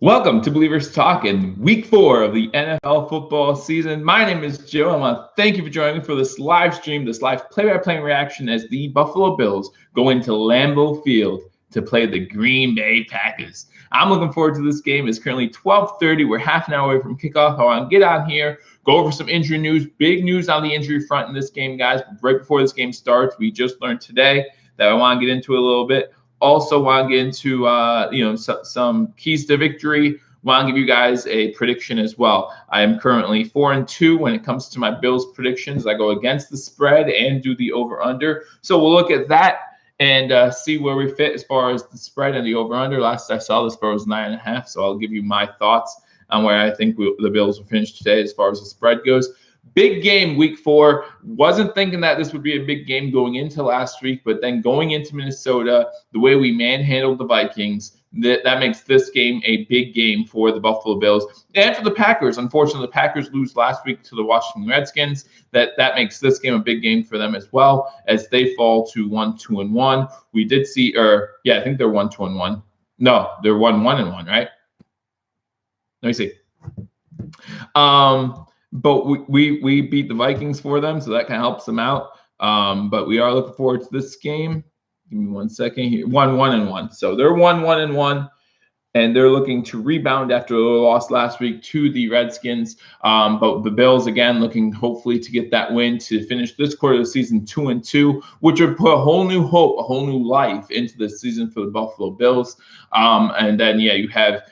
Welcome to Believers Talk in week 4 of the NFL football season. My name is Joe. I want to thank you for joining me for this live stream, this live play-by-play reaction as the Buffalo Bills go into Lambeau Field to play the Green Bay Packers. I'm looking forward to this game. It's currently 12:30. We're half an hour away from kickoff. I want to get on here, go over some injury news. Big news on the injury front in this game, guys. Right before this game starts, we just learned today that I want to get into a little bit. Also want to get into some keys to victory. Want to give you guys a prediction as well. I am currently 4-2 when it comes to my Bills predictions. I go against the spread and do the over/under. So we'll look at that and see where we fit as far as the spread and the over/under. Last I saw, the spread was 9.5. So I'll give you my thoughts on where I think the Bills will finish today as far as the spread goes. Big game week 4. Wasn't thinking that this would be a big game going into last week, but then going into Minnesota, the way we manhandled the Vikings, that makes this game a big game for the Buffalo Bills and for the Packers. Unfortunately, the Packers lose last week to the Washington Redskins. That makes this game a big game for them as well, as they fall to 1-2-1. We did see, I think they're 1-2-1. No, they're 1-1-1, right? Let me see. But we beat the Vikings for them, so that kind of helps them out. But we are looking forward to this game. Give me 1 second here. 1-1-1. So they're 1-1-1, and they're looking to rebound after a loss last week to the Redskins. But the Bills, again, looking hopefully to get that win to finish this quarter of the season 2-2, which would put a whole new hope, a whole new life into the season for the Buffalo Bills. And then, you have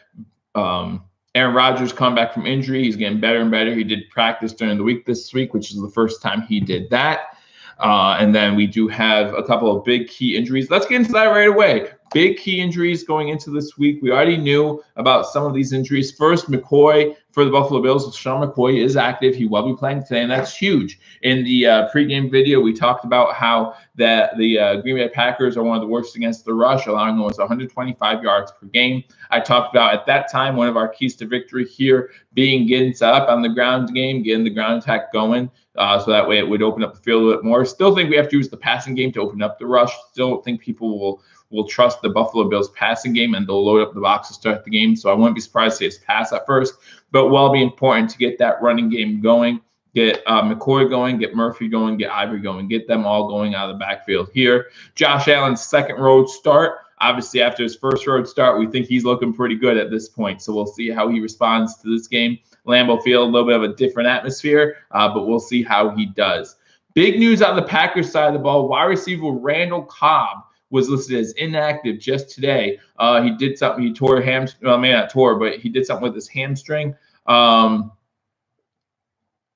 Aaron Rodgers come back from injury. He's getting better and better. He did practice during the week this week, which is the first time he did that. And then we do have a couple of big key injuries. Let's get into that right away. Big key injuries going into this week. We already knew about some of these injuries. First, McCoy for the Buffalo Bills. Sean McCoy is active. He will be playing today, and that's huge. In the pregame video, we talked about how the Green Bay Packers are one of the worst against the rush, allowing almost 125 yards per game. I talked about at that time one of our keys to victory here being getting set up on the ground game, getting the ground attack going. So that way it would open up the field a little bit more. Still think we have to use the passing game to open up the rush. Still think people will trust the Buffalo Bills passing game, and they'll load up the box to start the game. So I wouldn't be surprised to see us pass at first, but will be important to get that running game going, get McCoy going, get Murphy going, get Ivory going, get them all going out of the backfield here. Josh Allen's second road start. Obviously, after his first road start, we think he's looking pretty good at this point. So we'll see how he responds to this game. Lambeau Field, a little bit of a different atmosphere, but we'll see how he does. Big news on the Packers side of the ball. Wide receiver Randall Cobb was listed as inactive just today. He did something. He tore not tore, but he did something with his hamstring. The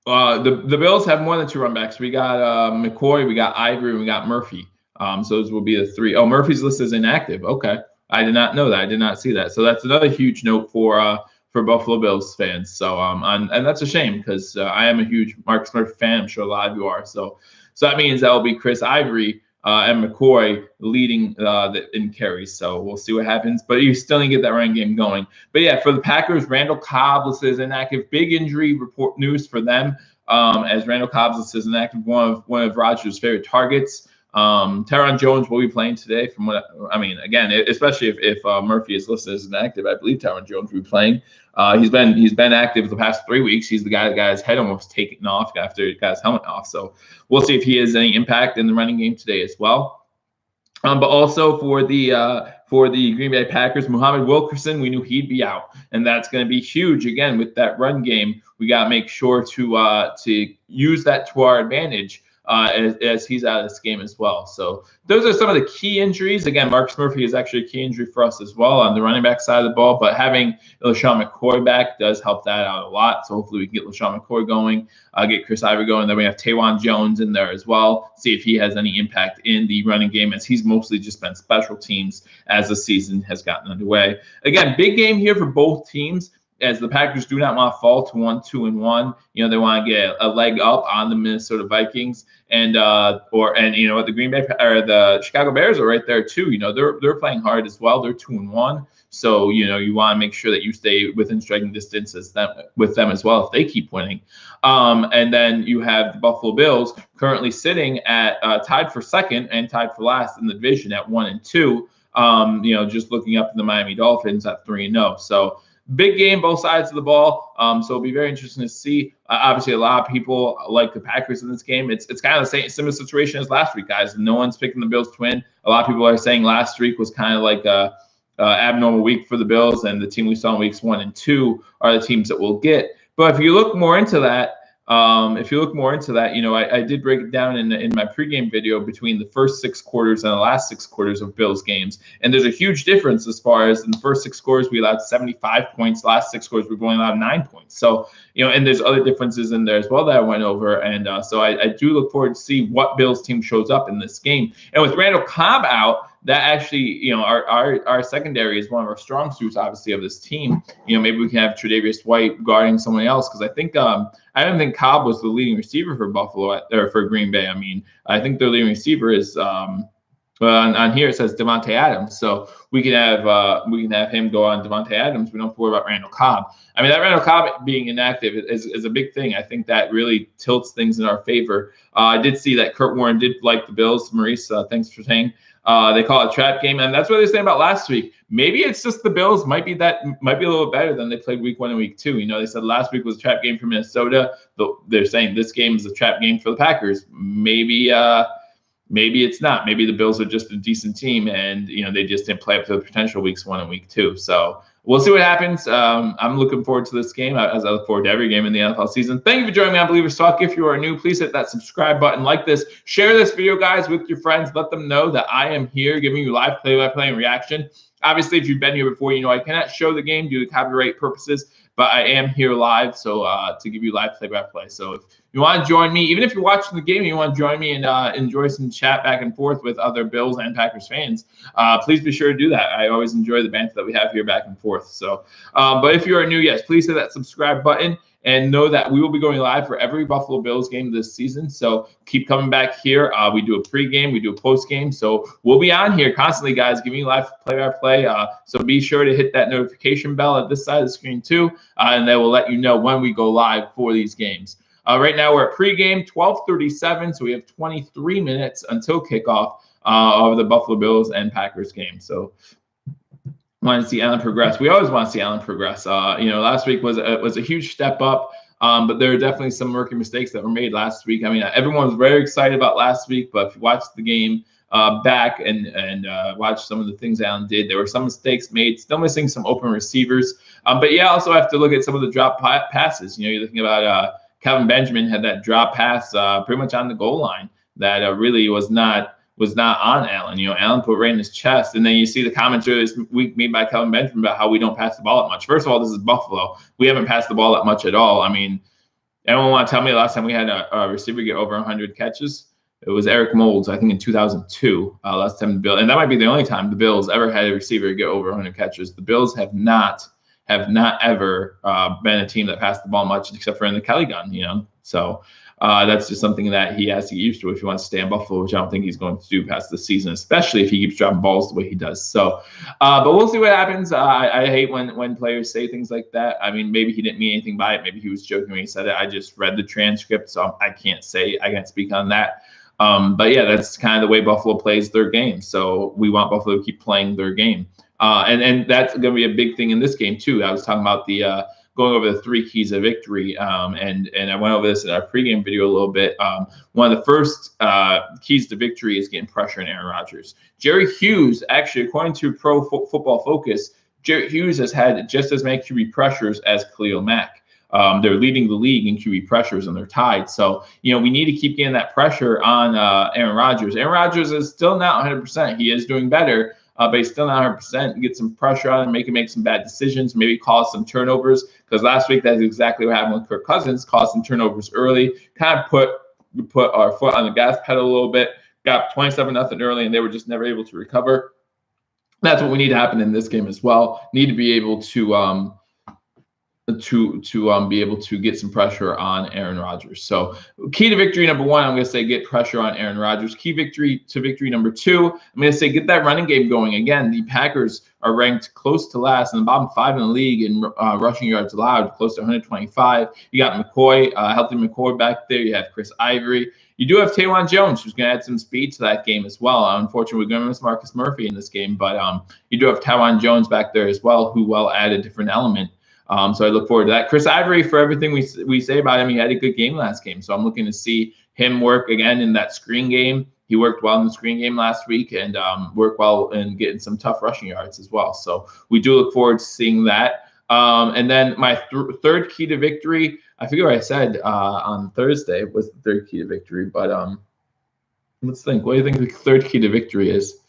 Bills have more than 2 running backs. We got McCoy, we got Ivory, and we got Murphy. So those will be the 3. Oh, Murphy's listed as inactive. Okay, I did not know that. I did not see that. So that's another huge note for Buffalo Bills fans. So and that's a shame because I am a huge Marcus Murphy fan. I'm sure a lot of you are. So that means that will be Chris Ivory and McCoy leading in carries. So we'll see what happens. But you still need to get that running game going. But yeah, for the Packers, Randall Cobb listed as inactive. Big injury report news for them as Randall Cobb listed as inactive, one of Rodgers' favorite targets. Tyron Jones will be playing today. From what again, especially if Murphy is listed as inactive, I believe Tyron Jones will be playing. He's been active the past 3 weeks. He's the guy that got his head almost taken off after he got his helmet off. So we'll see if he has any impact in the running game today as well. But also for the Green Bay Packers, Muhammad Wilkerson, we knew he'd be out, and that's going to be huge again with that run game. We got to make sure to use that to our advantage. As he's out of this game as well. So those are some of the key injuries. Again, Marcus Murphy is actually a key injury for us as well on the running back side of the ball, but having LaShawn McCoy back does help that out a lot. So hopefully we can get LaShawn McCoy going, get Chris Ivory going. Then we have Taywan Jones in there as well. See if he has any impact in the running game, as he's mostly just been special teams as the season has gotten underway. Again, big game here for both teams, as the Packers do not want to fall to 1-2-1. They want to get a leg up on the Minnesota Vikings, and the Green Bay or the Chicago Bears are right there too. They're playing hard as well. They're 2-1, so you want to make sure that you stay within striking distance with them as well if they keep winning. And then you have the Buffalo Bills currently sitting at tied for second and tied for last in the division at 1-2. Just looking up to the Miami Dolphins at 3-0. So big game, both sides of the ball. So it'll be very interesting to see. Obviously, a lot of people like the Packers in this game. It's kind of the same similar situation as last week, guys. No one's picking the Bills to win. A lot of people are saying last week was kind of like a abnormal week for the Bills, and the team we saw in weeks 1 and 2 are the teams that we'll get. But if you look more into that, I did break it down in my pregame video between the first 6 quarters and the last 6 quarters of Bills games. And there's a huge difference as far as in the first 6 quarters, we allowed 75 points. Last 6 quarters, we're only allowed 9 points. So, and there's other differences in there as well that I went over. And so I do look forward to see what Bills team shows up in this game. And with Randall Cobb out, that actually, our secondary is one of our strong suits, obviously, of this team. Maybe we can have Tre'Davious White guarding someone else, because I think I don't think Cobb was the leading receiver for Buffalo or for Green Bay. I mean, I think their leading receiver is on here it says Devontae Adams. So we can have him go on Devontae Adams. We don't have to worry about Randall Cobb. I mean, that Randall Cobb being inactive is a big thing. I think that really tilts things in our favor. I did see that Kurt Warren did like the Bills. Maurice, thanks for saying. They call it a trap game, and that's what they're saying about last week. Maybe it's just the Bills might be a little better than they played week 1 and week 2. They said last week was a trap game for Minnesota. They're saying this game is a trap game for the Packers. Maybe it's not. Maybe the Bills are just a decent team, and they just didn't play up to the potential weeks 1 and week 2. So we'll see what happens. I'm looking forward to this game, as I look forward to every game in the NFL season. Thank you for joining me on Believers Talk. If you are new, please hit that subscribe button, like this, share this video, guys, with your friends. Let them know that I am here giving you live play-by-play and reaction. Obviously, if you've been here before, I cannot show the game due to copyright purposes, but I am here live, so to give you live play-by-play. So if you want to join me, even if you're watching the game and you want to join me and enjoy some chat back and forth with other Bills and Packers fans, please be sure to do that. I always enjoy the banter that we have here back and forth. So, but if you are new, yes, please hit that subscribe button. And know that we will be going live for every Buffalo Bills game this season. So keep coming back here. We do a pregame, we do a postgame. So we'll be on here constantly, guys, giving you live play-by-play. So be sure to hit that notification bell at this side of the screen too, and that will let you know when we go live for these games. Right now we're at pregame, 12:37. So we have 23 minutes until kickoff of the Buffalo Bills and Packers game. So want to see Allen progress. We always want to see Allen progress. Last week was a huge step up, but there are definitely some rookie mistakes that were made last week. I mean, everyone was very excited about last week, but if you watch the game back and watch some of the things Allen did, there were some mistakes made, still missing some open receivers. But yeah, also have to look at some of the drop passes. You're thinking about Kelvin Benjamin had that drop pass pretty much on the goal line that really was not on Allen. Allen put right in his chest. And then you see the comments earlier this week made by Kelvin Benjamin about how we don't pass the ball that much. First of all, this is Buffalo. We haven't passed the ball that much at all. I mean, anyone want to tell me the last time we had a receiver get over 100 catches? It was Eric Moulds, I think, in 2002. Last time the Bills, and that might be the only time the Bills ever had a receiver get over 100 catches. The Bills have not ever been a team that passed the ball much, except for in the Kelly gun. So that's just something that he has to get used to if he wants to stay in Buffalo, which I don't think he's going to do past the season, especially if he keeps dropping balls the way he does. So, but we'll see what happens. I hate when players say things like that. I mean, maybe he didn't mean anything by it. Maybe he was joking when he said it. I just read the transcript, so I can't speak on that. But yeah, that's kind of the way Buffalo plays their game. So we want Buffalo to keep playing their game. And that's going to be a big thing in this game too. I was talking about the going over the 3 keys of victory, and I went over this in our pregame video a little bit. One of the first keys to victory is getting pressure on Aaron Rodgers. Jerry Hughes, actually, according to Pro Football Focus, Jerry Hughes has had just as many QB pressures as Khalil Mack. They're leading the league in QB pressures, and they're tied. So, we need to keep getting that pressure on Aaron Rodgers. Aaron Rodgers is still not 100%. He is doing better. But he's still not 100%. Get some pressure on him, make some bad decisions, maybe cause some turnovers. Because last week, that's exactly what happened with Kirk Cousins. Caused some turnovers early, kind of put our foot on the gas pedal a little bit. Got 27-0 early, and they were just never able to recover. That's what we need to happen in this game as well. Need to be able to be able to get some pressure on Aaron Rodgers. So key to victory number 1, I'm going to say get pressure on Aaron Rodgers. Key to victory number 2, I'm going to say get that running game going. Again, the Packers are ranked close to last in the bottom 5 in the league in rushing yards allowed, close to 125. You got McCoy, healthy McCoy back there. You have Chris Ivory. You do have Tawan Jones, who's going to add some speed to that game as well. Unfortunately, we're going to miss Marcus Murphy in this game, but you do have Tawan Jones back there as well, who will add a different element So I look forward to that. Chris Ivory, for everything we say about him, he had a good game last game. So I'm looking to see him work again in that screen game. He worked well in the screen game last week and worked well in getting some tough rushing yards as well. So we do look forward to seeing that. And then my third key to victory, I forget what I said on Thursday was the third key to victory, but let's think. What do you think the third key to victory is?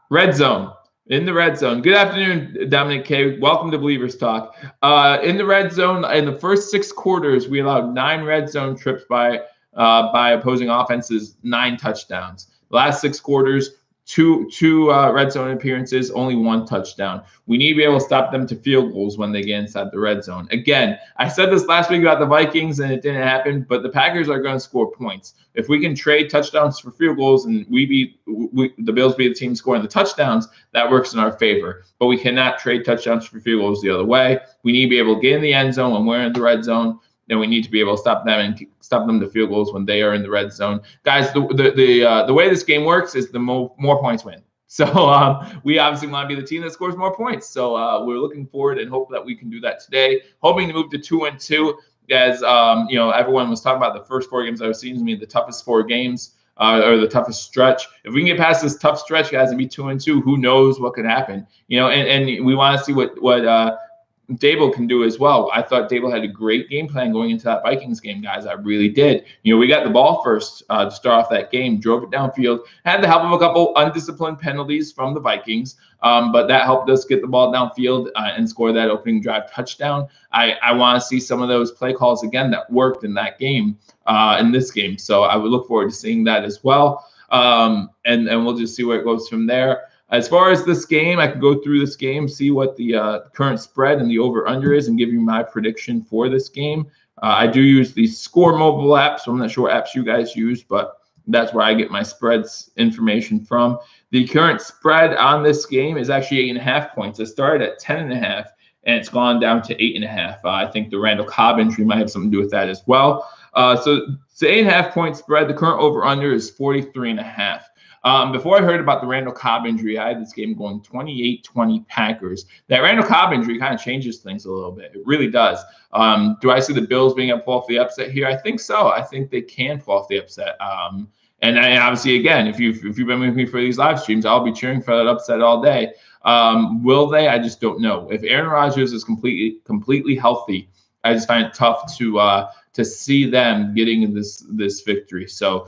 Red zone. In the red zone. Good afternoon, Dominic K. Welcome to Believers Talk. In the red zone, in the first 6 quarters, we allowed 9 red zone trips by opposing offenses, 9 touchdowns. The last 6 quarters, two red zone appearances, only 1 touchdown. We need to be able to stop them to field goals when they get inside the red zone. Again, I said this last week about the Vikings and it didn't happen, but the Packers are going to score points. If we can trade touchdowns for field goals and the Bills be the team scoring the touchdowns, that works in our favor. But we cannot trade touchdowns for field goals the other way. We need to be able to get in the end zone when we're in the red zone. Then we need to be able to stop them and stop them to field goals when they are in the red zone. Guys, the way this game works is the more points win. So we obviously want to be the team that scores more points. So we're looking forward and hope that we can do that today. Hoping to move to 2-2. As everyone was talking about the first 4 games I've seen to me the toughest 4 games or the toughest stretch. If we can get past this tough stretch, guys, and be 2-2, who knows what could happen? And we want to see what Dable can do as well. I thought Dable had a great game plan going into that Vikings game, guys. I really did. We got the ball first to start off that game, drove it downfield, had the help of a couple undisciplined penalties from the Vikings, but that helped us get the ball downfield and score that opening drive touchdown. I want to see some of those play calls again that worked in that game, in this game. So I would look forward to seeing that as well. And we'll just see where it goes from there. As far as this game, I can go through this game, see what the current spread and the over-under is, and give you my prediction for this game. I do use the Score mobile app, so I'm not sure what apps you guys use, but that's where I get my spreads information from. The current spread on this game is actually 8.5 points. It started at 10.5, and it's gone down to 8.5. I think the Randall Cobb injury might have something to do with that as well. So it's an 8.5 point spread. The current over-under is 43.5. Before I heard about the Randall Cobb injury, I had this game going 28-20 Packers. That Randall Cobb injury kind of changes things a little bit. It really does. Do I see the Bills being able to pull off the upset here? I think so. I think they can pull off the upset. And obviously, again, if you've been with me for these live streams, I'll be cheering for that upset all day. Will they? I just don't know. If Aaron Rodgers is completely healthy, I just find it tough to see them getting this victory. So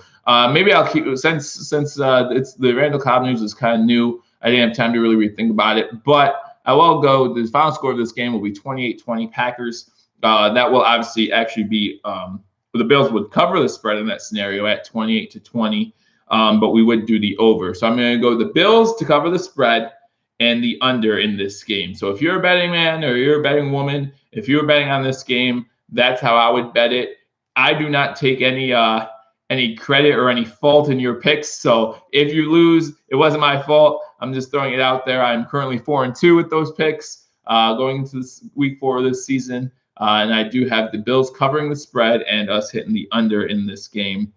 maybe I'll keep, since it's the Randall Cobb news is kind of new. I didn't have time to really rethink about it, but I will go. The final score of this game will be 28-20 Packers. That will obviously actually be the Bills would cover the spread in that scenario at 28-20, but we would do the over. So I'm going to go the Bills to cover the spread and the under in this game. So if you're a betting man or you're a betting woman, if you're betting on this game, that's how I would bet it. I do not take any credit or any fault in your picks. So if you lose, it wasn't my fault. I'm just throwing it out there. I'm currently 4-2 with those picks going into this week 4 of this season. And I do have the Bills covering the spread and us hitting the under in this game,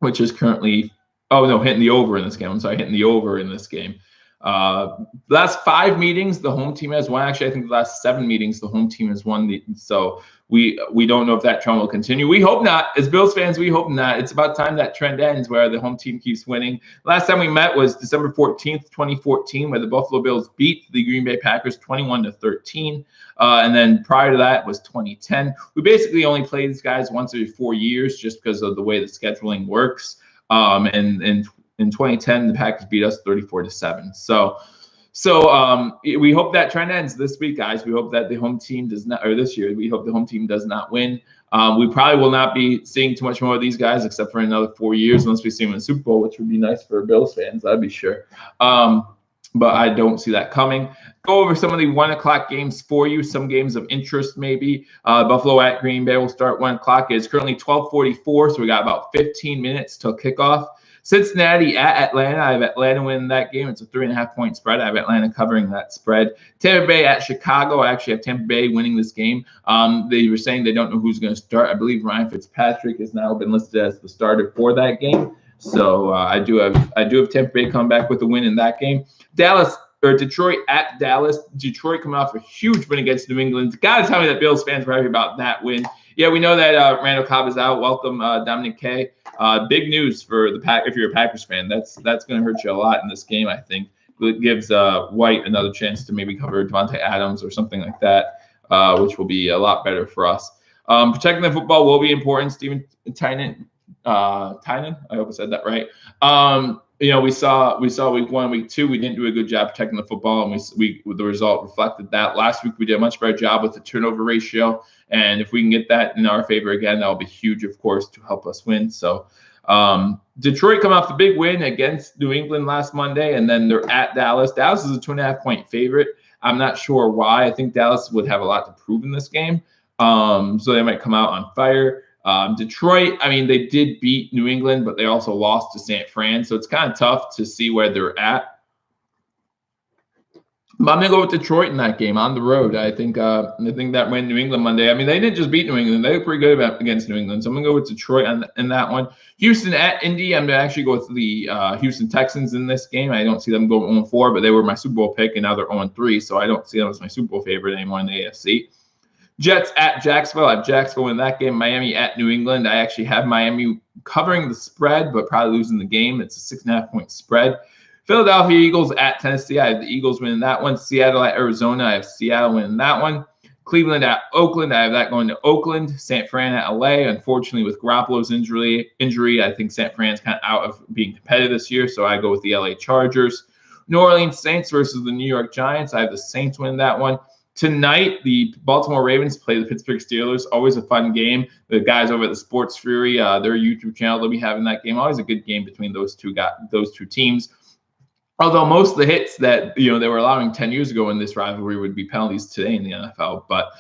which is currently, hitting the over in this game. I'm sorry, hitting the over in this game. Last 5 meetings, the home team has won. Actually, I think the last 7 meetings, the home team has won. So we don't know if that trend will continue. We hope not. As Bills fans, we hope not. It's about time that trend ends where the home team keeps winning. Last time we met was December 14th, 2014, where the Buffalo Bills beat the Green Bay Packers 21-13. And then prior to that was 2010. We basically only play these guys once every 4 years just because of the way the scheduling works. And in 2010, the Packers beat us 34-7. So we hope that trend ends this week, guys. We hope that the home team does not, or this year, we hope the home team does not win. We probably will not be seeing too much more of these guys except for another 4 years unless we see them in the Super Bowl, which would be nice for Bills fans, I'd be sure. But I don't see that coming. Go over some of the 1 o'clock games for you, some games of interest maybe. Buffalo at Green Bay will start 1 o'clock. It's currently 12:44, so we got about 15 minutes till kickoff. Cincinnati at Atlanta. I have Atlanta winning that game. It's a 3.5 point spread. I have Atlanta covering that spread. Tampa Bay at Chicago. I actually have Tampa Bay winning this game. They were saying they don't know who's going to start. I believe Ryan Fitzpatrick has now been listed as the starter for that game. So I do have Tampa Bay come back with a win in that game. Dallas Detroit at Dallas. Detroit coming off a huge win against New England. Gotta tell me that Bills fans were happy about that win. Yeah, we know that Randall Cobb is out. Welcome, Dominic K. Big news for the Pack. If you're a Packers fan, that's going to hurt you a lot in this game. I think it gives White another chance to maybe cover Devontae Adams or something like that, which will be a lot better for us. Protecting the football will be important. Steven Tynan, I hope I said that right. We saw week 1, week 2, we didn't do a good job protecting the football, and the result reflected that. Last week we did a much better job with the turnover ratio, and if we can get that in our favor again, that will be huge, of course, to help us win. So Detroit come off the big win against New England last Monday, and then they're at Dallas. Dallas is a 2.5-point favorite. I'm not sure why. I think Dallas would have a lot to prove in this game, so they might come out on fire. Detroit, I mean, they did beat New England, but they also lost to San Fran, so it's kind of tough to see where they're at. But I'm gonna go with Detroit in that game on the road. I think that win New England Monday. I mean, they didn't just beat New England; they were pretty good against New England. So I'm gonna go with Detroit in that one. Houston at Indy. I'm gonna actually go with the Houston Texans in this game. I don't see them going 0-4, but they were my Super Bowl pick, and now they're 0-3. So I don't see them as my Super Bowl favorite anymore in the AFC. Jets at Jacksonville. I have Jacksonville in that game. Miami at New England. I actually have Miami covering the spread, but probably losing the game. It's a 6.5-point spread. Philadelphia Eagles at Tennessee. I have the Eagles winning that one. Seattle at Arizona. I have Seattle winning that one. Cleveland at Oakland. I have that going to Oakland. San Fran at LA. Unfortunately, with Garoppolo's injury, I think San Fran's kind of out of being competitive this year, so I go with the LA Chargers. New Orleans Saints versus the New York Giants. I have the Saints winning that one. Tonight, the Baltimore Ravens play the Pittsburgh Steelers. Always a fun game. The guys over at the Sports Fury, their YouTube channel, they'll be having that game. Always a good game between those two teams. Although most of the hits that they were allowing 10 years ago in this rivalry would be penalties today in the NFL. But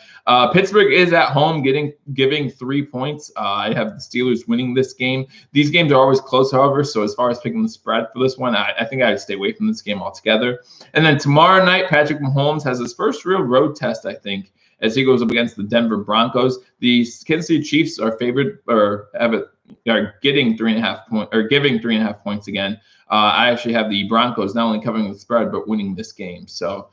Pittsburgh is at home giving 3 points. I have the Steelers winning this game. These games are always close, however, so as far as picking the spread for this one, I think I'd stay away from this game altogether. And then tomorrow night, Patrick Mahomes has his first real road test, I think, as he goes up against the Denver Broncos. The Kansas City Chiefs are favored are getting 3.5 points or giving 3.5 points again. I actually have the Broncos not only covering the spread but winning this game. So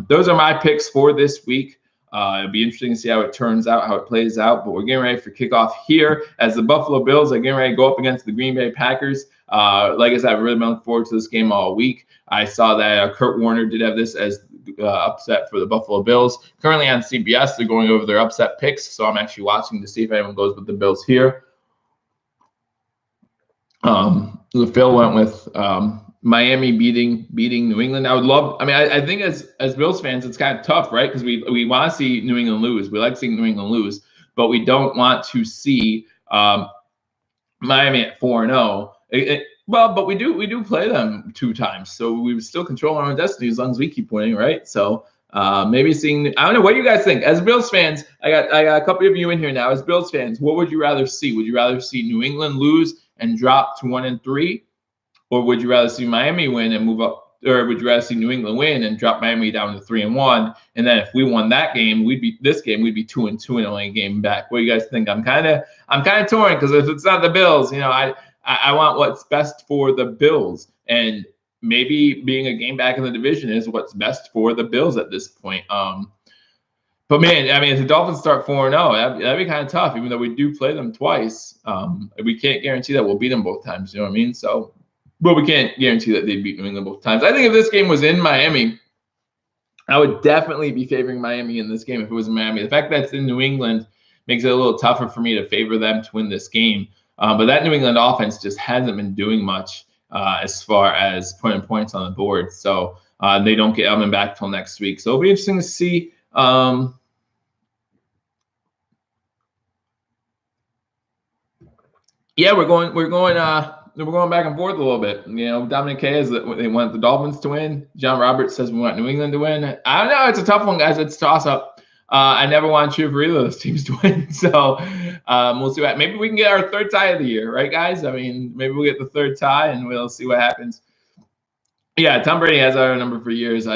those are my picks for this week. It'll be interesting to see how it turns out, how it plays out. But we're getting ready for kickoff here as the Buffalo Bills are getting ready to go up against the Green Bay Packers. Like I said, I've really been looking forward to this game all week. I saw that Kurt Warner did have this as upset for the Buffalo Bills. Currently on CBS, they're going over their upset picks, so I'm actually watching to see if anyone goes with the Bills here. Phil went with Miami beating New England. I think as Bills fans, it's kind of tough, right? Because we want to see New England lose. We like seeing New England lose, but we don't want to see Miami at 4-0. But we do play them 2 times, so we still control our own destiny as long as we keep winning, right? So maybe seeing, I don't know, what do you guys think? As Bills fans, I got a couple of you in here now. As Bills fans, what would you rather see? Would you rather see New England lose and drop to 1-3, or would you rather see Miami win and move up, or would you rather see New England win and drop Miami down to 3-1? And then if we won that game, we'd be 2-2 and only a game back. What do you guys think? I'm kind of torn, because if it's not the Bills, I want what's best for the Bills, and maybe being a game back in the division is what's best for the Bills at this point. But man, I mean, if the Dolphins start 4-0, that'd be kind of tough. Even though we do play them twice, we can't guarantee that we'll beat them both times. You know what I mean? So, but we can't guarantee that they beat New England both times. I think if this game was in Miami, I would definitely be favoring Miami in this game if it was in Miami. The fact that it's in New England makes it a little tougher for me to favor them to win this game. But that New England offense just hasn't been doing much as far as putting points on the board. So they don't get Elman back till next week. So it'll be interesting to see. Yeah, we're going back and forth a little bit. Dominic K is that they want the Dolphins to win. John Roberts says we want New England to win. I don't know. It's a tough one, guys. It's a toss-up. I never want to cheer for either of those teams to win. So we'll see maybe we can get our 3rd tie of the year, right, guys? I mean, maybe we'll get the 3rd tie and we'll see what happens. Yeah, Tom Brady has our number for years. To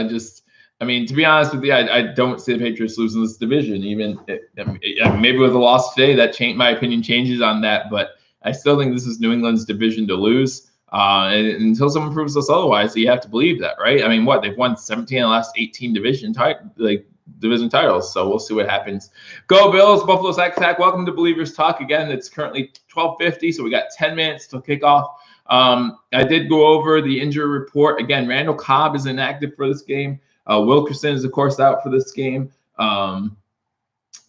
be honest with you, I don't see the Patriots losing this division. Maybe with a loss today, my opinion changes on that. But I still think this is New England's division to lose. And until someone proves us otherwise, you have to believe that, right? I mean, what, they've won 17 of the last 18 division titles. So we'll see what happens. Go Bills, Buffalo Sack Attack. Welcome to Believers Talk. Again, it's currently 12:50, so we got 10 minutes to kick off. I did go over the injury report. Again, Randall Cobb is inactive for this game. Wilkerson is, of course, out for this game.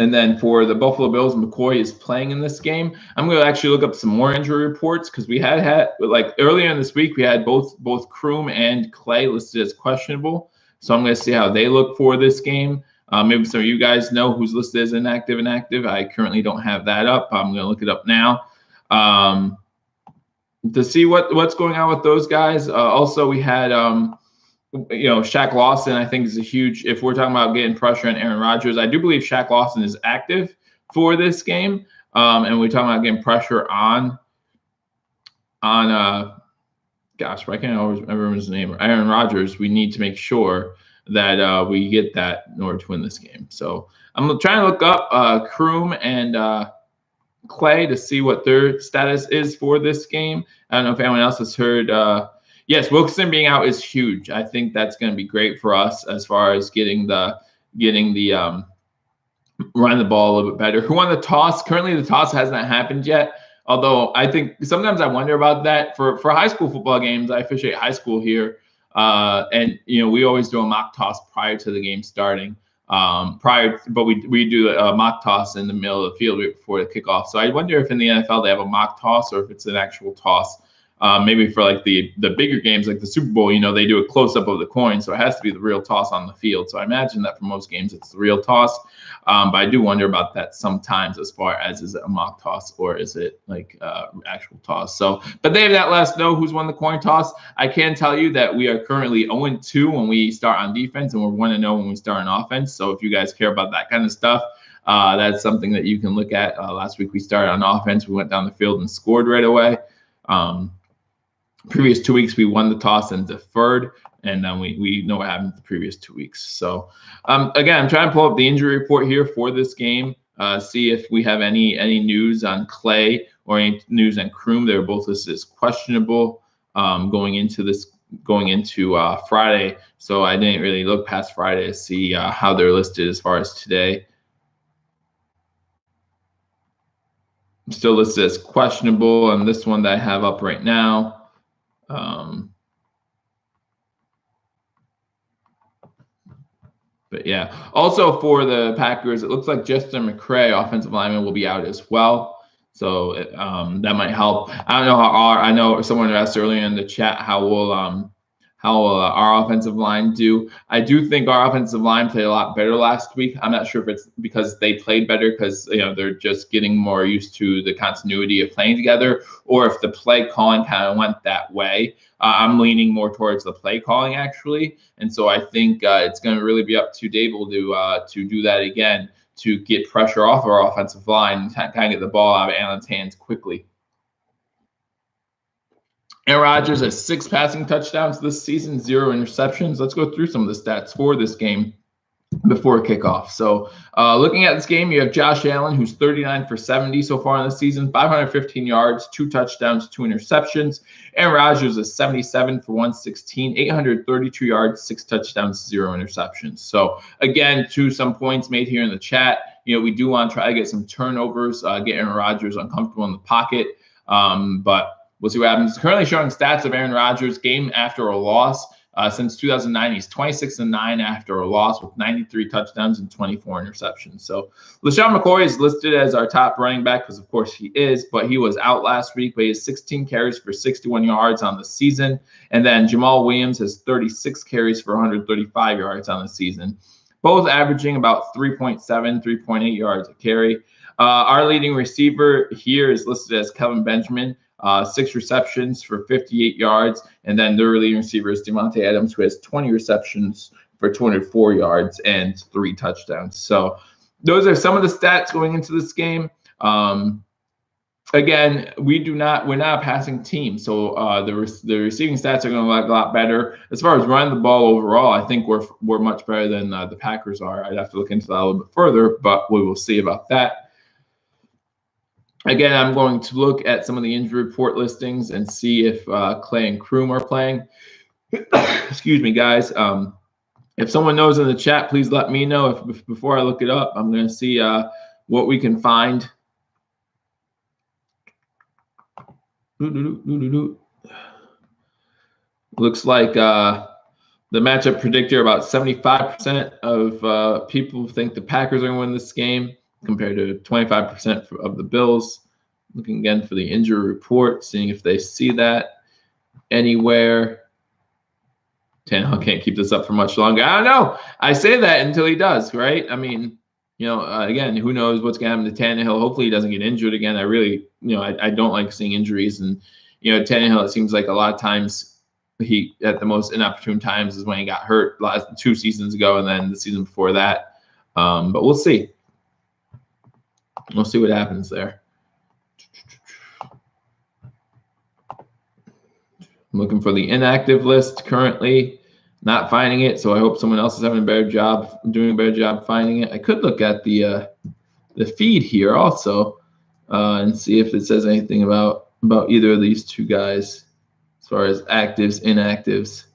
And then for the Buffalo Bills, McCoy is playing in this game. I'm going to actually look up some more injury reports because we had like earlier in this week, we had both Kroom and Clay listed as questionable. So I'm going to see how they look for this game. Maybe some of you guys know who's listed as inactive. I currently don't have that up. I'm going to look it up now to see what's going on with those guys. Also, we had Shaq Lawson, I think, is a huge, if we're talking about getting pressure on Aaron Rodgers, I do believe Shaq Lawson is active for this game. And we're talking about getting pressure on gosh, why can't I always remember his name? Aaron Rodgers. We need to make sure that we get that in order to win this game. So I'm trying to look up Kroom and Clay to see what their status is for this game. I don't know if anyone else has heard. Yes, Wilkerson being out is huge. I think that's going to be great for us as far as getting the running the ball a little bit better. Who won the toss? Currently, the toss hasn't happened yet. Although I think sometimes I wonder about that. For high school football games, I officiate high school here, and we always do a mock toss prior to the game starting. But we do a mock toss in the middle of the field before the kickoff. So I wonder if in the NFL they have a mock toss or if it's an actual toss. Maybe for like the bigger games like the Super Bowl, they do a close up of the coin, so it has to be the real toss on the field. So I imagine that for most games it's the real toss. But I do wonder about that sometimes as far as is it a mock toss or is it like actual toss. So, but they have that. Let us know who's won the coin toss. I can tell you that we are currently 0-2 when we start on defense, and we're 1-0 when we start on offense. So if you guys care about that kind of stuff, that's something that you can look at. Last week we started on offense. We went down the field and scored right away. Previous 2 weeks we won the toss and deferred, and then we know what happened the previous 2 weeks. So again, I'm trying to pull up the injury report here for this game, see if we have any news on Clay or any news on Kroom. They're both listed as questionable going into Friday. So I didn't really look past Friday to see how they're listed as far as today. Still listed as questionable on this one that I have up right now. But yeah, also for the Packers, it looks like Justin McCray, offensive lineman, will be out as well. So that might help. I don't know I know someone asked earlier in the chat how will our offensive line do. I do think our offensive line played a lot better last week. I'm not sure if it's because they played better because they're just getting more used to the continuity of playing together, or if the play calling kind of went that way. I'm leaning more towards the play calling actually, and so I think it's going to really be up to Dable to do that again, to get pressure off our offensive line and kind of get the ball out of Allen's hands quickly. Aaron Rodgers has 6 passing touchdowns this season, 0 interceptions. Let's go through some of the stats for this game before kickoff. So looking at this game, you have Josh Allen, who's 39 for 70 so far in the season, 515 yards, 2 touchdowns, 2 interceptions. Aaron Rodgers is 77 for 116, 832 yards, 6 touchdowns, 0 interceptions. So again, to some points made here in the chat, we do want to try to get some turnovers, get Aaron Rodgers uncomfortable in the pocket, but we'll see what happens. Currently showing stats of Aaron Rodgers game after a loss. Since 2009, he's 26-9 after a loss with 93 touchdowns and 24 interceptions. So LeSean McCoy is listed as our top running back because, of course, he is, but he was out last week. But he has 16 carries for 61 yards on the season. And then Jamal Williams has 36 carries for 135 yards on the season, both averaging about 3.7, 3.8 yards a carry. Our leading receiver here is listed as Kelvin Benjamin. 6 receptions for 58 yards, and then their leading receiver is Devontae Adams, who has 20 receptions for 204 yards and 3 touchdowns. So those are some of the stats going into this game. Again, we're not a passing team, so the receiving stats are going to look a lot better. As far as running the ball overall, I think we're much better than the Packers are. I'd have to look into that a little bit further, but we will see about that. Again, I'm going to look at some of the injury report listings and see if Clay and Kroom are playing. Excuse me, guys. If someone knows in the chat, please let me know. If before I look it up, I'm going to see what we can find. Looks like the matchup predictor, about 75% of people think the Packers are going to win this game, compared to 25% of the Bills. Looking again for the injury report, seeing if they see that anywhere. Tannehill can't keep this up for much longer. I don't know. I say that until he does, right? I mean, again, who knows what's going to happen to Tannehill. Hopefully he doesn't get injured again. I really, I don't like seeing injuries. And, Tannehill, it seems like a lot of times he, at the most inopportune times, is when he got hurt last 2 seasons ago and then the season before that. But we'll see. We'll see what happens there. I'm looking for the inactive list currently, not finding it. So I hope someone else is doing a better job finding it. I could look at the feed here also and see if it says anything about either of these two guys as far as actives, inactives.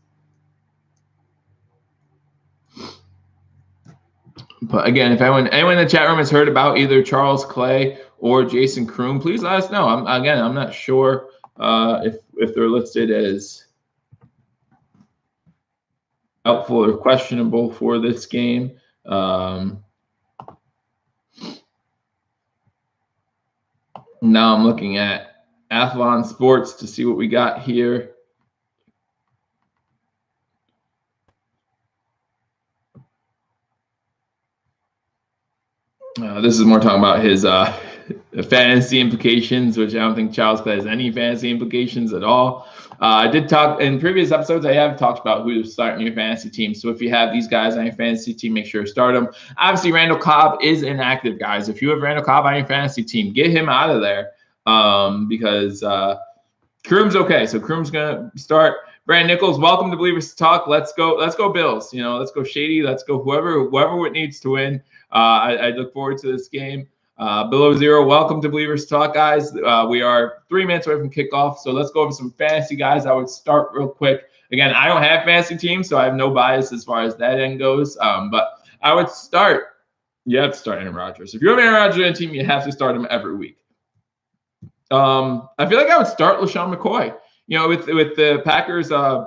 But again, if anyone in the chat room has heard about either Charles Clay or Jason Kroom, please let us know. I'm not sure if they're listed as doubtful or questionable for this game. Now I'm looking at Athlon Sports to see what we got here. This is more talking about his fantasy implications, which I don't think Charles Clay has any fantasy implications at all. I did talk in previous episodes. I have talked about who to start in your fantasy team. So if you have these guys on your fantasy team, make sure to start them. Obviously, Randall Cobb is inactive, guys. If you have Randall Cobb on your fantasy team, get him out of there because Kroom's okay. So Kroom's gonna start. Brandon Nichols, welcome to Believers Talk. Let's go Bills. Let's go Shady. Let's go whoever it needs to win. I look forward to this game. Below Zero, welcome to Believers Talk, guys. We are 3 minutes away from kickoff, so let's go over some fantasy guys. I would start real quick. Again, I don't have fantasy teams, so I have no bias as far as that end goes. But I would start. You have to start Aaron Rodgers. If you have Aaron Rodgers on a team, you have to start him every week. I feel like I would start LaShawn McCoy. With the Packers allowing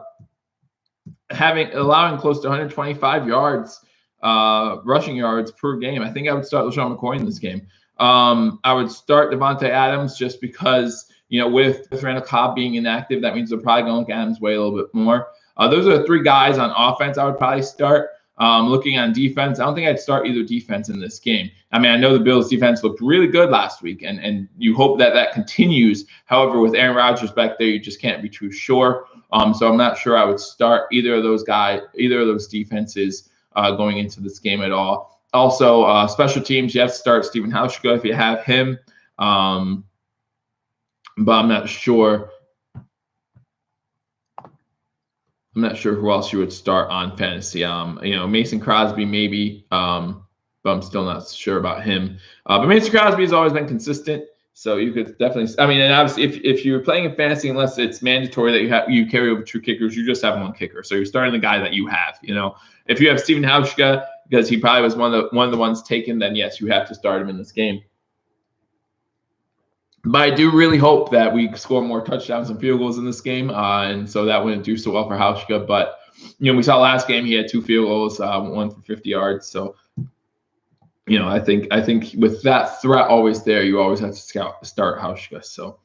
close to 125 yards. Rushing yards per game. I think I would start LaShawn McCoy in this game. I would start Devontae Adams just because, with Randall Cobb being inactive, that means they're probably going to look Adams' way a little bit more. Those are the 3 guys on offense I would probably start. Looking on defense, I don't think I'd start either defense in this game. I mean, I know the Bills' defense looked really good last week, and you hope that continues. However, with Aaron Rodgers back there, you just can't be too sure. So I'm not sure I would start either of those defenses going into this game at all. Also, special teams, you have to start Stephen Hauschka if you have him. But I'm not sure. I'm not sure who else you would start on fantasy. Mason Crosby maybe, but I'm still not sure about him. But Mason Crosby has always been consistent, so you could definitely. I mean, and obviously, if you're playing in fantasy, unless it's mandatory that you carry over 2 kickers, you just have 1 kicker. So you're starting the guy that you have. If you have Stephen Hauschka, because he probably was one of the ones taken, then yes, you have to start him in this game. But I do really hope that we score more touchdowns and field goals in this game, and so that wouldn't do so well for Hauschka. But we saw last game he had 2 field goals, 1 for 50 yards. So I think with that threat always there, you always have to start Hauschka.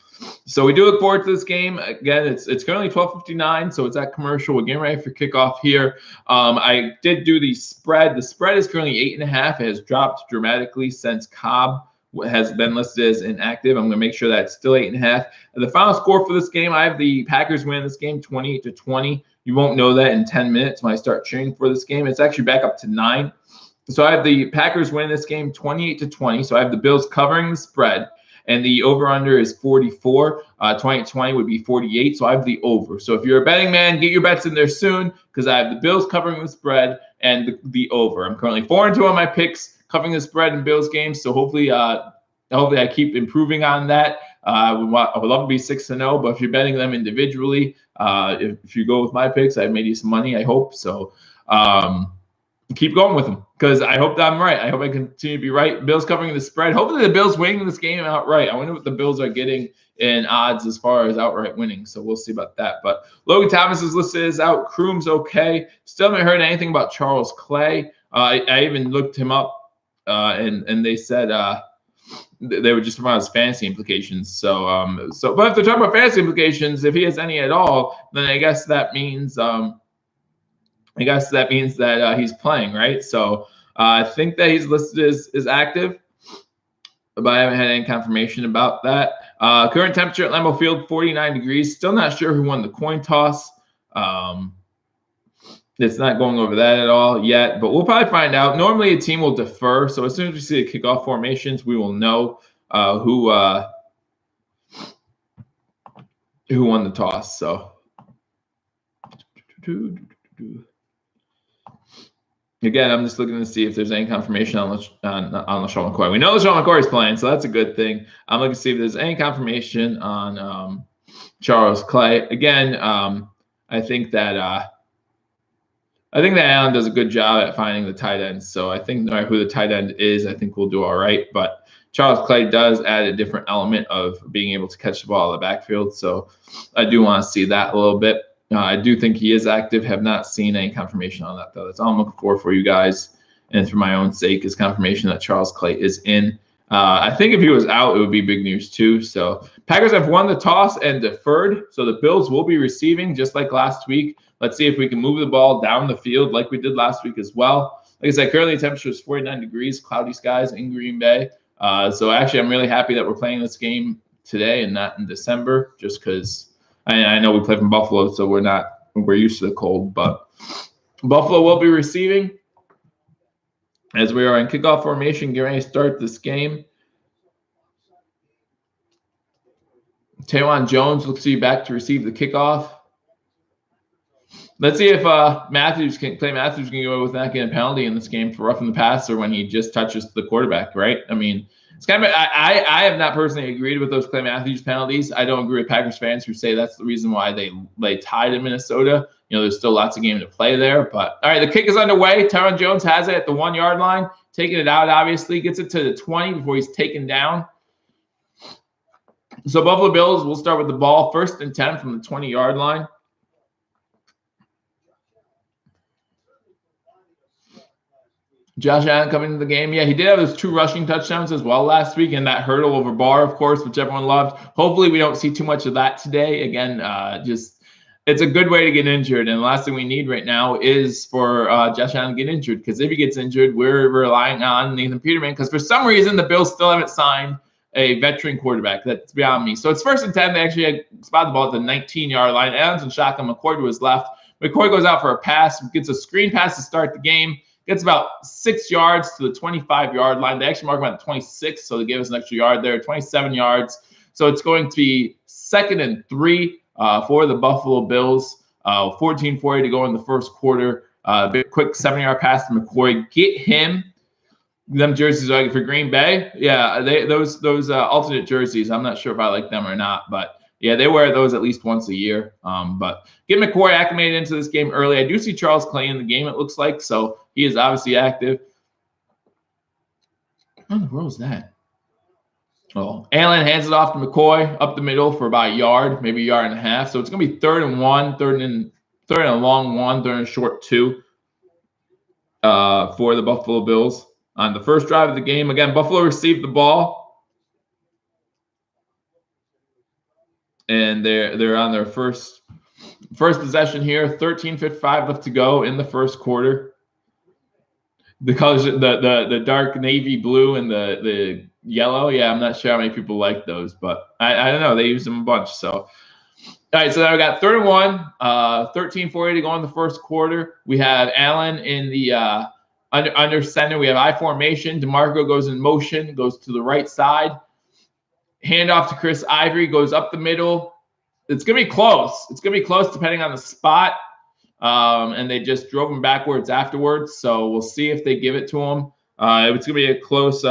So we do look forward to this game. Again, it's currently 12:59, so it's at commercial. We're getting ready for kickoff here. I did do the spread. The spread is currently 8.5. It has dropped dramatically since Cobb has been listed as inactive. I'm going to make sure that it's still 8.5. The final score for this game, I have the Packers winning this game 28-20. You won't know that in 10 minutes when I start cheering for this game. It's actually back up to 9. So I have the Packers winning this game 28-20. So I have the Bills covering the spread. And the over-under is 44. 20-20 would be 48. So I have the over. So if you're a betting man, get your bets in there soon because I have the Bills covering the spread and the over. I'm currently 4-2 on my picks covering the spread in Bills games. So hopefully hopefully I keep improving on that. I would love to be 6-0, but if you're betting them individually, if you go with my picks, I've made you some money. I hope so. Keep going with them because I hope that I'm right. I hope I continue to be right. Bills covering the spread. Hopefully the Bills winning this game outright. I wonder what the Bills are getting in odds as far as outright winning. So we'll see about that. But Logan Thomas is listed as out. Kroom's okay. Still haven't heard anything about Charles Clay. I even looked him up, and they said they were just about his fantasy implications. So but if they're talking about fantasy implications, if he has any at all, then I guess that means that he's playing, right? So I think that he's listed as active, but I haven't had any confirmation about that. Current temperature at Lambeau Field, 49 degrees. Still not sure who won the coin toss. It's not going over that at all yet, but we'll probably find out. Normally a team will defer, so as soon as we see the kickoff formations, we will know who won the toss. So again, I'm just looking to see if there's any confirmation on LeSean McCoy. We know LeSean McCoy is playing, so that's a good thing. I'm looking to see if there's any confirmation on Charles Clay. Again, I think that Allen does a good job at finding the tight ends. So I think no matter who the tight end is, I think we'll do all right. But Charles Clay does add a different element of being able to catch the ball in the backfield. So I do want to see that a little bit. I do think he is active. Have not seen any confirmation on that, though. That's all I'm looking for you guys. And for my own sake is confirmation that Charles Clay is in. I think if he was out, it would be big news too. So Packers have won the toss and deferred. So the Bills will be receiving just like last week. Let's see if we can move the ball down the field like we did last week as well. Like I said, currently the temperature is 49 degrees, cloudy skies in Green Bay. So actually, I'm really happy that we're playing this game today and not in December, just because I know we play from Buffalo, so we're used to the cold. But Buffalo will be receiving as we are in kickoff formation, getting ready to start this game. Taylon Jones looks to be back to receive the kickoff. Let's see if Matthews can get away with not getting a penalty in this game for roughing the passer when he just touches the quarterback, right? I mean, it's kind of I have not personally agreed with those Clay Matthews penalties. I don't agree with Packers fans who say that's the reason why they tied in Minnesota. You know, there's still lots of game to play there. But all right, the kick is underway. Taylon Jones has it at the 1 yard line, taking it out. Obviously, gets it to the 20 before he's taken down. So Buffalo Bills will start with the ball, 1st and 10 from the 20 yard line. Josh Allen coming into the game. Yeah, he did have those 2 rushing touchdowns as well last week, and that hurdle over Barr, of course, which everyone loved. Hopefully we don't see too much of that today. Again, it's a good way to get injured, and the last thing we need right now is for Josh Allen to get injured, because if he gets injured, we're relying on Nathan Peterman, because for some reason the Bills still haven't signed a veteran quarterback. That's beyond me. So it's 1st and 10. They actually spotted the ball at the 19 yard line. Adams and shotgun. McCoy to his left. McCoy goes out for a pass, gets a screen pass to start the game. Gets about 6 yards to the 25 yard line. They actually mark him at 26, so they gave us an extra yard there, 27 yards. So it's going to be 2nd and 3 for the Buffalo Bills. 14:40 to go in the first quarter. Quick 7-yard pass to McCoy. Get him. Them jerseys are for Green Bay. Yeah, those alternate jerseys. I'm not sure if I like them or not, but yeah, they wear those at least once a year. But get McCoy acclimated into this game early. I do see Charles Clay in the game, it looks like, so he is obviously active. What in the world was that? Oh, Allen hands it off to McCoy up the middle for about a yard, maybe a yard and a half. So it's going to be 3rd and 1, third and a long 1, 3rd and a short 2 for the Buffalo Bills on the first drive of the game. Again, Buffalo received the ball. And they're on their first possession here. 13:55 left to go in the first quarter. The colors, the dark navy blue and the yellow. Yeah, I'm not sure how many people like those, but I don't know. They use them a bunch. So all right, so now we got 3rd and 1, 13:40 to go in the first quarter. We have Allen in the under center. We have I formation. DeMarco goes in motion, goes to the right side. Handoff to Chris Ivory, goes up the middle. It's going to be close. It's going to be close depending on the spot. And they just drove him backwards afterwards. So we'll see if they give it to him. It's going to be a close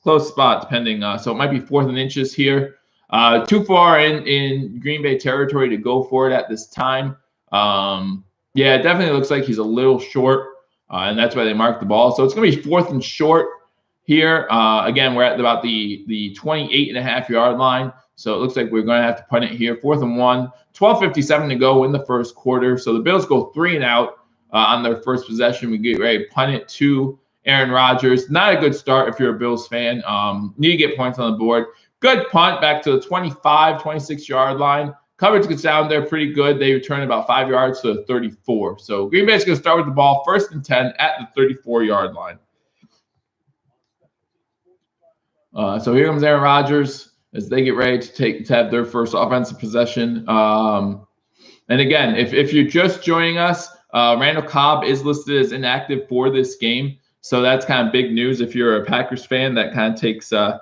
close spot depending. So it might be 4th and inches here. Too far in Green Bay territory to go for it at this time. Yeah, it definitely looks like he's a little short, and that's why they marked the ball. So it's going to be 4th and short here. Again, we're at about the 28.5-yard line. So it looks like we're going to have to punt it here. 4th and 1, 12:57 to go in the first quarter. So the Bills go 3 and out on their first possession. We get ready to punt it to Aaron Rodgers. Not a good start if you're a Bills fan. Need to get points on the board. Good punt back to the 25, 26-yard line. Coverage gets down there pretty good. They return about 5 yards to the 34. So Green Bay's going to start with the ball 1st and 10 at the 34-yard line. So here comes Aaron Rodgers as they get ready to have their first offensive possession. And again, if you're just joining us, Randall Cobb is listed as inactive for this game. So that's kind of big news. If you're a Packers fan, that kind of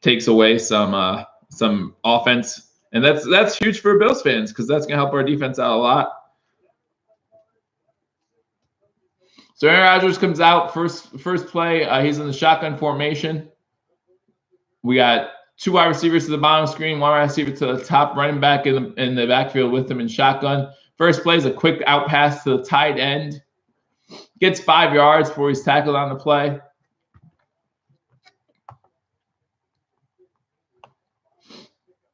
takes away some offense. And that's huge for Bills fans because that's going to help our defense out a lot. So Aaron Rodgers comes out first play. He's in the shotgun formation. We got 2 wide receivers to the bottom of the screen, 1 wide receiver to the top, running back in the backfield with him in shotgun. First play is a quick out pass to the tight end. Gets 5 yards before he's tackled on the play.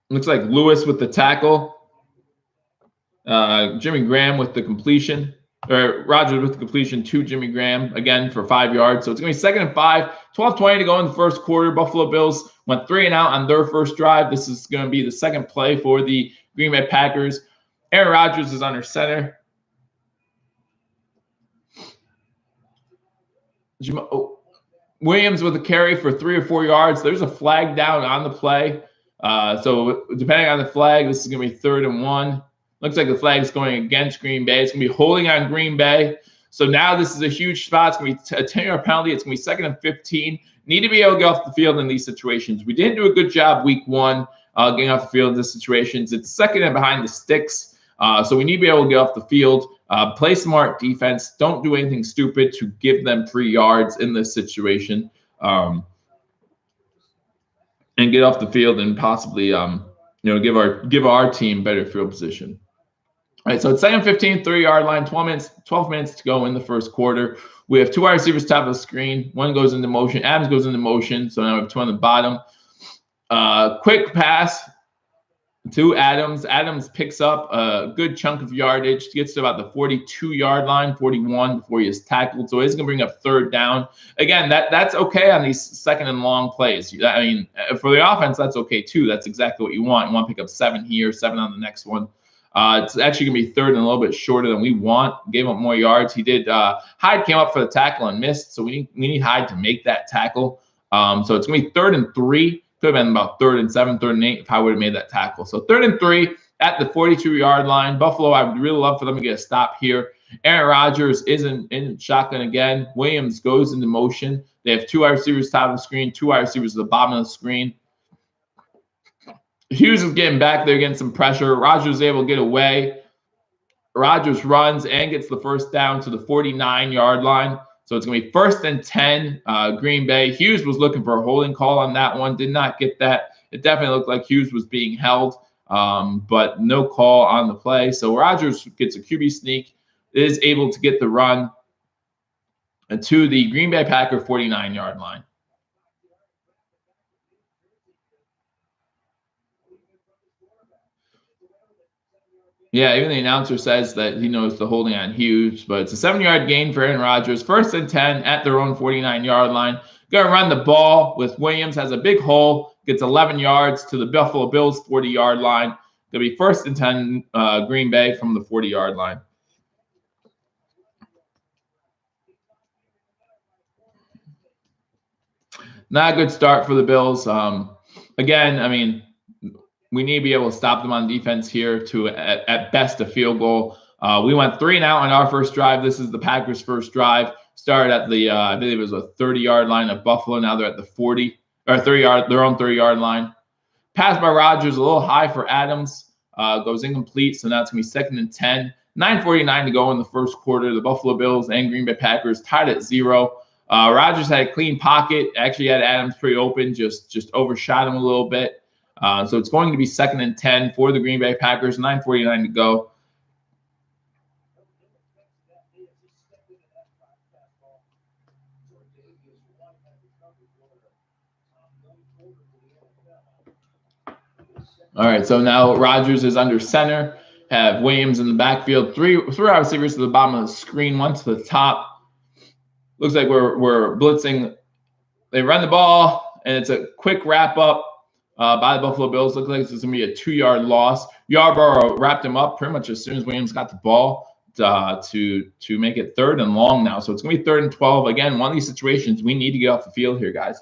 Looks like Lewis with the tackle. Jimmy Graham with the completion. Or Rodgers with the completion to Jimmy Graham, again, for 5 yards. So it's going to be 2nd and 5, 12:20 to go in the first quarter. Buffalo Bills went 3 and out on their first drive. This is going to be the second play for the Green Bay Packers. Aaron Rodgers is under center. Williams with a carry for 3 or 4 yards. There's a flag down on the play. So depending on the flag, this is going to be 3rd and 1. Looks like the flag is going against Green Bay. It's going to be holding on Green Bay. So now this is a huge spot. It's going to be a 10-yard penalty. It's going to be 2nd and 15. Need to be able to get off the field in these situations. We didn't do a good job week 1 getting off the field in these situations. It's 2nd and behind the sticks. So we need to be able to get off the field. Play smart defense. Don't do anything stupid to give them 3 yards in this situation. And get off the field and possibly give our team better field position. All right, so it's 2nd and 15, 3-yard line, 12 minutes to go in the first quarter. We have 2 wide receivers top of the screen. 1 goes into motion. Adams goes into motion. So now we have 2 on the bottom. Quick pass to Adams. Adams picks up a good chunk of yardage, gets to about the 42-yard line, 41 before he is tackled. So he's going to bring up 3rd down. Again, that's okay on these 2nd and long plays. I mean, for the offense, that's okay too. That's exactly what you want. You want to pick up 7 here, 7 on the next one. It's actually going to be 3rd and a little bit shorter than we want. Gave up more yards. He did. Hyde came up for the tackle and missed, so we need Hyde to make that tackle. So it's going to be 3rd and 3. Could have been about 3rd and 7, 3rd and 8 if I would have made that tackle. So 3rd and 3 at the 42-yard line. Buffalo, I would really love for them to get a stop here. Aaron Rodgers is in shotgun again. Williams goes into motion. They have 2 wide receivers top of the screen, 2 wide receivers at the bottom of the screen. Hughes is getting back there, getting some pressure. Rodgers is able to get away. Rodgers runs and gets the first down to the 49-yard line. So it's going to be 1st and 10, Green Bay. Hughes was looking for a holding call on that one. Did not get that. It definitely looked like Hughes was being held, but no call on the play. So Rodgers gets a QB sneak, is able to get the run to the Green Bay Packer 49-yard line. Yeah, even the announcer says that he knows the holding on Hughes, but it's a 7-yard gain for Aaron Rodgers. 1st and 10 at their own 49-yard line. Going to run the ball with Williams. Has a big hole. Gets 11 yards to the Buffalo Bills 40-yard line. It'll be 1st and 10 Green Bay from the 40-yard line. Not a good start for the Bills. Again, I mean, we need to be able to stop them on defense here to, at best, a field goal. We went 3 and out on our first drive. This is the Packers' first drive. Started at the, I believe it was a 30-yard line of Buffalo. Now they're at the 40 or 30-yard, their own 30-yard line. Pass by Rodgers, a little high for Adams. Goes incomplete. So now it's going to be 2nd and 10. 9:49 to go in the first quarter. The Buffalo Bills and Green Bay Packers tied at 0. Rodgers had a clean pocket. Actually had Adams pretty open, just overshot him a little bit. So it's going to be 2nd and 10 for the Green Bay Packers, 9:49 to go. All right, so now Rodgers is under center. Have Williams in the backfield. Three wide receivers to the bottom of the screen, one to the top. Looks like we're blitzing. They run the ball, and it's a quick wrap up by the Buffalo Bills. Looks like it's going to be a 2-yard loss. Yarborough wrapped him up pretty much as soon as Williams got the ball to make it 3rd and long now. So it's going to be 3rd and 12. Again, one of these situations we need to get off the field here, guys.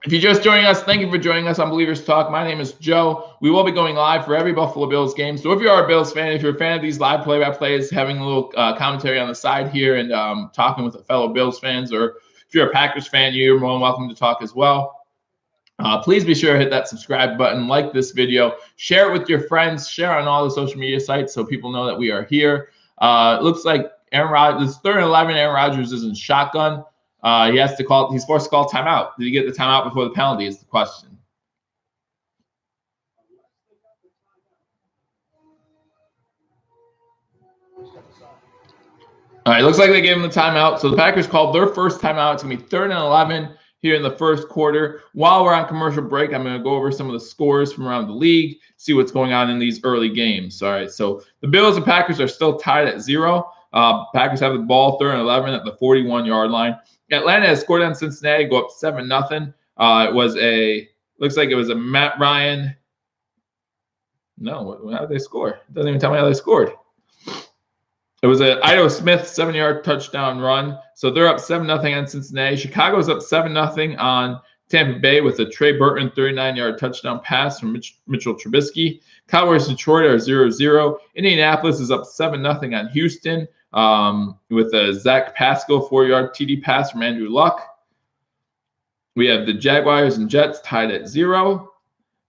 If you're just joining us, thank you for joining us on Believers Talk. My name is Joe. We will be going live for every Buffalo Bills game. So if you are a Bills fan, if you're a fan of these live play-by-plays, having a little commentary on the side here and talking with fellow Bills fans, or if you're a Packers fan, you're more than welcome to talk as well. Please be sure to hit that subscribe button, like this video, share it with your friends, share on all the social media sites so people know that we are here. It looks like Aaron Rodgers, 3rd and 11, Aaron Rodgers is in shotgun. He's forced to call timeout. Did he get the timeout before the penalty is the question. All right, looks like they gave him the timeout. So the Packers called their first timeout. It's going to be 3rd and 11 here in the first quarter. While we're on commercial break, I'm going to go over some of the scores from around the league, see what's going on in these early games. All right, so the Bills and Packers are still tied at 0. Packers have the ball 3rd and 11 at the 41-yard line. Atlanta has scored on Cincinnati, go up 7-0. Looks like it was a Matt Ryan. No, how did they score? It doesn't even tell me how they scored. It was an Ito Smith 7-yard touchdown run. So they're up 7-0 on Cincinnati. Chicago's up 7-0 on Tampa Bay with a Trey Burton 39-yard touchdown pass from Mitchell Trubisky. Cowboys and Detroit are 0-0. Indianapolis is up 7-0 on Houston with a Zach Pascal 4-yard TD pass from Andrew Luck. We have the Jaguars and Jets tied at 0.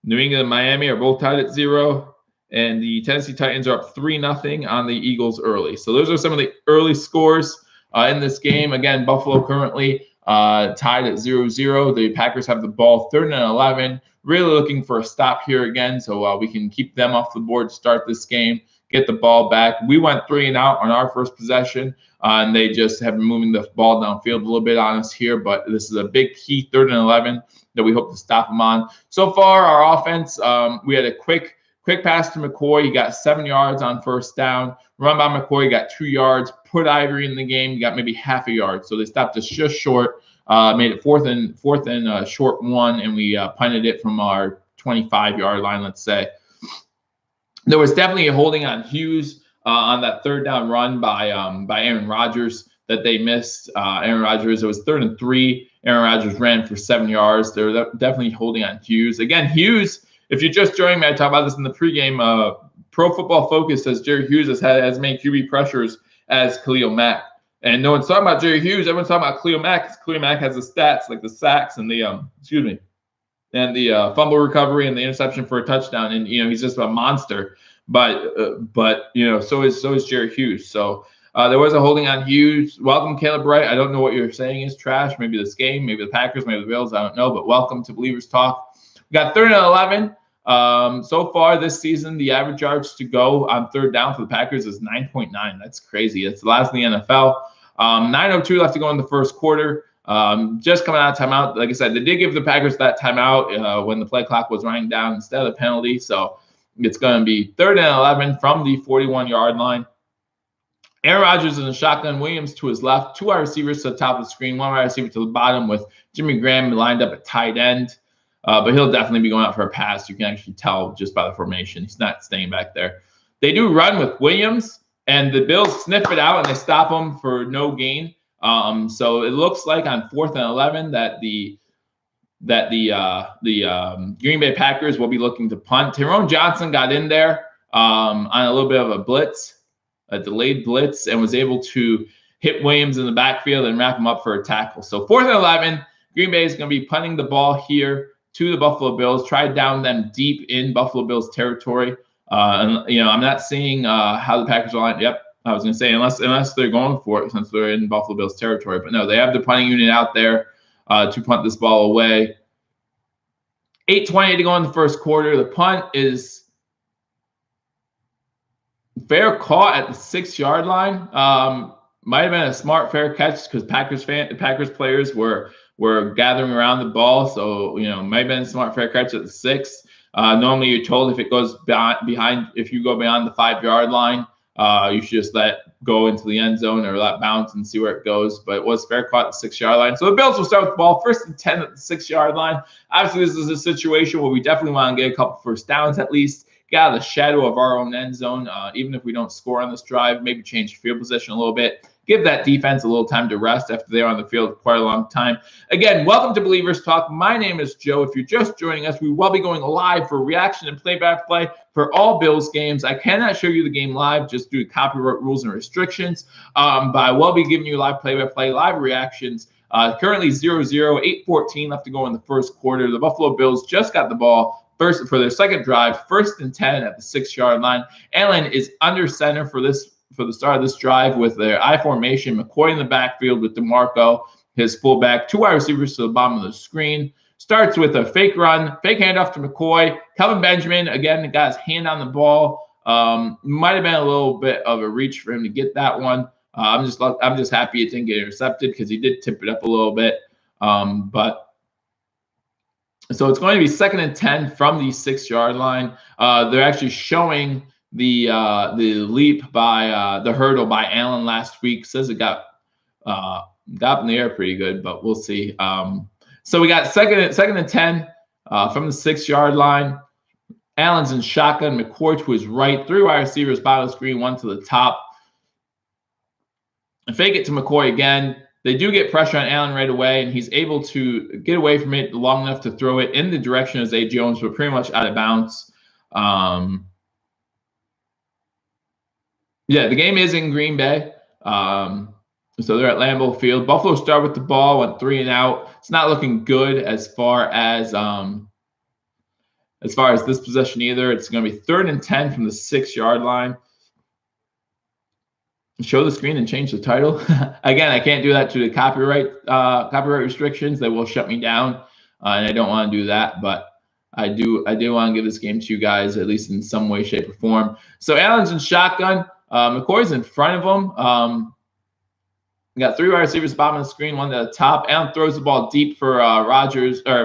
New England and Miami are both tied at 0. And the Tennessee Titans are up 3-0 on the Eagles early. So those are some of the early scores in this game. Again, Buffalo currently tied at 0-0. The Packers have the ball 3rd and 11. Really looking for a stop here again so we can keep them off the board to start this game, get the ball back. We went 3 and out on our first possession, and they just have been moving the ball downfield a little bit on us here. But this is a big key 3rd and 11 that we hope to stop them on. So far, our offense, we had a quick pass to McCoy. He got 7 yards on 1st down. Run by McCoy, got 2 yards. Put Ivory in the game, got maybe half a yard. So they stopped us just short. Made it fourth and short 1, and we punted it from our 25-yard line, let's say. There was definitely a holding on Hughes on that 3rd down run by Aaron Rodgers that they missed. Aaron Rodgers, it was 3rd and 3. Aaron Rodgers ran for 7 yards. They were definitely holding on Hughes. Again, Hughes, if you're just joining me, I talked about this in the pregame. Pro Football Focus says Jerry Hughes has had as many QB pressures as Khalil Mack. And no one's talking about Jerry Hughes. Everyone's talking about Khalil Mack because Khalil Mack has the stats like the sacks and the fumble recovery and the interception for a touchdown. And he's just a monster. But so is Jerry Hughes. So there was a holding on Hughes. Welcome, Caleb Wright. I don't know what you're saying is trash. Maybe this game, maybe the Packers, maybe the Bills. I don't know. But welcome to Believers Talk. We got 3rd and 11. So far this season, the average yards to go on 3rd down for the Packers is 9.9. That's crazy. It's the last in the NFL. 9:02 left to go in the first quarter. Just coming out of timeout. Like I said, they did give the Packers that timeout when the play clock was running down instead of the penalty. So it's going to be 3rd and 11 from the 41-yard line. Aaron Rodgers in the shotgun. Williams to his left. 2 wide receivers to the top of the screen. 1 wide receiver to the bottom with Jimmy Graham lined up at tight end. But he'll definitely be going out for a pass. You can actually tell just by the formation. He's not staying back there. They do run with Williams, and the Bills sniff it out, and they stop him for no gain. So it looks like on 4th and 11 that the Green Bay Packers will be looking to punt. Tyrone Johnson got in there on a little bit of a blitz, a delayed blitz, and was able to hit Williams in the backfield and wrap him up for a tackle. So 4th and 11, Green Bay is going to be punting the ball here to the Buffalo Bills, try down them deep in Buffalo Bills territory. I'm not seeing how the Packers are lined. Yep, I was going to say, unless they're going for it since they're in Buffalo Bills territory. But no, they have the punting unit out there to punt this ball away. 8:20 to go in the first quarter. The punt is fair caught at the 6-yard line. Might have been a smart fair catch because Packers players were gathering around the ball. So, might have been a smart fair catch at the 6. Normally you're told if it goes behind, if you go beyond the 5-yard line, you should just let go into the end zone or let bounce and see where it goes. But it was fair caught at the 6-yard line. So the Bills will start with the ball 1st and 10 at the 6-yard line. Obviously, this is a situation where we definitely want to get a couple first downs at least, get out of the shadow of our own end zone. Even if we don't score on this drive, maybe change field position a little bit. Give that defense a little time to rest after they're on the field quite a long time. Again, welcome to Believers Talk. My name is Joe. If you're just joining us, we will be going live for reaction and play-by-play for all Bills games. I cannot show you the game live just due to copyright rules and restrictions, but I will be giving you live play-by-play, live reactions. Currently 0-0, 8:14 left to go in the first quarter. The Buffalo Bills just got the ball first for their second drive, 1st and 10 at the 6-yard line. Allen is under center for the start of this drive with their I formation. McCoy in the backfield with DeMarco, his fullback, 2 wide receivers to the bottom of the screen. Starts with a fake run, fake handoff to McCoy. Kelvin Benjamin, again, got his hand on the ball. Might have been a little bit of a reach for him to get that one. I'm just happy it didn't get intercepted because he did tip it up a little bit. But so it's going to be 2nd and 10 from the 6-yard line. They're actually showing the leap by the hurdle by Allen last week. Says it got up in the air pretty good, but we'll see. So we got second and 10 from the 6-yard line. Allen's in shotgun. McCoy to his right. 3 wide receivers, bottom of the screen, 1 to the top. And fake it to McCoy again. They do get pressure on Allen right away, and he's able to get away from it long enough to throw it in the direction of Zay Jones, but pretty much out of bounds. Yeah, the game is in Green Bay. So they're at Lambeau Field. Buffalo started with the ball, went 3 and out. It's not looking good as far as this possession either. It's going to be 3rd and 10 from the 6-yard line. Show the screen and change the title. Again, I can't do that to the copyright restrictions. They will shut me down, and I don't want to do that. But I do want to give this game to you guys at least in some way, shape, or form. So Allen's in shotgun. McCoy's in front of him. We got 3 wide receivers bottom of the screen, 1 to the top. Allen throws the ball deep for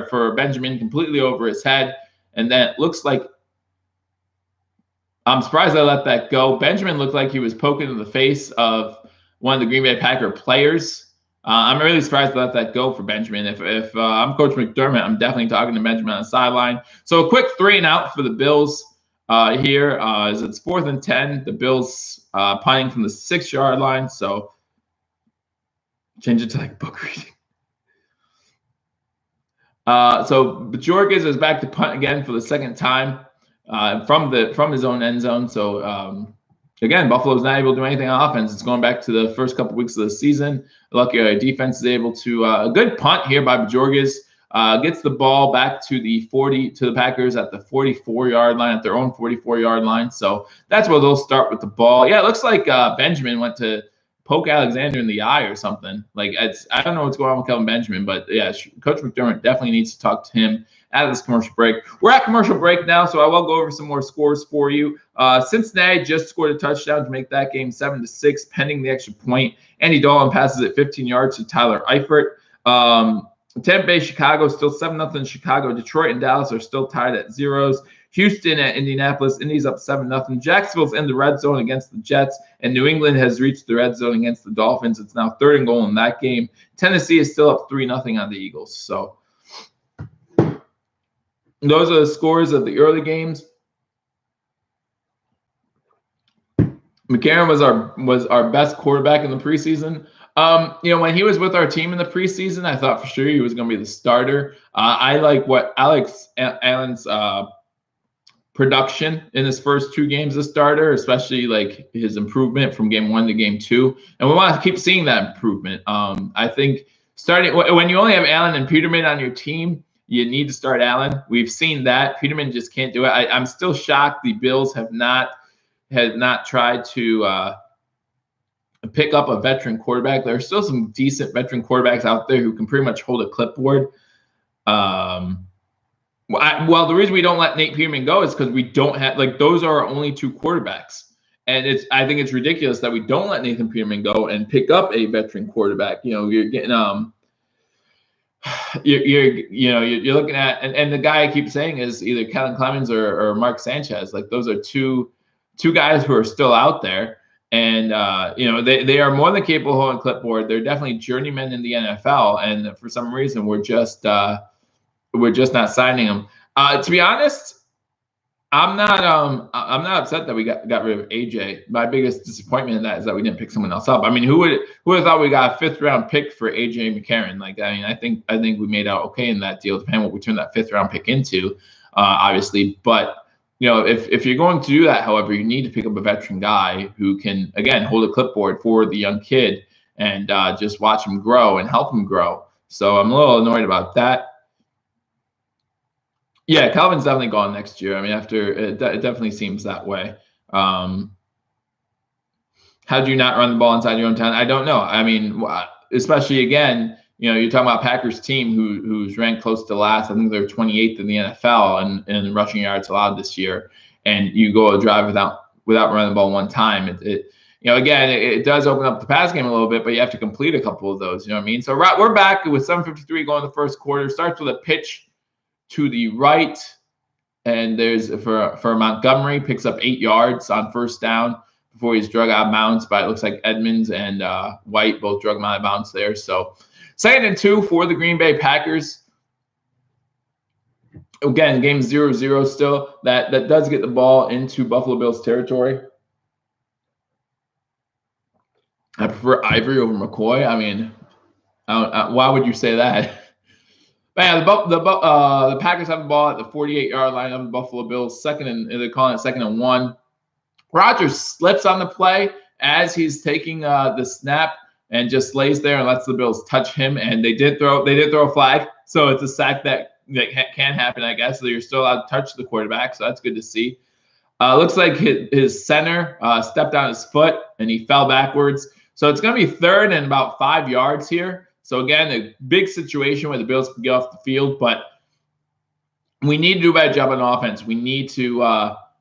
for Benjamin, completely over his head, and then it looks like I'm surprised I let that go. Benjamin looked like he was poking in the face of one of the Green Bay Packer players. I'm really surprised I let that go for Benjamin. If I'm Coach McDermott, I'm definitely talking to Benjamin on the sideline. So a quick 3 and out for the Bills here as it's 4th and 10. The Bills punting from the 6-yard line. So change it to like book reading. So Bajorges is back to punt again for the 2nd time. From his own end zone. So again, Buffalo's not able to do anything on offense. It's going back to the first couple weeks of the season. Lucky our defense is able to a good punt here by Bajorges. Gets the ball back to the Packers at the 44-yard line, at their own 44-yard line. So that's where they'll start with the ball. Yeah, it looks like Benjamin went to poke Alexander in the eye or something. I don't know what's going on with Kelvin Benjamin, but yeah, Coach McDermott definitely needs to talk to him out of this commercial break. We're at commercial break now, so I will go over some more scores for you. Cincinnati just scored a touchdown to make that game 7-6, pending the extra point. Andy Dalton passes it 15 yards to Tyler Eifert. Tampa Bay, Chicago, still 7-0 Chicago. Detroit and Dallas are still tied at 0s. Houston at Indianapolis. Indy's up 7-0. Jacksonville's in the red zone against the Jets, and New England has reached the red zone against the Dolphins. It's now 3rd and goal in that game. Tennessee is still up 3-0 on the Eagles. So those are the scores of the early games. McCarron was our best quarterback in the preseason. When he was with our team in the preseason, I thought for sure he was going to be the starter. I like what Alex Allen's production in his first 2 games as starter, especially like his improvement from game 1 to game 2. And we want to keep seeing that improvement. I think starting when you only have Allen and Peterman on your team, you need to start Allen. We've seen that. Peterman just can't do it. I'm still shocked the Bills have not tried to pick up a veteran quarterback. There are still some decent veteran quarterbacks out there who can pretty much hold a clipboard. Well, the reason we don't let Nate Peterman go is because we don't have, like, those are our only two quarterbacks. And I think it's ridiculous that we don't let Nathan Peterman go and pick up a veteran quarterback. You're getting you're looking at, and the guy I keep saying is either Kellen Clemens or Mark Sanchez. Like, those are two guys who are still out there, and they are more than capable of holding clipboard. They're definitely journeymen in the NFL, and for some reason we're just not signing them. To be honest, I'm not upset that we got rid of AJ. My biggest disappointment in that is that we didn't pick someone else up. I mean, who would have thought we got a 5th round pick for AJ McCarron? Like, I mean, I think we made out okay in that deal, depending on what we turned that 5th round pick into, obviously. But if you're going to do that, however, you need to pick up a veteran guy who can, again, hold a clipboard for the young kid and just watch him grow and help him grow. So I'm a little annoyed about that. Yeah, Calvin's definitely gone next year. I mean, after it definitely seems that way. How do you not run the ball inside your own town? I don't know. I mean, especially, again, you're talking about Packers team who's ranked close to last. I think they're 28th in the NFL in rushing yards allowed this year. And you go a drive without running the ball one time. Again, it does open up the pass game a little bit, but you have to complete a couple of those. You know what I mean? So we're back with 7:53 going the first quarter. Starts with a pitch to the right, and there's for Montgomery, picks up 8 yards on first down before he's drug out of bounds. But it looks like Edmonds and White both drug him out of bounds there. So 2nd and 2 for the Green Bay Packers. Again, game 0-0 still. That does get the ball into Buffalo Bills territory. I prefer Ivory over McCoy. I mean, why would you say that? But yeah, the Packers have the ball at the 48-yard line of the Buffalo Bills. They're calling it 2nd and 1. Rodgers slips on the play as he's taking the snap and just lays there and lets the Bills touch him. And they did throw a flag, so it's a sack that can happen, I guess. So you're still allowed to touch the quarterback, so that's good to see. Looks like his center stepped on his foot and he fell backwards. So it's going to be 3rd and about 5 yards here. So again, a big situation where the Bills can get off the field, but we need to do a better job on offense. We need to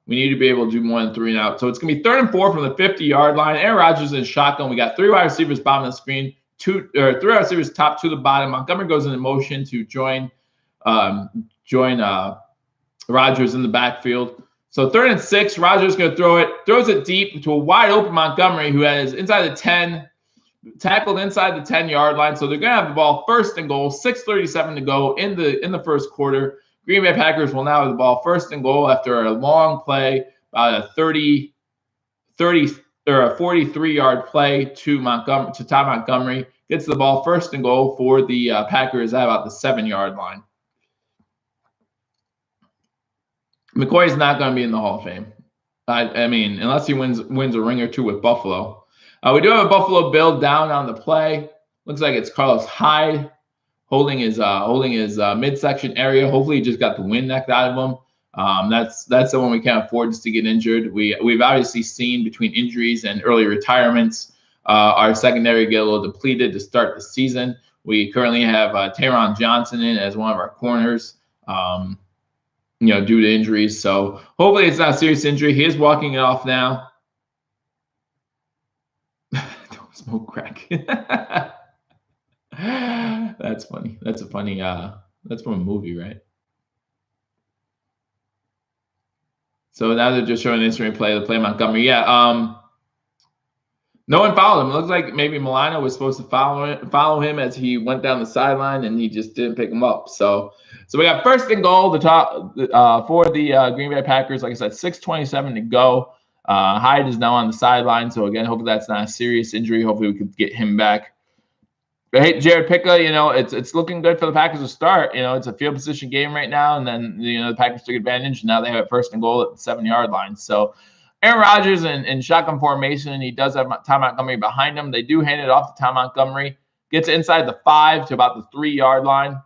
be able to do more than 3 and out. So it's gonna be 3rd and 4 from the 50-yard line. Aaron Rodgers in shotgun. We got 3 wide receivers bottom of the screen, 3 wide receivers top to the bottom. Montgomery goes into motion to join Rodgers in the backfield. So 3rd and 6. Rodgers gonna throw it, throws it deep to a wide open Montgomery who has inside the 10. Tackled inside the 10-yard line. So they're going to have the ball 1st and goal, 6:37 to go in the first quarter. Green Bay Packers will now have the ball 1st and goal after a long play, about a 43-yard play to Ty Montgomery. Gets the ball 1st and goal for the Packers at about the 7-yard line. McCoy is not going to be in the Hall of Fame. I mean, unless he wins a ring or two with Buffalo. We do have a Buffalo Bill down on the play. Looks like it's Carlos Hyde holding his midsection area. Hopefully, he just got the wind knocked out of him. That's the one we can't afford just to get injured. We've obviously seen between injuries and early retirements, our secondary get a little depleted to start the season. We currently have Taron Johnson in as one of our corners, due to injuries. So hopefully, it's not a serious injury. He is walking it off now. Smoke crack. That's funny. That's from a movie, right? So now they're just showing an instant replay of the play Montgomery. Yeah. No one followed him. It looks like maybe Milano was supposed to follow him as he went down the sideline, and he just didn't pick him up. So we got 1st and goal for the Green Bay Packers. Like I said, 6:27 to go. Hyde is now on the sideline, so again, hopefully that's not a serious injury. Hopefully we could get him back. But hey, Jared Pickla, it's looking good for the Packers to start. It's a field position game right now, and then the Packers took advantage. And now they have it 1st and goal at the 7-yard line. So Aaron Rodgers in shotgun formation, and he does have Ty Montgomery behind him. They do hand it off to Ty Montgomery. Gets inside the 5 to about the 3-yard line.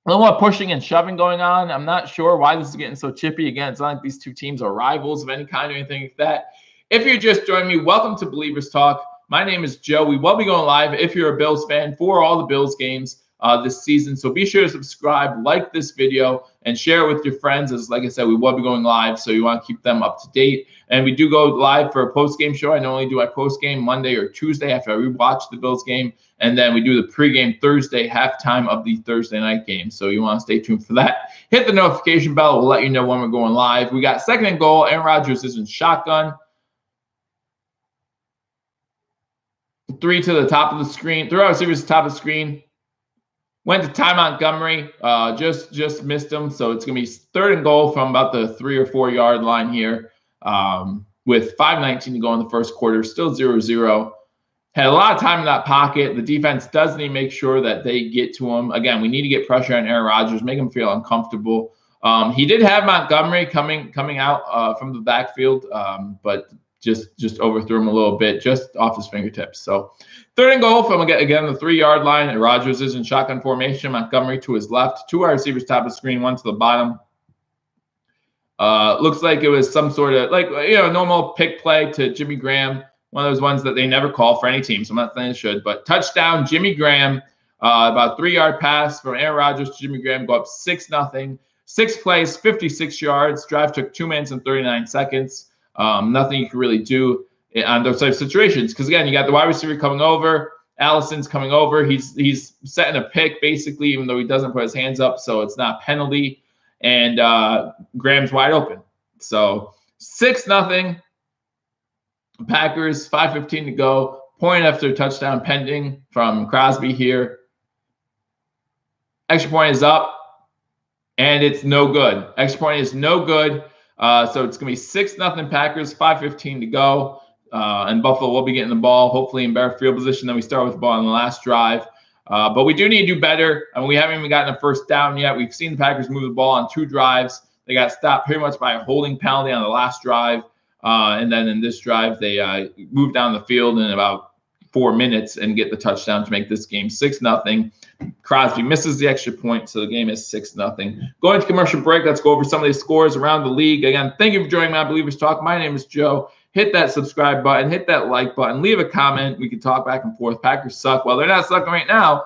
A little more pushing and shoving going on. I'm not sure why this is getting so chippy. Again, it's not like these two teams are rivals of any kind or anything like that. If you're just joining me, welcome to Believers Talk. My name is Joe. We will be going live if you're a Bills fan for all the Bills games this season. So be sure to subscribe, like this video, and share it with your friends. As like I said, we will be going live, so you want to keep them up to date. And we do go live for a post-game show. I normally do my post-game Monday or Tuesday after I rewatch the Bills game. And then we do the pregame Thursday, halftime of the Thursday night game. So you want to stay tuned for that. Hit the notification bell. We'll let you know when we're going live. We got 2nd and goal. Aaron Rodgers is in shotgun. 3 to the top of the screen. 3 receivers to the top of the screen. Went to Ty Montgomery, just missed him. So it's going to be 3rd and goal from about the 3 or 4 yard line here with 5:19 to go in the first quarter. Still 0-0. Had a lot of time in that pocket. The defense does need to make sure that they get to him. Again, we need to get pressure on Aaron Rodgers, make him feel uncomfortable. He did have Montgomery coming out from the backfield, but just overthrew him a little bit, just off his fingertips. So 3rd and goal from, again, the 3 yard line. And Rodgers is in shotgun formation. Montgomery to his left. 2 wide receivers top of the screen, 1 to the bottom. Looks like it was some sort of, normal pick play to Jimmy Graham. One of those ones that they never call for any team, so I'm not saying it should. But touchdown, Jimmy Graham. About 3 yard pass from Aaron Rodgers to Jimmy Graham. Go up 6-0. 6 plays, 56 yards. Drive took 2 minutes and 39 seconds. Nothing you can really do on those types of situations. Because, again, you got the wide receiver coming over. Allison's coming over. He's setting a pick, basically, even though he doesn't put his hands up, so it's not a penalty. And Graham's wide open. So 6-0. Packers, 5:15 to go. Point after touchdown pending from Crosby here. Extra point is up, and it's no good. Extra point is no good. So it's going to be 6-0 Packers, 5:15 to go. And Buffalo will be getting the ball, hopefully in better field position than we start with the ball on the last drive. But we do need to do better. I mean, we haven't even gotten a first down yet. We've seen the Packers move the ball on 2 drives. They got stopped pretty much by a holding penalty on the last drive. And then in this drive, they moved down the field in about 4 minutes and get the touchdown to make this game 6-0. Crosby misses the extra point, so the game is 6-0. Going to commercial break, let's go over some of these scores around the league. Again, thank you for joining my Believers Talk. My name is Joe. Hit that subscribe button, hit that like button, leave a comment. We can talk back and forth. Packers suck. Well, they're not sucking right now.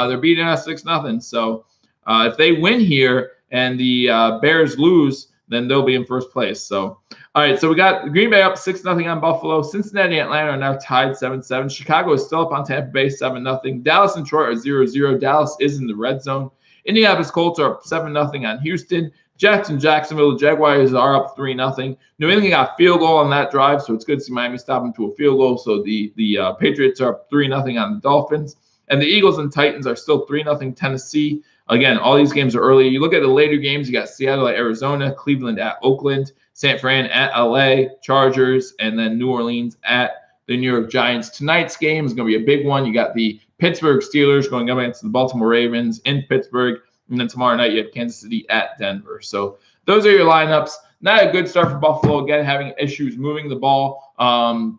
They're beating us 6-0. So if they win here and the Bears lose, then they'll be in first place. So, all right, so we got Green Bay up 6-0 on Buffalo. Cincinnati and Atlanta are now tied 7-7. Chicago is still up on Tampa Bay 7-0. Dallas and Detroit are 0-0. Dallas is in the red zone. Indianapolis Colts are up 7-0 on Houston. Jets and Jacksonville, the Jaguars are up 3-0. New England got a field goal on that drive, so it's good to see Miami stop them to a field goal. So the Patriots are up 3-0 on the Dolphins. And the Eagles and Titans are still 3-0 Tennessee. Again, all these games are early. You look at the later games, you got Seattle at Arizona, Cleveland at Oakland, San Fran at LA, Chargers, and then New Orleans at the New York Giants. Tonight's game is going to be a big one. You got the Pittsburgh Steelers going up against the Baltimore Ravens in Pittsburgh. And then tomorrow night you have Kansas City at Denver. So those are your lineups. Not a good start for Buffalo, again, having issues moving the ball. On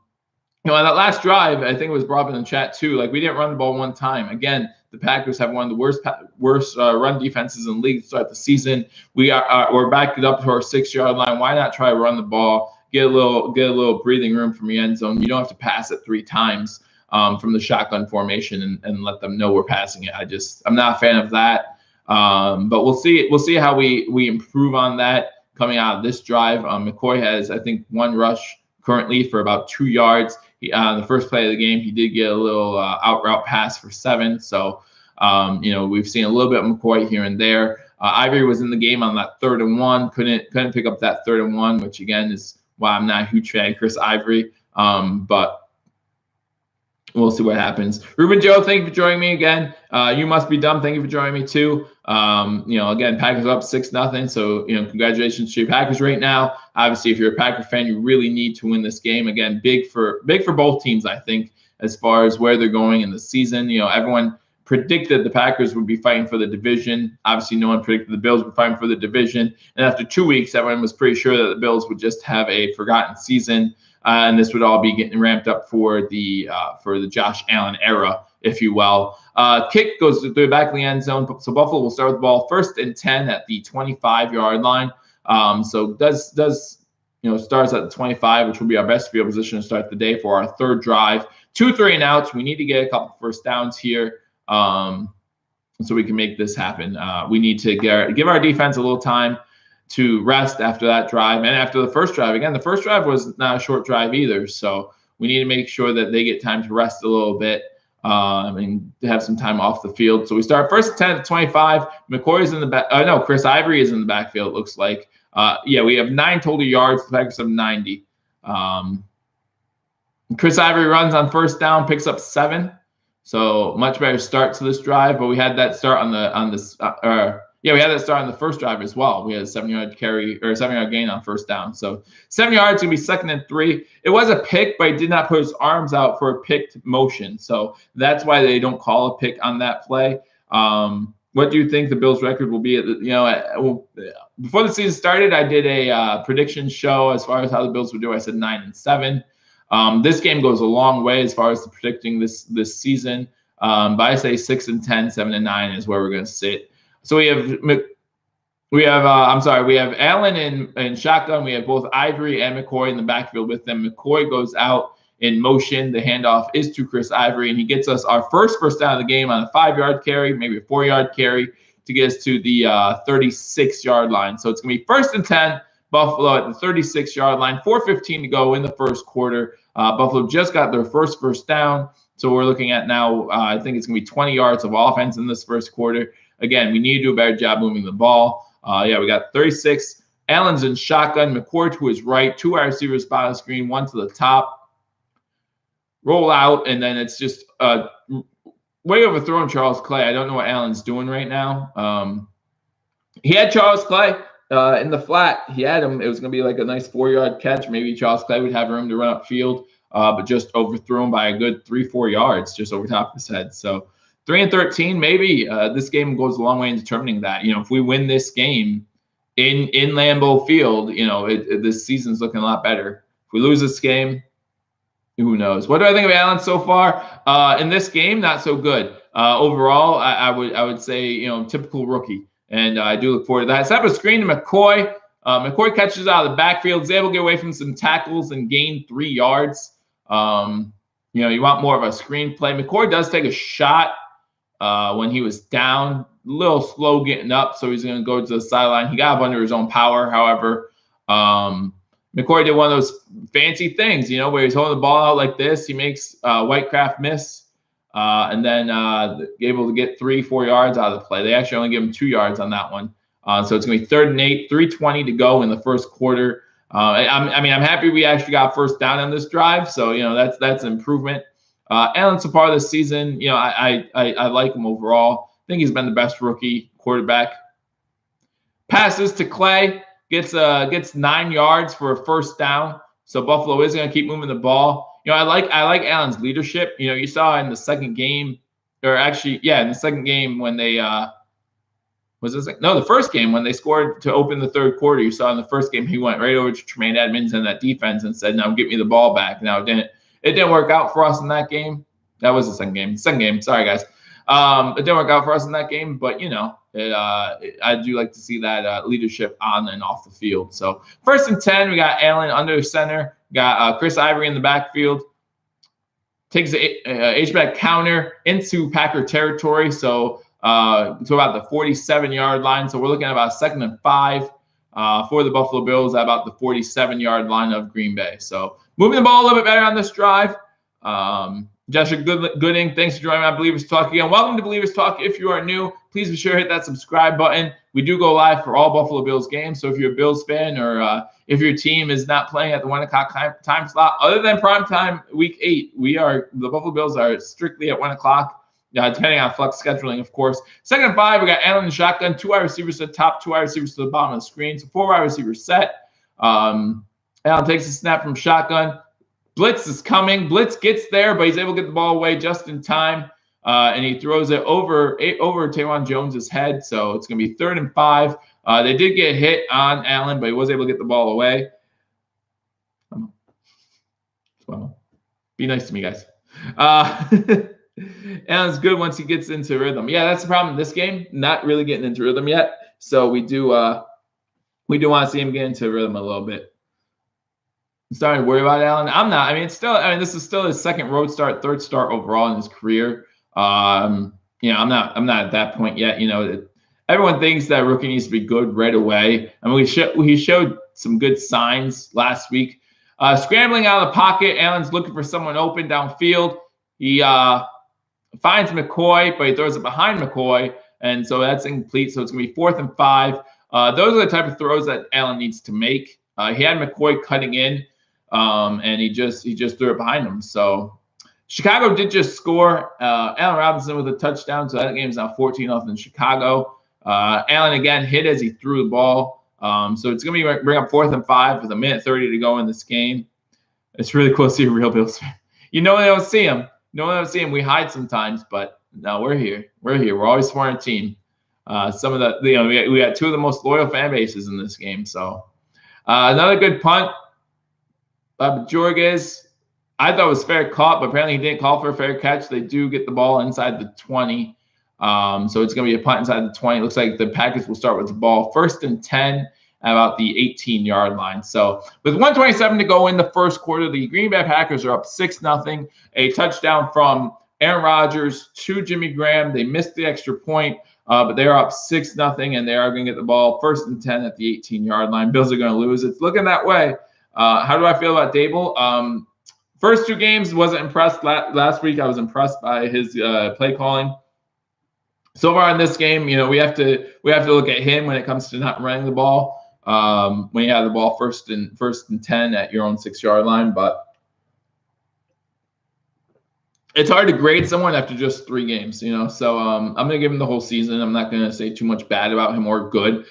that last drive, I think it was brought up in the chat too, like we didn't run the ball one time. Again, the Packers have one of the worst run defenses in the league to start the season. We're backed up to our 6-yard line. Why not try to run the ball, get a little breathing room from your end zone? You don't have to pass it 3 times from the shotgun formation and let them know we're passing it. I'm not a fan of that. But we'll see how we improve on that coming out of this drive. McCoy has, I think, 1 rush currently for about 2 yards. The first play of the game, he did get a little out route pass for 7. So, we've seen a little bit of McCoy here and there. Ivory was in the game on that 3rd and 1. Couldn't pick up that 3rd and 1, which again is why I'm not a huge fan of Chris Ivory. But we'll see what happens. Ruben Joe, thank you for joining me again. You must be dumb. Thank you for joining me too. Again, Packers up 6-0. So, congratulations to your Packers right now. Obviously, if you're a Packer fan, you really need to win this game. Again, big for both teams, I think, as far as where they're going in the season. Everyone predicted the Packers would be fighting for the division. Obviously, no one predicted the Bills would fight for the division. And after 2 weeks, everyone was pretty sure that the Bills would just have a forgotten season. And this would all be getting ramped up for the Josh Allen era, if you will. Kick goes to the back of the end zone. So Buffalo will start with the ball 1st and 10 at the 25-yard line. So does starts at the 25, which will be our best field position to start the day for our third drive. 2 3 and outs. We need to get a couple first downs here, so we can make this happen. We need to give our defense a little time to rest after that drive, and after the first drive. Again, the first drive was not a short drive either, so we need to make sure that they get time to rest a little bit and to have some time off the field. So we start first and 10 at 25. McCoy's in the back. No, Chris Ivory is in the backfield, it looks like. Yeah, we have 9 total yards. The Packers have 90. Chris Ivory runs on first down, picks up 7. So much better start to this drive. But we had that start on the we had that start on the first drive as well. We had a 7-yard carry or a 7-yard gain on first down. So 7 yards gonna be 2nd and 3. It was a pick, but he did not put his arms out for a picked motion. So that's why they don't call a pick on that play. What do you think the Bills' record will be? Before the season started, I did a prediction show as far as how the Bills would do. I said 9-7. This game goes a long way as far as the predicting this season. But I say 6-10, 7-9 is where we're going to sit. So we have Allen in shotgun. We have both Ivory and McCoy in the backfield with them. McCoy goes out in motion. The handoff is to Chris Ivory, and he gets us our first down of the game on a 5-yard carry, maybe a 4-yard carry to get us to the 36-yard line. So it's going to be 1st and 10, Buffalo at the 36-yard line, 4:15 to go in the first quarter. Buffalo just got their first down. So we're looking at now, I think it's going to be 20 yards of offense in this first quarter. Again, we need to do a better job moving the ball. We got 36. Allen's in shotgun. McCoy to his right. 2 wide receivers spot on the screen, 1 to the top. Roll out, and then it's just way overthrown Charles Clay. I don't know what Allen's doing right now. He had Charles Clay in the flat. He had him. It was going to be like a nice 4-yard catch. Maybe Charles Clay would have room to run upfield, but just overthrew him by a good 3-4 yards just over top of his head. So 3-13, maybe this game goes a long way in determining that. If we win this game in Lambeau Field, this season's looking a lot better. If we lose this game, who knows? What do I think of Allen so far? In this game, not so good. Overall, I would say, typical rookie. And I do look forward to that. Set up a screen to McCoy. McCoy catches out of the backfield. Is able to get away from some tackles and gain 3 yards. You want more of a screen play. McCoy does take a shot when he was down. A little slow getting up, so he's going to go to the sideline. He got up under his own power, however. McCoy did one of those fancy things, where he's holding the ball out like this. He makes Whitecraft miss, and then able to get 3-4 yards out of the play. They actually only give him 2 yards on that one. So it's going to be 3rd and 8, 3:20 to go in the first quarter. I'm happy we actually got first down on this drive. So, that's an improvement. Allen so far this season, I like him overall. I think he's been the best rookie quarterback. Passes to Clay. Gets 9 yards for a first down. So Buffalo is going to keep moving the ball. I like Allen's leadership. You saw in the second game, or actually, in the second game when they the first game when they scored to open the third quarter. You saw in the first game he went right over to Tremaine Edmonds and that defense and said, "Now get me the ball back." Now it didn't work out for us in that game. That was the second game. Second game. Sorry guys. It didn't work out for us in that game, but I do like to see that leadership on and off the field. So 1st and 10, we got Allen under center, got Chris Ivory in the backfield, takes the H-back counter into Packer territory, so to about the 47-yard line. So we're looking at about 2nd and 5 for the Buffalo Bills at about the 47-yard line of Green Bay. So moving the ball a little bit better on this drive. Joshua Gooding, thanks for joining my Believers Talk again. Welcome to Believers Talk. If you are new, please be sure to hit that subscribe button. We do go live for all Buffalo Bills games. So if you're a Bills fan or if your team is not playing at the 1 o'clock time slot, other than primetime week 8, the Buffalo Bills are strictly at 1 o'clock, depending on flex scheduling, of course. 2nd and 5, we got Allen in shotgun, 2 wide receivers to the top, 2 wide receivers to the bottom of the screen. So 4 wide receivers set. Allen takes a snap from shotgun. Blitz is coming. Blitz gets there, but he's able to get the ball away just in time, and he throws it over Taywan Jones's head. So it's going to be 3rd and 5. They did get hit on Allen, but he was able to get the ball away. Well, be nice to me, guys. Allen's good once he gets into rhythm. Yeah, that's the problem in this game. Not really getting into rhythm yet. So we do want to see him get into rhythm a little bit. starting to worry about Allen. I'm not. I mean, it's still. I mean, this is still his second road start, third start overall in his career. I'm not. I'm not at that point yet. Everyone thinks that rookie needs to be good right away. I mean, he showed some good signs last week. Scrambling out of the pocket, Allen's looking for someone open downfield. He finds McCoy, but he throws it behind McCoy, and so that's incomplete. So it's going to be 4th and 5. Those are the type of throws that Allen needs to make. He had McCoy cutting in, and he just threw it behind him. So Chicago did just score. Allen Robinson with a touchdown, so that game's now 14-0 Chicago. Allen again hit as he threw the ball. So it's going to bring up 4th and 5 with 1:30 to go in this game. It's really cool to see a real Bills fan. They don't see him. We hide sometimes, but no, we're here. We're always for our team. Some of the, we got two of the most loyal fan bases in this game. So another good punt. Jorges, I thought it was fair caught, but apparently he didn't call for a fair catch. They do get the ball inside the 20. So it's going to be a punt inside the 20. Looks like the Packers will start with the ball 1st and 10 at about the 18-yard line. So with 1:27 to go in the first quarter, the Green Bay Packers are up 6-0. A touchdown from Aaron Rodgers to Jimmy Graham. They missed the extra point, but they are up 6-0, and they are going to get the ball 1st and 10 at the 18-yard line. Bills are going to lose. It's looking that way. How do I feel about Dable? First 2 games, wasn't impressed. Last week, I was impressed by his play calling. So far in this game, we have to look at him when it comes to not running the ball. When you have the ball 1st and 10 at your own 6-yard line, but it's hard to grade someone after just 3 games, So I'm going to give him the whole season. I'm not going to say too much bad about him or good.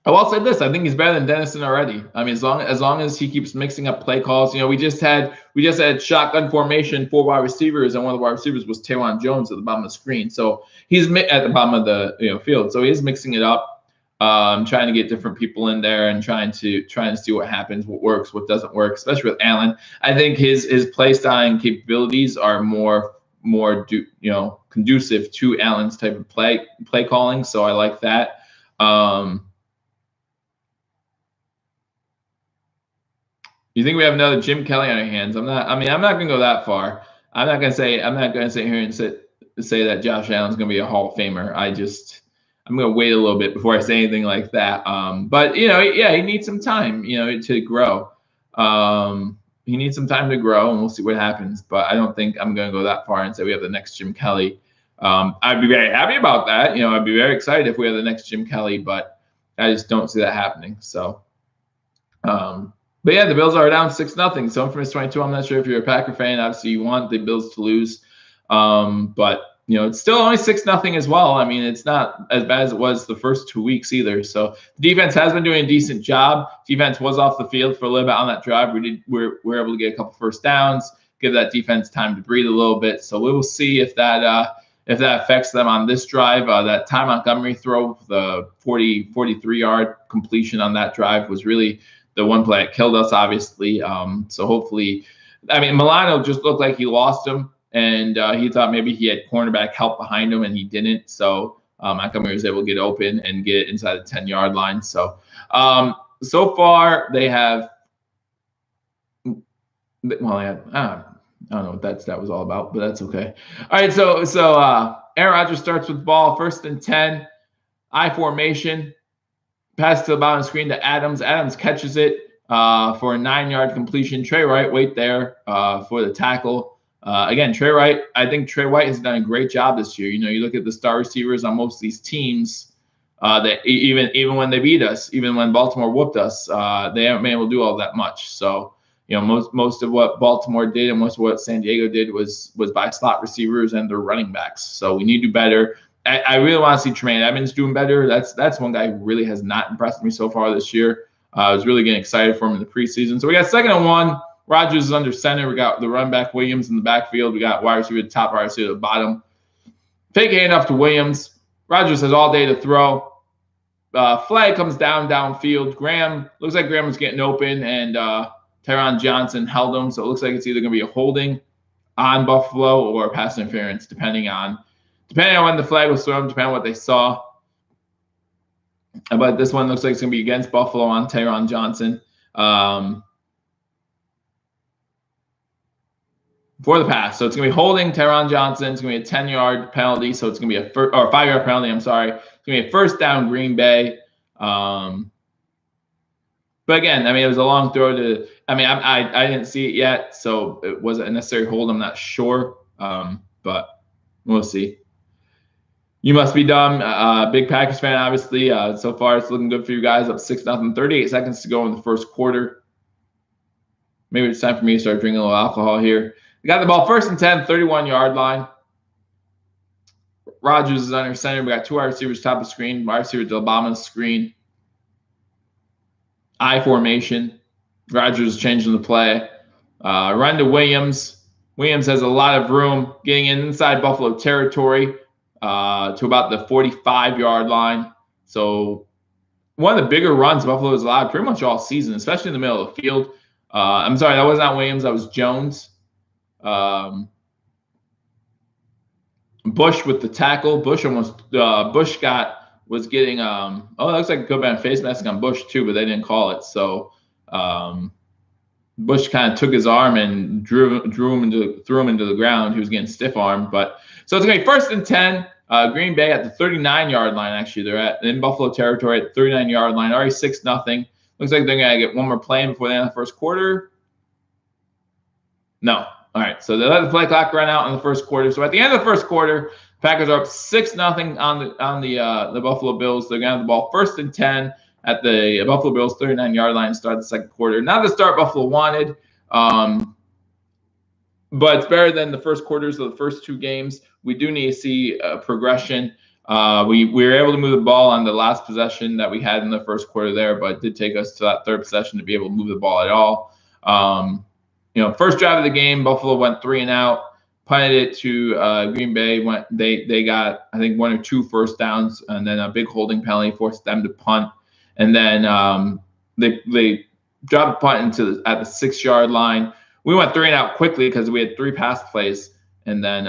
I will say this: I think he's better than Dennison already. I mean, as long as he keeps mixing up play calls. We just had shotgun formation, 4 wide receivers, and one of the wide receivers was Taywan Jones at the bottom of the screen. So he's at the bottom of the field. So he's mixing it up, trying to get different people in there and trying to see what happens, what works, what doesn't work. Especially with Allen, I think his play style and capabilities are more conducive to Allen's type of play calling. So I like that. You think we have another Jim Kelly on our hands? I'm not going to go that far. I'm not going to sit here and say that Josh Allen's going to be a Hall of Famer. I'm going to wait a little bit before I say anything like that. But he needs some time, to grow. He needs some time to grow, and we'll see what happens. But I don't think I'm going to go that far and say we have the next Jim Kelly. I'd be very happy about that. I'd be very excited if we have the next Jim Kelly, but I just don't see that happening. So, but yeah, the Bills are down 6-0. So infamous 22. I'm not sure if you're a Packer fan. Obviously, you want the Bills to lose, but it's still only 6-0 as well. I mean, it's not as bad as it was the first 2 weeks either. So the defense has been doing a decent job. Defense was off the field for a little bit on that drive. We were able to get a couple first downs, give that defense time to breathe a little bit. So we will see if that affects them on this drive. That Ty Montgomery throw, the 43-yard completion on that drive was really the one play that killed us, obviously. So hopefully, Milano just looked like he lost him, and he thought maybe he had cornerback help behind him, and he didn't. So Montgomery was able to get open and get inside the 10-yard line. So so far they have. Well, I don't know what that was all about, but that's okay. All right, so Aaron Rodgers starts with the ball, 1st and 10, I formation. Pass to the bottom screen to Adams. Adams catches it for a 9-yard completion. Trey Wright wait there for the tackle. Again, Trey Wright, I think Trey White has done a great job this year. You look at the star receivers on most of these teams that even when they beat us, even when Baltimore whooped us, they haven't been able to do all that much. So, most of what Baltimore did and most of what San Diego did was by slot receivers and their running backs. So we need to do better. I really want to see Tremaine Edmonds doing better. That's one guy who really has not impressed me so far this year. I was really getting excited for him in the preseason. So we got 2nd and 1. Rodgers is under center. We got the run back Williams in the backfield. We got wide receiver at the top, wide receiver at the bottom. Fake handoff to Williams. Rodgers has all day to throw. Flag comes downfield. Looks like Graham was getting open, and Tyron Johnson held him. So it looks like it's either going to be a holding on Buffalo or pass interference, depending on when the flag was thrown, depending on what they saw. But this one looks like it's going to be against Buffalo on Tyron Johnson. for the pass. So it's going to be holding Tyron Johnson. It's going to be a 10-yard penalty. So it's going to be a 5-yard penalty. I'm sorry. It's going to be a first down Green Bay. But again, I mean, it was a long throw to. I mean, I didn't see it yet, so it wasn't a necessary hold. I'm not sure, but we'll see. You must be dumb. Big Packers fan, obviously. So far, it's looking good for you guys. Up 6-0. 38 seconds to go in the first quarter. Maybe it's time for me to start drinking a little alcohol here. We got the ball first and 10, 31-yard line. Rodgers is under center. We got 2 wide receivers top of the screen. Wide receiver to the bottom of the screen. I formation. Rodgers changing the play. Run to Williams. Williams has a lot of room getting inside Buffalo territory to about the 45-yard line. So one of the bigger runs Buffalo has allowed pretty much all season, especially in the middle of the field. I'm sorry, that was not Williams. That was Jones. Bush with the tackle. Bush was getting it looks like it could have been a face mask on Bush too, but they didn't call it. So Bush kind of took his arm and threw him into the ground. He was getting stiff armed. But so it's gonna be first and 10. Green Bay at the 39-yard line. Actually, they're in Buffalo territory at the 39-yard line. Already 6-0. Looks like they're gonna get one more play before the end of the first quarter. No. All right. So they let the play clock run out in the first quarter. So at the end of the first quarter, Packers are up 6-0 on the Buffalo Bills. They're gonna have the ball first and 10 at the Buffalo Bills 39-yard line to start the second quarter. Not the start Buffalo wanted, but it's better than the first quarters of the first 2 games. We do need to see progression. We were able to move the ball on the last possession that we had in the first quarter there, but it did take us to that third possession to be able to move the ball at all. First drive of the game, Buffalo went 3 and out, punted it to Green Bay. They got, I think, 1 or 2 first downs, and then a big holding penalty forced them to punt. And then they dropped the punt at the 6-yard line. We went 3 and out quickly because we had 3 pass plays, and then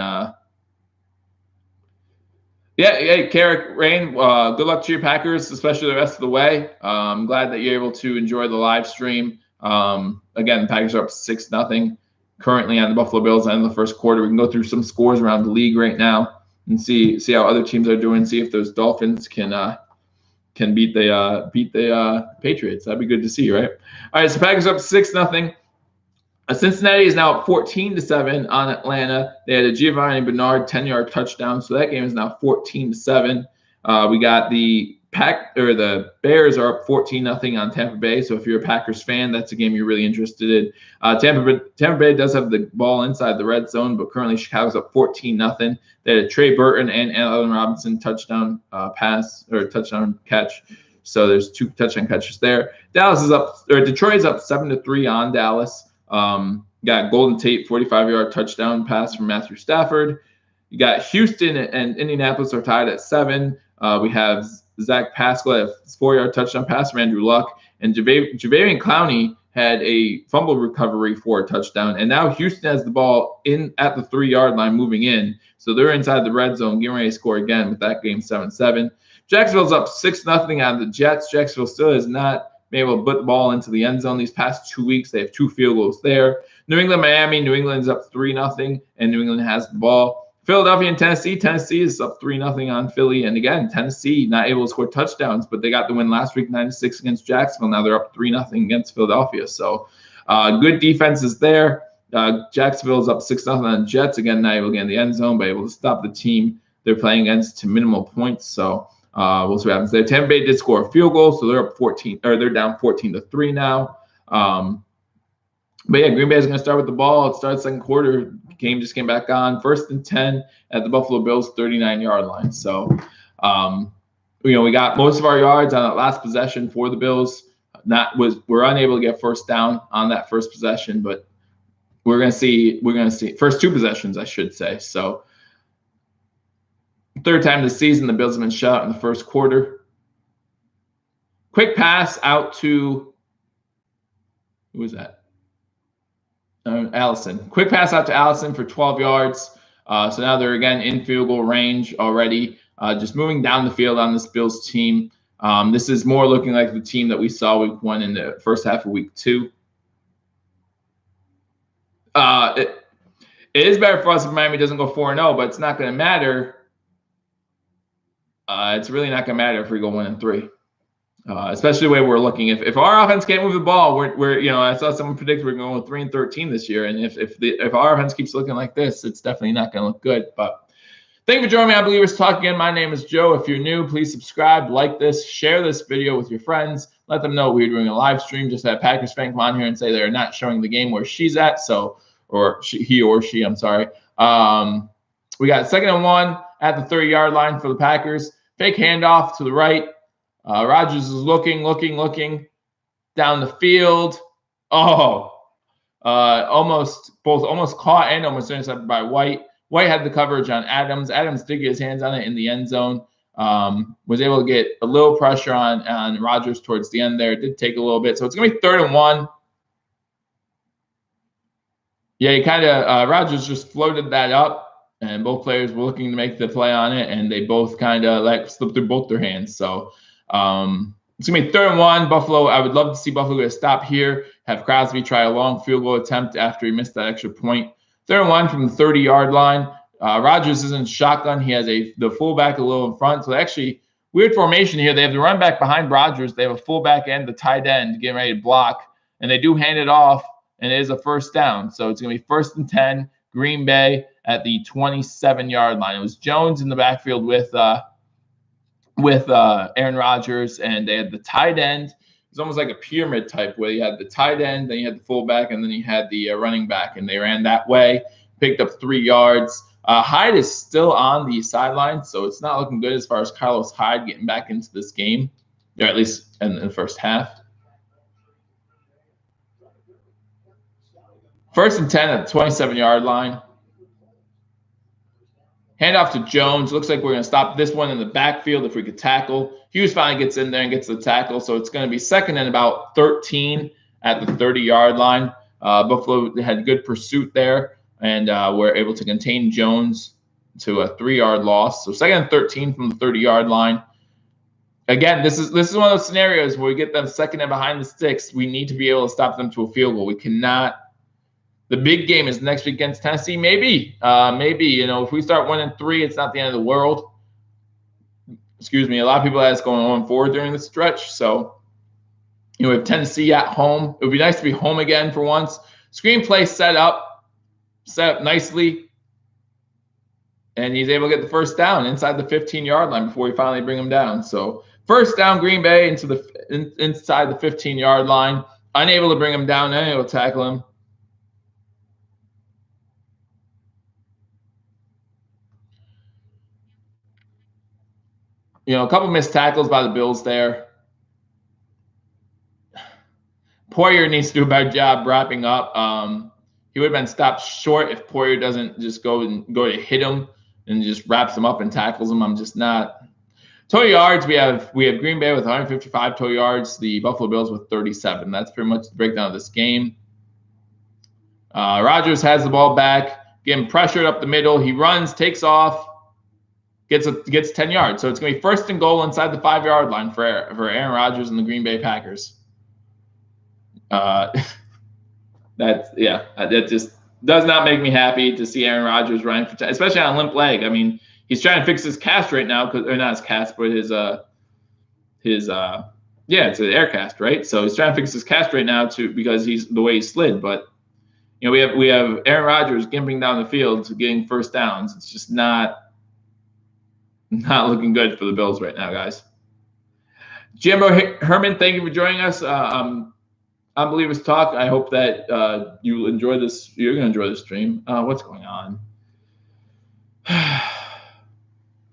Carrick Rain, good luck to your Packers, especially the rest of the way. I'm glad that you're able to enjoy the live stream. Again, the Packers are up 6-0 currently on the Buffalo Bills at the end of the first quarter. We can go through some scores around the league right now and see how other teams are doing. See if those Dolphins can beat the Patriots. That'd be good to see, right? All right, so Packers up 6-0. Cincinnati is now up 14-7 on Atlanta. They had a Giovanni Bernard 10-yard touchdown, so that game is now 14-7. We got the Bears are up 14-0 on Tampa Bay. So if you're a Packers fan, that's a game you're really interested in. Tampa Bay does have the ball inside the red zone, but currently Chicago's up 14-0. They had a Trey Burton and Allen Robinson touchdown touchdown catch. So there's 2 touchdown catches there. Detroit is up 7-3 on Dallas. Got Golden Tate 45-yard touchdown pass from Matthew Stafford. You got Houston and Indianapolis are tied at 7. We have Zach Pascal at a 4-yard touchdown pass from Andrew Luck, and Jadeveon Clowney had a fumble recovery for a touchdown. And now Houston has the ball in at the 3-yard line moving in, so they're inside the red zone, getting ready to score again with that game 7-7. Jacksonville's up 6-0 on the Jets. Jacksonville still has not been able to put the ball into the end zone these past 2 weeks. They have 2 field goals there. New England, Miami. New England's up 3-0, and New England has the ball. Philadelphia and Tennessee. Tennessee is up 3-0 on Philly. And again, Tennessee not able to score touchdowns, but they got the win last week, 9-6 against Jacksonville. Now they're up 3-0 against Philadelphia. So good defenses there. Jacksonville is up 6-0 on Jets. Again, not able to get in the end zone, but able to stop the team they're playing against to minimal points. So we'll see what happens there. Tampa Bay did score a field goal, so they're up 14, or they're down 14-3 now. But yeah, Green Bay is going to start with the ball. It starts second quarter. Game just came back on. First and 10 at the Buffalo Bills 39-yard line. So, we got most of our yards on that last possession for the Bills. We're unable to get first down on that first possession, but we're going to see first 2 possessions, I should say. So, third time this season, the Bills have been shut out in the first quarter. Quick pass out to who was that? Allison. Quick pass out to Allison for 12 yards. So now they're again in field goal range already. Just moving down the field on this Bills team. This is more looking like the team that we saw week 1 in the first half of week 2. It is better for us if Miami doesn't go 4-0, but it's not going to matter. It's really not going to matter if we go 1-3. Especially the way we're looking. If our offense can't move the ball, we're I saw someone predict we're going 3-13 this year, and if our offense keeps looking like this, it's definitely not going to look good. But thank you for joining me on Believers Talk again. My name is Joe. If you're new, please subscribe, like this, share this video with your friends. Let them know we're doing a live stream. Just have Packers fan come on here and say they're not showing the game where she's at. He or she. I'm sorry. We got 2nd and 1 at the 30-yard line for the Packers. Fake handoff to the right. Rodgers is looking down the field. Almost caught and almost intercepted by White. White had the coverage on Adams. Adams did get his hands on it in the end zone. Was able to get a little pressure on Rodgers towards the end there. It did take a little bit. So it's going to be 3rd and 1. Yeah, he kind of Rodgers just floated that up, and both players were looking to make the play on it, and they both kind of slipped through both their hands. So it's going to be 3rd and 1. Buffalo, I would love to see Buffalo get a stop here, have Crosby try a long field goal attempt after he missed that extra point. 3rd and 1 from the 30-yard line. Rodgers is in shotgun. He has the fullback a little in front. So actually, weird formation here. They have the run back behind Rodgers. They have a fullback and the tight end getting ready to block, and they do hand it off, and it is a 1st down. So it's going to be 1st and 10, Green Bay at the 27-yard line. It was Jones in the backfield with Aaron Rodgers, and they had the tight end. It's almost like a pyramid type where you had the tight end, then you had the fullback, and then you had the running back, and they ran that way, picked up 3 yards. Hyde is still on the sideline, so it's not looking good as far as Carlos Hyde getting back into this game, or at least in the first half. 1st and 10 at the 27-yard line. Handoff to Jones. Looks like we're going to stop this one in the backfield if we could tackle. Hughes finally gets in there and gets the tackle. So it's going to be 2nd and about 13 at the 30-yard line. Buffalo had good pursuit there, and were able to contain Jones to a 3-yard loss. So 2nd and 13 from the 30-yard line. Again, this is one of those scenarios where we get them 2nd and behind the sticks. We need to be able to stop them to a field goal. We cannot. The big game is next week against Tennessee. Maybe, if we start 1-3, it's not the end of the world. Excuse me. A lot of people had us going 1-4 during the stretch. So, we have Tennessee at home. It would be nice to be home again for once. Screenplay set up nicely. And he's able to get the 1st down inside the 15-yard line before we finally bring him down. So 1st down, Green Bay inside the 15-yard line. Unable to bring him down, unable to tackle him. A couple missed tackles by the Bills there. Poyer needs to do a better job wrapping up. He would have been stopped short if Poyer doesn't just go to hit him and just wraps him up and tackles him. I'm just not. Total yards, we have Green Bay with 155 total yards, the Buffalo Bills with 37. That's pretty much the breakdown of this game. Rodgers has the ball back, getting pressured up the middle. He runs, takes off. Gets 10 yards. So it's going to be 1st and goal inside the 5-yard line for Aaron Rodgers and the Green Bay Packers. That just does not make me happy to see Aaron Rodgers running, especially on a limp leg. I mean, he's trying to fix his cast right now, or not his cast, but it's an air cast, right? So he's trying to fix his cast right now because he's the way he slid. But we have Aaron Rodgers gimping down the field to getting 1st downs. It's just not looking good for the Bills right now, guys. Jimbo Herman, thank you for joining us on Believers Talk. I hope that you enjoy this. You're going to enjoy the stream. What's going on?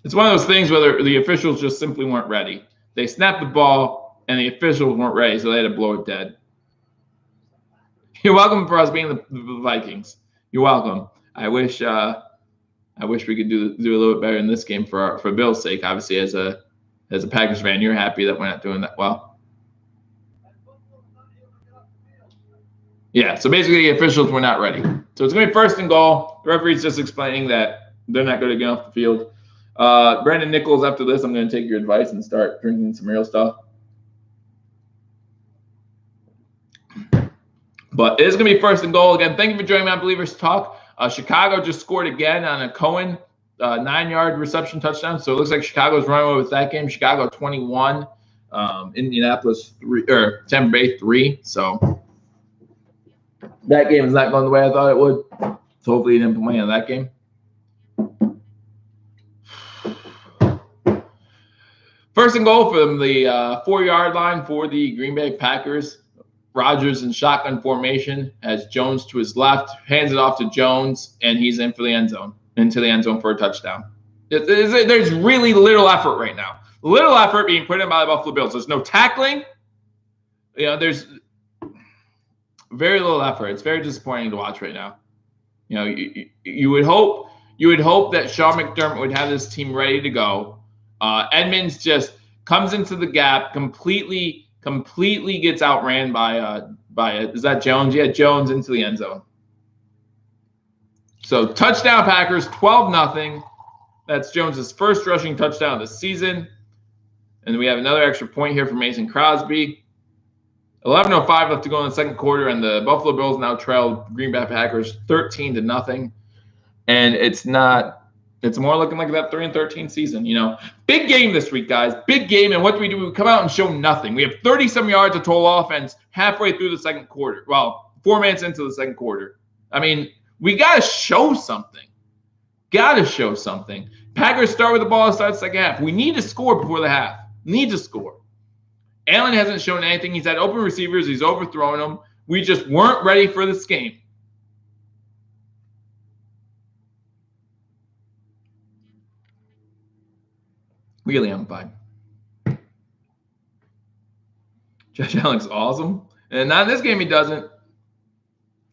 It's one of those things where the officials just simply weren't ready. They snapped the ball, and the officials weren't ready, so they had to blow it dead. You're welcome for us being the Vikings. You're welcome. I wish we could do a little bit better in this game for Bill's sake. Obviously, as a Packers fan, you're happy that we're not doing that well. Yeah, so basically the officials were not ready. So it's going to be 1st and goal. The referee's just explaining that they're not going to get off the field. Brandon Nichols, after this, I'm going to take your advice and start drinking some real stuff. But it is going to be 1st and goal. Again, thank you for joining me on Believers Talk. Chicago just scored again on a Cohen 9-yard reception touchdown. So it looks like Chicago's running away with that game. Chicago 21, Indianapolis 3, or Tampa Bay 3. So that game is not going the way I thought it would. So hopefully he didn't put money on that game. First and goal from the 4-yard line for the Green Bay Packers. Rodgers in shotgun formation has Jones to his left, hands it off to Jones, and he's in for the end zone, into the end zone for a touchdown. There's really little effort right now. Little effort being put in by the Buffalo Bills. There's no tackling. There's very little effort. It's very disappointing to watch right now. You would hope that Sean McDermott would have this team ready to go. Edmonds just comes into the gap, completely gets outran by is that Jones? Yeah, Jones into the end zone. So touchdown Packers, 12-0. That's Jones's first rushing touchdown of the season. And we have another extra point here for Mason Crosby. 11:05 left to go in the second quarter, and the Buffalo Bills now trail Green Bay Packers 13-0. And it's more looking like that 3-13 season. Big game this week, guys. Big game. And what do? We come out and show nothing. We have 30-some yards of total offense halfway through the second quarter. Well, 4 minutes into the second quarter. I mean, we got to show something. Packers start with the ball inside the second half. We need to score before the half. Need to score. Allen hasn't shown anything. He's had open receivers. He's overthrown them. We just weren't ready for this game. Really, I'm fine. Josh Allen's awesome. And not in this game he doesn't.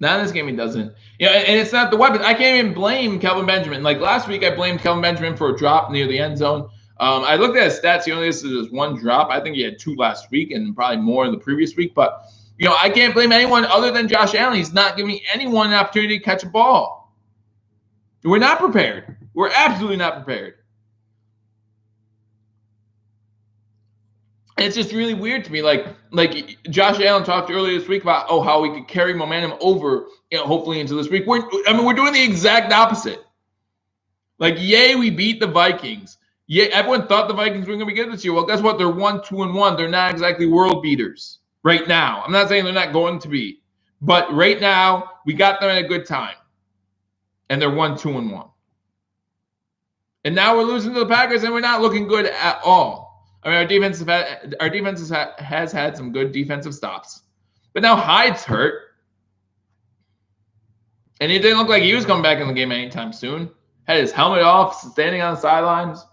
And it's not the weapon. I can't even blame Kelvin Benjamin. Like last week, I blamed Kelvin Benjamin for a drop near the end zone. I looked at his stats. He only listed as 1 drop. I think he had 2 last week and probably more in the previous week. But, I can't blame anyone other than Josh Allen. He's not giving anyone an opportunity to catch a ball. We're not prepared. We're absolutely not prepared. It's just really weird to me. Like Josh Allen talked earlier this week about how we could carry momentum over, hopefully into this week. We're doing the exact opposite. Like, yay, we beat the Vikings. Yeah, everyone thought the Vikings were going to be good this year. Well, guess what? They're 1-2-1. They're not exactly world beaters right now. I'm not saying they're not going to be, but right now we got them at a good time, and they're 1-2-1. And now we're losing to the Packers, and we're not looking good at all. I mean, our defense has had some good defensive stops, but now Hyde's hurt, and it didn't look like he was coming back in the game anytime soon. Had his helmet off, standing on the sidelines.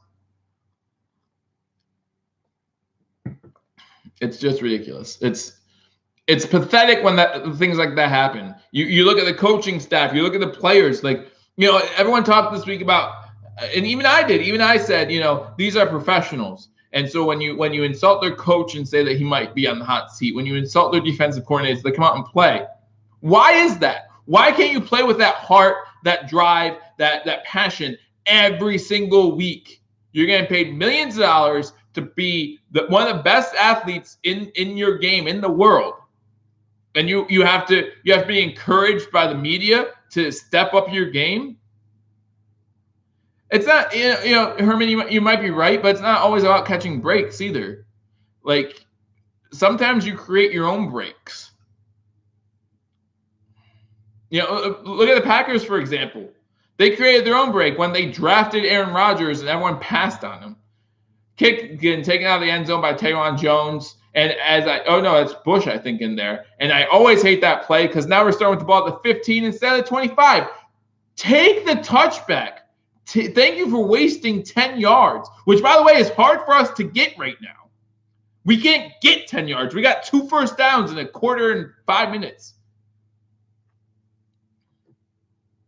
It's just ridiculous. It's pathetic when things like that happen. You look at the coaching staff, you look at the players. Everyone talked this week about, and even I did. Even I said, these are professionals. And so when you insult their coach and say that he might be on the hot seat, when you insult their defensive coordinators, they come out and play. Why is that? Why can't you play with that heart, that drive, that passion every single week? You're getting paid millions of dollars to be one of the best athletes in your game in the world, and you have to be encouraged by the media to step up your game. It's not, Herman, you might be right, but it's not always about catching breaks either. Like, sometimes you create your own breaks. Look at the Packers, for example. They created their own break when they drafted Aaron Rodgers and everyone passed on him. Kick getting taken out of the end zone by Taron Jones. And it's Bush, I think, in there. And I always hate that play because now we're starting with the ball at the 15 instead of the 25. Take the touchback. Thank you for wasting 10 yards, which, by the way, is hard for us to get right now. We can't get 10 yards. We got 2 first downs in a quarter and 5 minutes.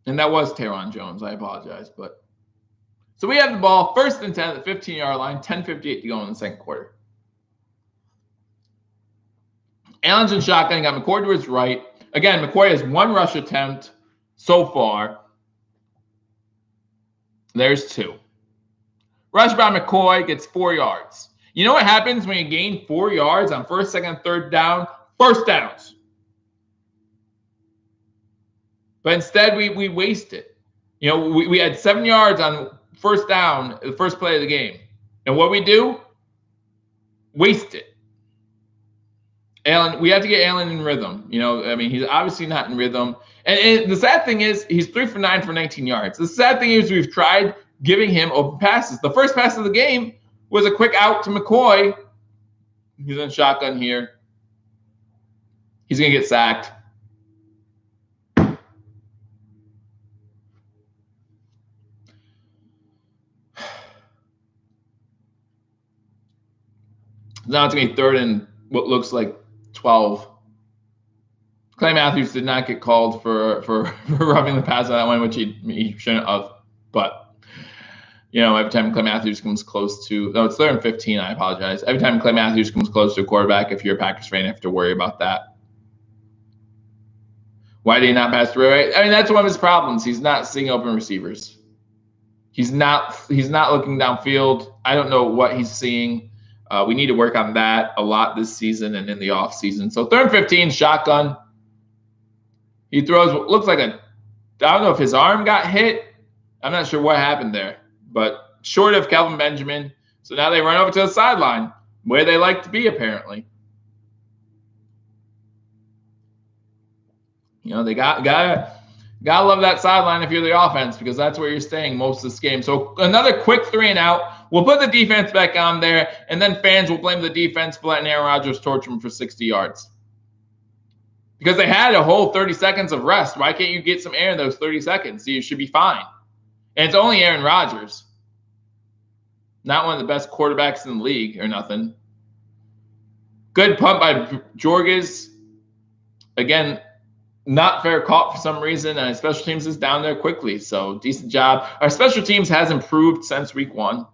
And that was Taron Jones. I apologize. So we have the ball, 1st and 10 at the 15-yard line, 10:58 to go in the second quarter. Allen's in shotgun. Got McCoy to his right. Again, McCoy has 1 rush attempt so far. There's 2. Rush by McCoy, gets 4 yards. You know what happens when you gain 4 yards on 1st, 2nd, 3rd down? First downs. But instead, we waste it. You know, we had 7 yards on first down, the first play of the game. And what we do? Waste it. Allen, we have to get Allen in rhythm. You know, I mean, he's obviously not in rhythm. And the sad thing is, he's 3 for 9 for 19 yards. The sad thing is, we've tried giving him open passes. The first pass of the game was a quick out to McCoy. He's in shotgun here. He's going to get sacked. Now it's going to be 3rd and what looks like 12. Clay Matthews did not get called for roughing the pass on that one, which he shouldn't have. But, you know, every time Clay Matthews comes close to – no, it's 3rd and 15. I apologize. Every time Clay Matthews comes close to a quarterback, if you're a Packers fan, you have to worry about that. Why did he not pass through? Right? I mean, that's one of his problems. He's not seeing open receivers. He's not looking downfield. I don't know what he's seeing. We need to work on that a lot this season and in the offseason. So 3rd and 15, shotgun. He throws what looks like I don't know if his arm got hit. I'm not sure what happened there. But short of Kelvin Benjamin. So now they run over to the sideline, where they like to be apparently. You know, they gotta love that sideline if you're the offense, because that's where you're staying most of this game. So another quick 3 and out. We'll put the defense back on there, and then fans will blame the defense for letting Aaron Rodgers torch him for 60 yards. Because they had a whole 30 seconds of rest. Why can't you get some air in those 30 seconds? You should be fine. And it's only Aaron Rodgers. Not one of the best quarterbacks in the league or nothing. Good punt by Jorges. Again, not fair caught for some reason, and special teams is down there quickly. So decent job. Our special teams has improved since week 1.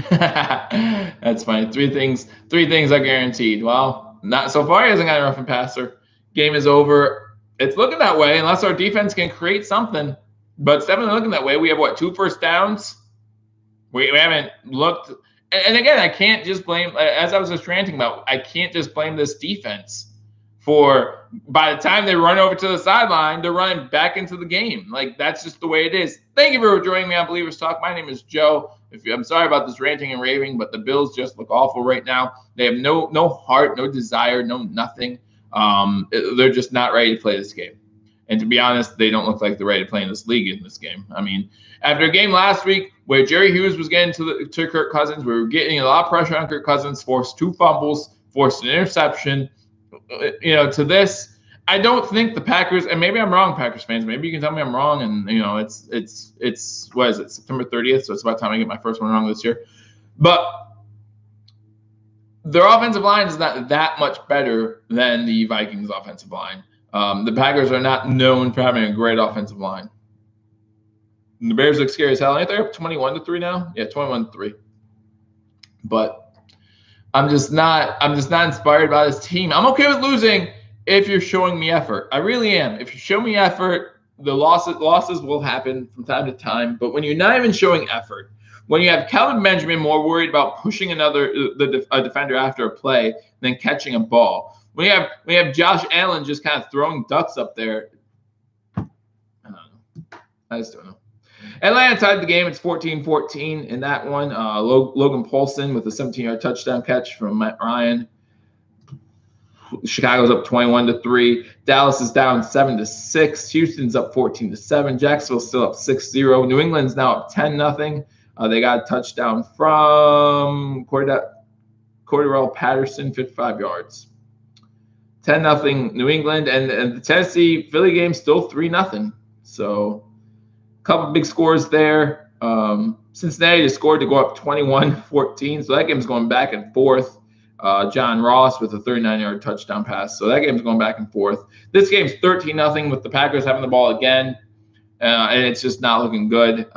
That's fine. Three things are guaranteed. Well, not so far. He hasn't got a roughing passer. Game is over. It's looking that way unless our defense can create something. But it's definitely looking that way. We have, 2 first downs? We haven't looked. And again, I can't just blame, as I was just ranting about, I can't just blame this defense for, by the time they run over to the sideline, they're running back into the game. Like, that's just the way it is. Thank you for joining me on Believers Talk. My name is Joe. I'm sorry about this ranting and raving, but the Bills just look awful right now. They have no heart, no desire, no nothing. They're just not ready to play this game. And to be honest, they don't look like they're ready to play in this league in this game. I mean, after a game last week where Jerry Hughes was getting to Kirk Cousins, we were getting a lot of pressure on Kirk Cousins, forced 2 fumbles, forced an interception. You know, to this, I don't think the Packers, and maybe I'm wrong, Packers fans. Maybe you can tell me I'm wrong. And you know, it's what is it, September 30th? So it's about time I get my first one wrong this year. But their offensive line is not that much better than the Vikings' offensive line. The Packers are not known for having a great offensive line. And the Bears look scary as hell. Aren't they up 21-3 now? Yeah, 21-3. But I'm just not inspired by this team. I'm okay with losing if you're showing me effort. I really am. If you show me effort, the losses will happen from time to time. But when you're not even showing effort, when you have Kelvin Benjamin more worried about pushing a defender after a play than catching a ball, when you have Josh Allen just kind of throwing ducks up there, I don't know. I just don't know. Atlanta tied the game. It's 14-14 in that one. Logan Paulson with a 17-yard touchdown catch from Matt Ryan. Chicago's up 21-3. Dallas is down 7-6. Houston's up 14-7. Jacksonville's still up 6-0. New England's now up 10-0. They got a touchdown from Cordarrelle Patterson, 55 yards. 10-0 New England, and the Tennessee-Philly game still 3-0. So a couple big scores there. Cincinnati just scored to go up 21-14. So that game's going back and forth. John Ross with a 39-yard touchdown pass. So that game's going back and forth. This game's 13-0 with the Packers having the ball again. And it's just not looking good.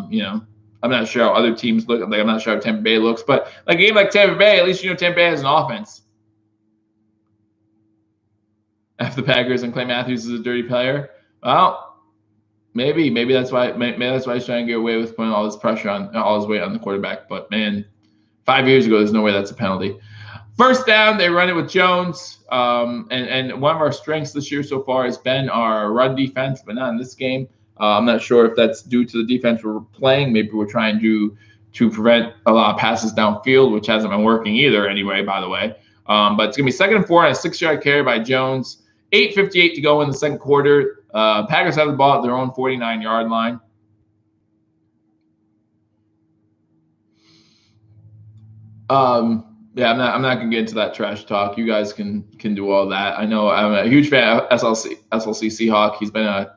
You know, I'm not sure how other teams look. Like, I'm not sure how Tampa Bay looks. But like a game like Tampa Bay, at least you know Tampa Bay has an offense. If the Packers and Clay Matthews is a dirty player, well, maybe that's why he's trying to get away with putting all this pressure on all his weight on the quarterback. But man, 5 years ago, there's no way that's a penalty. First down, they run it with Jones. And one of our strengths this year so far has been our run defense, but not in this game. I'm not sure if that's due to the defense we're playing. Maybe we're trying to prevent a lot of passes downfield, which hasn't been working either anyway, by the way. But it's going to be 2nd and 4 on a 6-yard carry by Jones. 8:58 to go in the second quarter. Packers have the ball at their own 49-yard line. Yeah, I'm not gonna get into that trash talk. You guys can do all that. I know I'm a huge fan of SLC Seahawk. He's been a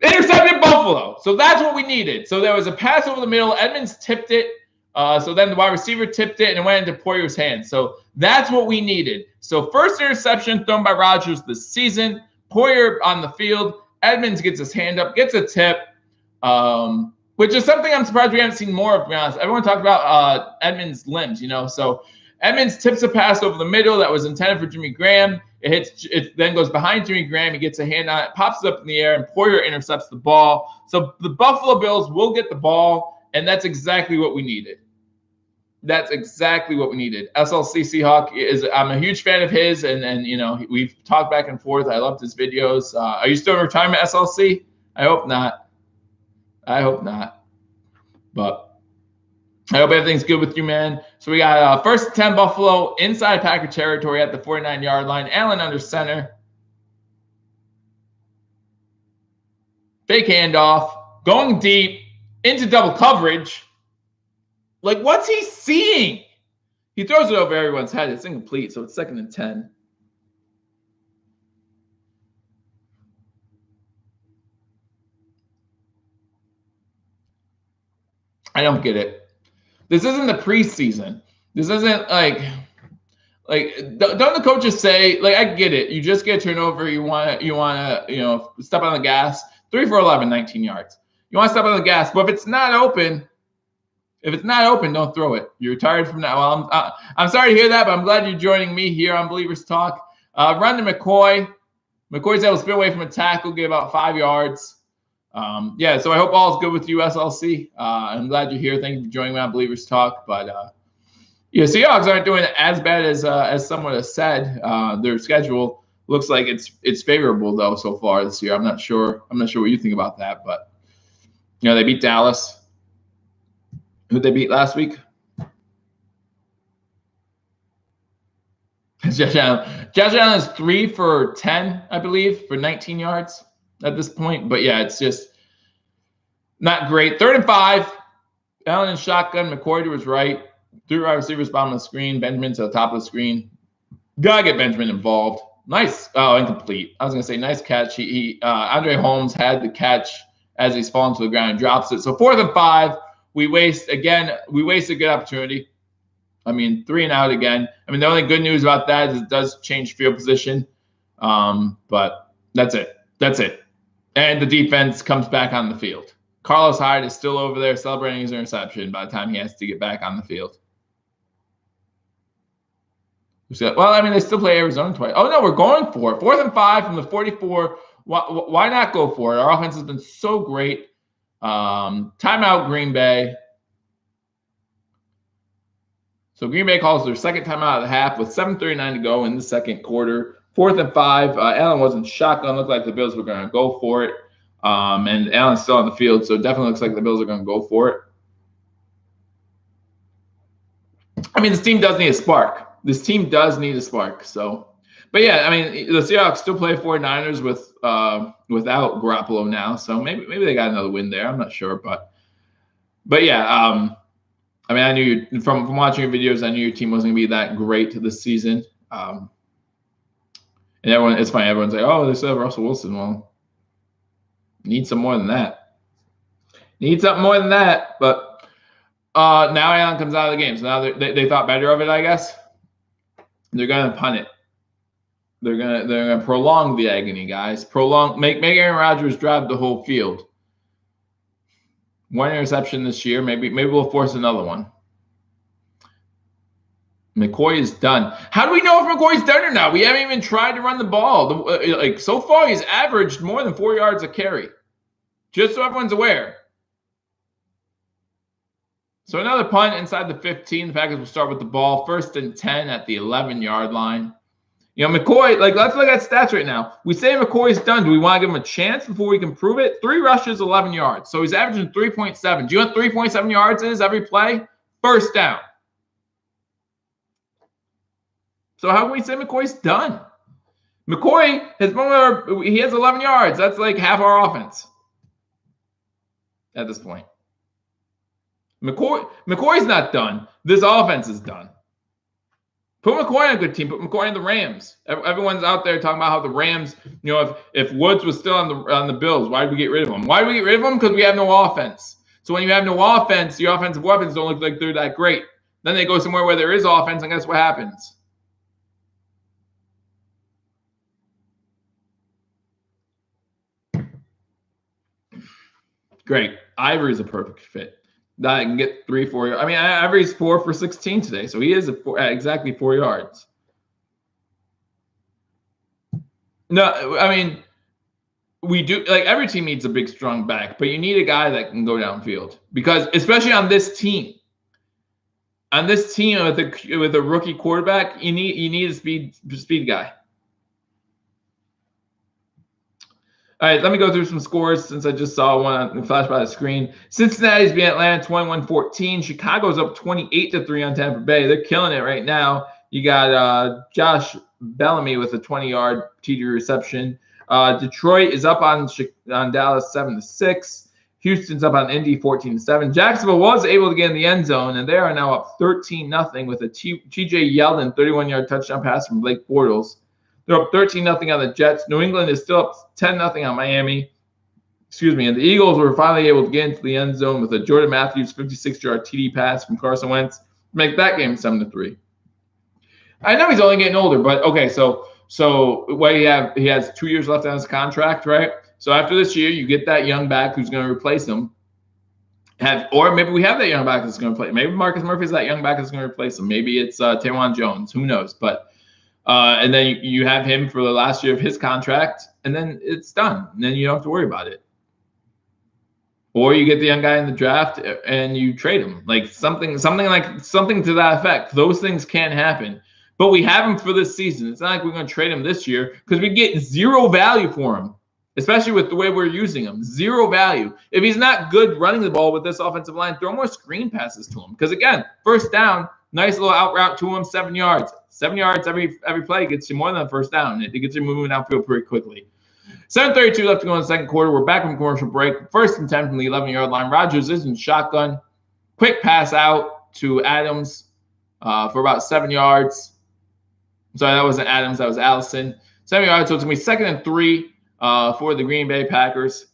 intercepted Buffalo. So that's what we needed. So there was a pass over the middle. Edmonds tipped it. So then the wide receiver tipped it and it went into Poyer's hands. So that's what we needed. So first interception thrown by Rodgers this season. Poyer on the field. Edmonds gets his hand up, gets a tip. Which is something I'm surprised we haven't seen more of, to be honest. Everyone talked about Edmonds' limbs, So Edmonds tips a pass over the middle that was intended for Jimmy Graham. It then goes behind Jimmy Graham. He gets a hand on it, pops it up in the air, and Poyer intercepts the ball. So the Buffalo Bills will get the ball, and that's exactly what we needed. That's exactly what we needed. SLC Seahawk I'm a huge fan of his, and we've talked back and forth. I loved his videos. Are you still in retirement, SLC? I hope not. I hope not. But I hope everything's good with you, man. So we got 1st and 10 Buffalo inside Packer territory at the 49-yard line. Allen under center. Fake handoff. Going deep into double coverage. Like, what's he seeing? He throws it over everyone's head. It's incomplete, so it's 2nd and 10. I don't get it. This isn't the preseason. This isn't like don't the coaches say, like, I get it. You just get a turnover. You want to step on the gas. 3 for 11, 19 yards. You want to step on the gas, but if it's not open, don't throw it. You're retired from that. Well, I'm sorry to hear that, but I'm glad you're joining me here on Believers Talk. Run to McCoy. McCoy's able to spin away from a tackle, get about 5 yards. So I hope all is good with you, SLC. I'm glad you're here. Thank you for joining me on Believers Talk. But Seahawks aren't doing as bad as someone has said. Their schedule looks like it's favorable though so far this year. I'm not sure what you think about that, but they beat Dallas. Who did they beat last week? Josh Allen is 3 for 10, I believe, for 19 yards at this point. But yeah, it's just not great. 3rd and 5. Allen in shotgun. McCoy to his right. 3 wide receivers bottom of the screen. Benjamin to the top of the screen. Gotta get Benjamin involved. Nice. Oh, incomplete. I was gonna say nice catch. Andre Holmes had the catch as he's falling to the ground and drops it. So 4th and 5. We waste a good opportunity. 3 and out again. The only good news about that is it does change field position. But that's it. And the defense comes back on the field. Carlos Hyde is still over there celebrating his interception by the time he has to get back on the field. Well, they still play Arizona twice. Oh, no, we're going for it. 4th and 5 from the 44. Why not go for it? Our offense has been so great. Timeout, Green Bay. So Green Bay calls their 2nd timeout of the half with 7:39 to go in the second quarter. 4th and 5. Allen wasn't shotgun. Looked like the Bills were going to go for it. And Allen's still on the field, so it definitely looks like the Bills are going to go for it. This team does need a spark. So, but yeah, the Seahawks still play 49ers without Garoppolo now, so maybe they got another win there. I'm not sure, but yeah, I knew from watching your videos, I knew your team wasn't going to be that great this season. And it's funny. Everyone's like, "Oh, they still have Russell Wilson." Well, need some more than that. Need something more than that. But now Allen comes out of the game, so now they thought better of it, I guess. They're gonna punt it. They're gonna prolong the agony, guys. Make Aaron Rodgers drive the whole field. 1 interception this year. Maybe we'll force another one. McCoy is done. How do we know if McCoy's done or not? We haven't even tried to run the ball. So far, he's averaged more than 4 yards a carry. Just so everyone's aware. So another punt inside the 15. The Packers will start with the ball. 1st and 10 at the 11-yard line. You know, McCoy, like, let's look at stats right now. We say McCoy's done. Do we want to give him a chance before we can prove it? 3 rushes, 11 yards. So he's averaging 3.7. Do you know what 3.7 yards is every play? 1st down. So how can we say McCoy's done? McCoy he has 11 yards. That's like half our offense at this point. McCoy's not done. This offense is done. Put McCoy on a good team. Put McCoy on the Rams. Everyone's out there talking about how the Rams, you know, if Woods was still on the Bills, why did we get rid of him? Why did we get rid of him? Because we have no offense. So when you have no offense, your offensive weapons don't look like they're that great. Then they go somewhere where there is offense, and guess what happens? Great. Ivory's a perfect fit. That can get 3, 4. I mean, Ivory's 4 for 16 today, so he is exactly 4 yards. No, I mean, we do, like, every team needs a big, strong back, but you need a guy that can go downfield, because especially on this team with a rookie quarterback, you need a speed guy. All right, let me go through some scores since I just saw one flash by the screen. Cincinnati's beating Atlanta 21-14. Chicago's up 28-3 on Tampa Bay. They're killing it right now. You got Josh Bellamy with a 20-yard TD reception. Detroit is up on Dallas 7-6. Houston's up on Indy 14-7. Jacksonville was able to get in the end zone, and they are now up 13-0 with a T.J. Yeldon 31-yard touchdown pass from Blake Bortles. They're up 13-0 on the Jets. New England is still up 10-0 on Miami. And the Eagles were finally able to get into the end zone with a Jordan Matthews 56-yard TD pass from Carson Wentz to make that game 7-3. I know he's only getting older, but okay, so what he has 2 years left on his contract, right? So after this year, you get that young back who's going to replace him. Or maybe we have that young back that's going to play. Maybe Marcus Murphy's that young back that's going to replace him. Maybe it's Taewon Jones. Who knows? But and then you have him for the last year of his contract, and then it's done. And then you don't have to worry about it. Or you get the young guy in the draft and you trade him, like something to that effect. Those things can happen. But we have him for this season. It's not like we're going to trade him this year because we get 0 value for him, especially with the way we're using him. 0 value. If he's not good running the ball with this offensive line, throw more screen passes to him. Because again, 1st down, nice little out route to him, 7 yards. 7 yards every play gets you more than a 1st down. It gets you moving downfield pretty quickly. 7:32 left to go in the second quarter. We're back from commercial break. 1st and 10 from the 11-yard line. Rodgers is in shotgun. Quick pass out to Adams for about 7 yards. Sorry, that wasn't Adams. That was Allison. 7 yards. So it's going to be 2nd and 3 for the Green Bay Packers.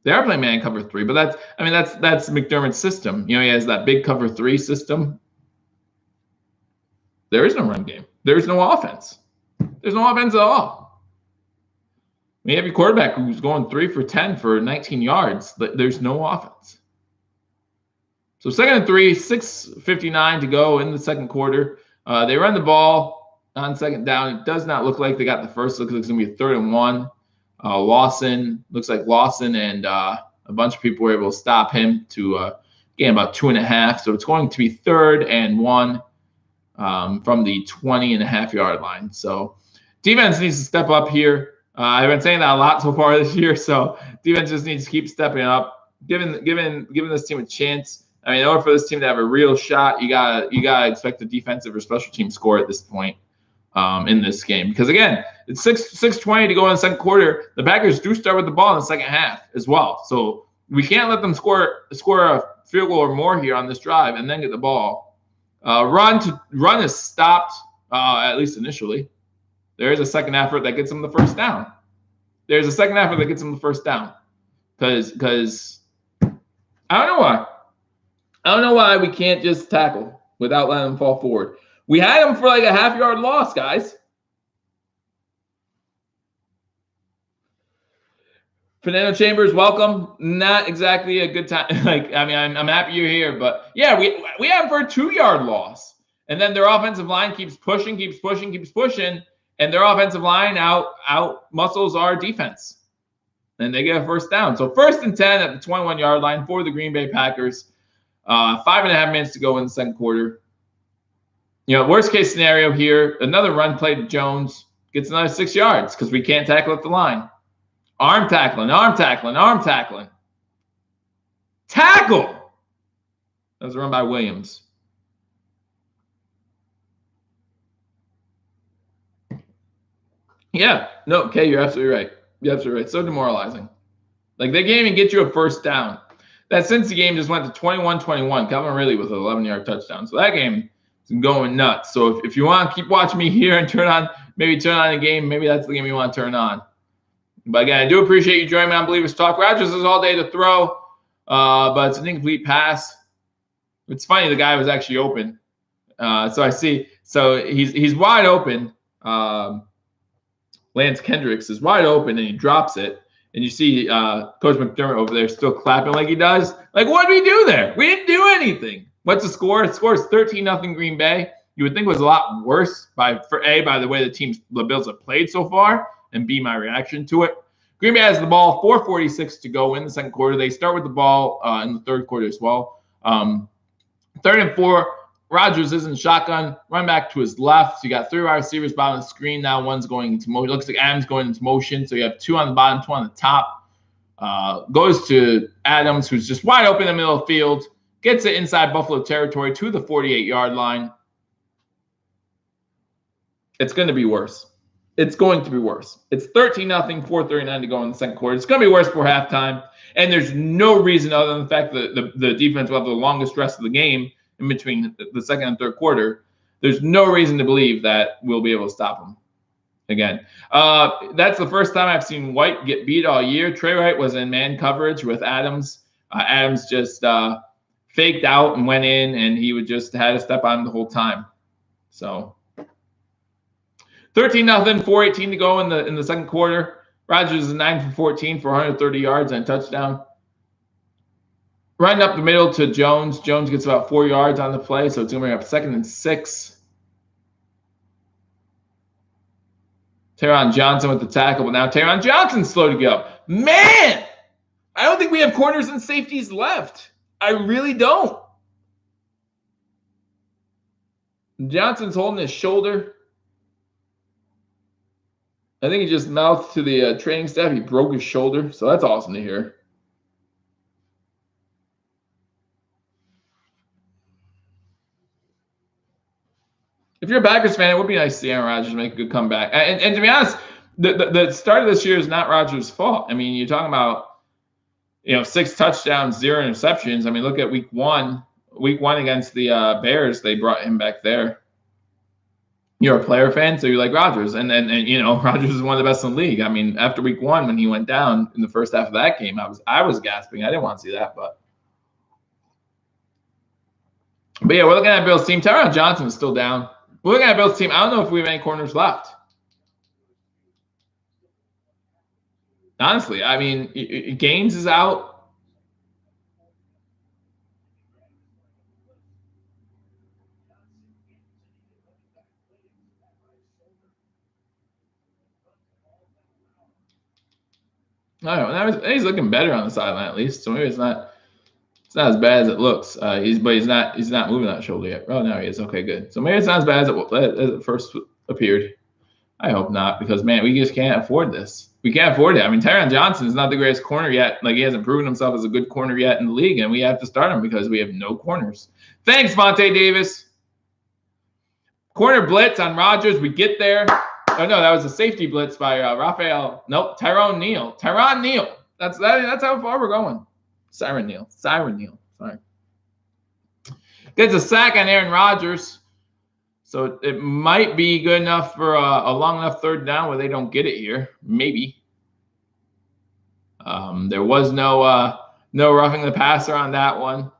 They are playing man cover 3, but that's McDermott's system. You know, he has that big cover 3 system. There is no run game. There's no offense. There's no offense at all. You have your quarterback who's going 3 for 10 for 19 yards. There's no offense. So 2nd and 3, 6:59 to go in the second quarter. They run the ball on 2nd down. It does not look like they got the first. Looks like it's going to be a 3rd and 1. Lawson and a bunch of people were able to stop him to gain about 2.5. So it's going to be 3rd and 1 from the 20.5-yard line. So defense needs to step up here. I've been saying that a lot so far this year. So defense just needs to keep stepping up, giving this team a chance. I mean, in order for this team to have a real shot, you gotta expect a defensive or special team score at this point in this game. Because again, it's 6:20 to go in the second quarter. The Packers do start with the ball in the second half as well. So we can't let them score a field goal or more here on this drive and then get the ball. Run is stopped at least initially. There is a second effort that gets them the 1st down. Because I don't know why. I don't know why we can't just tackle without letting them fall forward. We had them for like a half-yard loss, guys. Fernando Chambers, welcome. Not exactly a good time. I'm happy you're here, but yeah, we have them for a 2-yard loss. And then their offensive line keeps pushing. And their offensive line out muscles our defense. And they get a 1st down. So 1st and 10 at the 21-yard line for the Green Bay Packers. 5.5 minutes to go in the second quarter. Worst case scenario here, another run play to Jones, gets another 6 yards because we can't tackle at the line. Arm tackling, arm tackling, arm tackling. Tackle! That was a run by Williams. Yeah, no, okay, you're absolutely right. You're absolutely right. So demoralizing. Like, they can't even get you a first down. That Cincy game just went to 21-21. Calvin Ridley with an 11-yard touchdown. So that game is going nuts. So if you want to keep watching me here and turn on a game, maybe that's the game you want to turn on. But again, I do appreciate you joining me on Believers Talk. Rodgers is all day to throw, but it's an incomplete pass. It's funny, the guy was actually open. So I see. So he's wide open. Lance Kendricks is wide open, and he drops it. And you see Coach McDermott over there still clapping like he does. Like, what did we do there? We didn't do anything. What's the score? The score is 13-0 Green Bay. You would think it was a lot worse by the way the Bills have played so far, and B, my reaction to it. Green Bay has the ball, 4:46 to go in the second quarter. They start with the ball in the third quarter as well. 3rd and 4. Rodgers is in shotgun, run back to his left. So you got 3 wide receivers bottom of the screen. Now one's going into motion. Looks like Adams going into motion. So you have 2 on the bottom, 2 on the top. Goes to Adams, who's just wide open in the middle of the field. Gets it inside Buffalo territory to the 48-yard line. It's going to be worse. It's going to be worse. It's 13-0, 4:39 to go in the second quarter. It's going to be worse before halftime. And there's no reason other than the fact that the defense will have the longest rest of the game in between the second and third quarter. There's no reason to believe that we'll be able to stop them again. That's the first time I've seen White get beat all year. Trey White was in man coverage with Adams. Adams just faked out and went in, and he would just had to step on him the whole time. So 13-0, 4:18 to go in the second quarter. Rodgers is 9 for 14 for 130 yards and a touchdown. Running up the middle to Jones. Jones gets about 4 yards on the play, so it's going to bring up 2nd and 6. Taron Johnson with the tackle, but now Taron Johnson's slow to go. Man, I don't think we have corners and safeties left. I really don't. Johnson's holding his shoulder. I think he just mouthed to the training staff. He broke his shoulder, so that's awesome to hear. If you're a Packers fan, it would be nice to see Aaron Rodgers make a good comeback. And to be honest, the start of this year is not Rodgers' fault. I mean, you're talking about 6 touchdowns, 0 interceptions. I mean, look at week one. Week 1 against the Bears, they brought him back there. You're a player fan, so you like Rodgers. And Rodgers is one of the best in the league. I mean, after week 1, when he went down in the first half of that game, I was gasping. I didn't want to see that, But yeah, we're looking at Bill's team. Taron Johnson is still down. We're looking at Bill's team. I don't know if we have any corners left. Honestly, I mean, Gaines is out. I don't know. He's looking better on the sideline at least, so maybe it's not as bad as it looks. He's not moving that shoulder yet. Oh, no, he is. Okay, good. So maybe it's not as bad as it first appeared. I hope not, because man, we just can't afford this. We can't afford it. I mean, Taron Johnson is not the greatest corner yet. Like, he hasn't proven himself as a good corner yet in the league, and we have to start him because we have no corners. Thanks, Vontae Davis. Corner blitz on Rodgers. We get there. Oh no, that was a safety blitz by Raphael. Nope, Tyrone Neal. Tyron Neal. That's how far we're going. Siren Neal. Sorry. Gets a sack on Aaron Rodgers. So it might be good enough for a long enough third down where they don't get it here. Maybe. There was no roughing the passer on that one.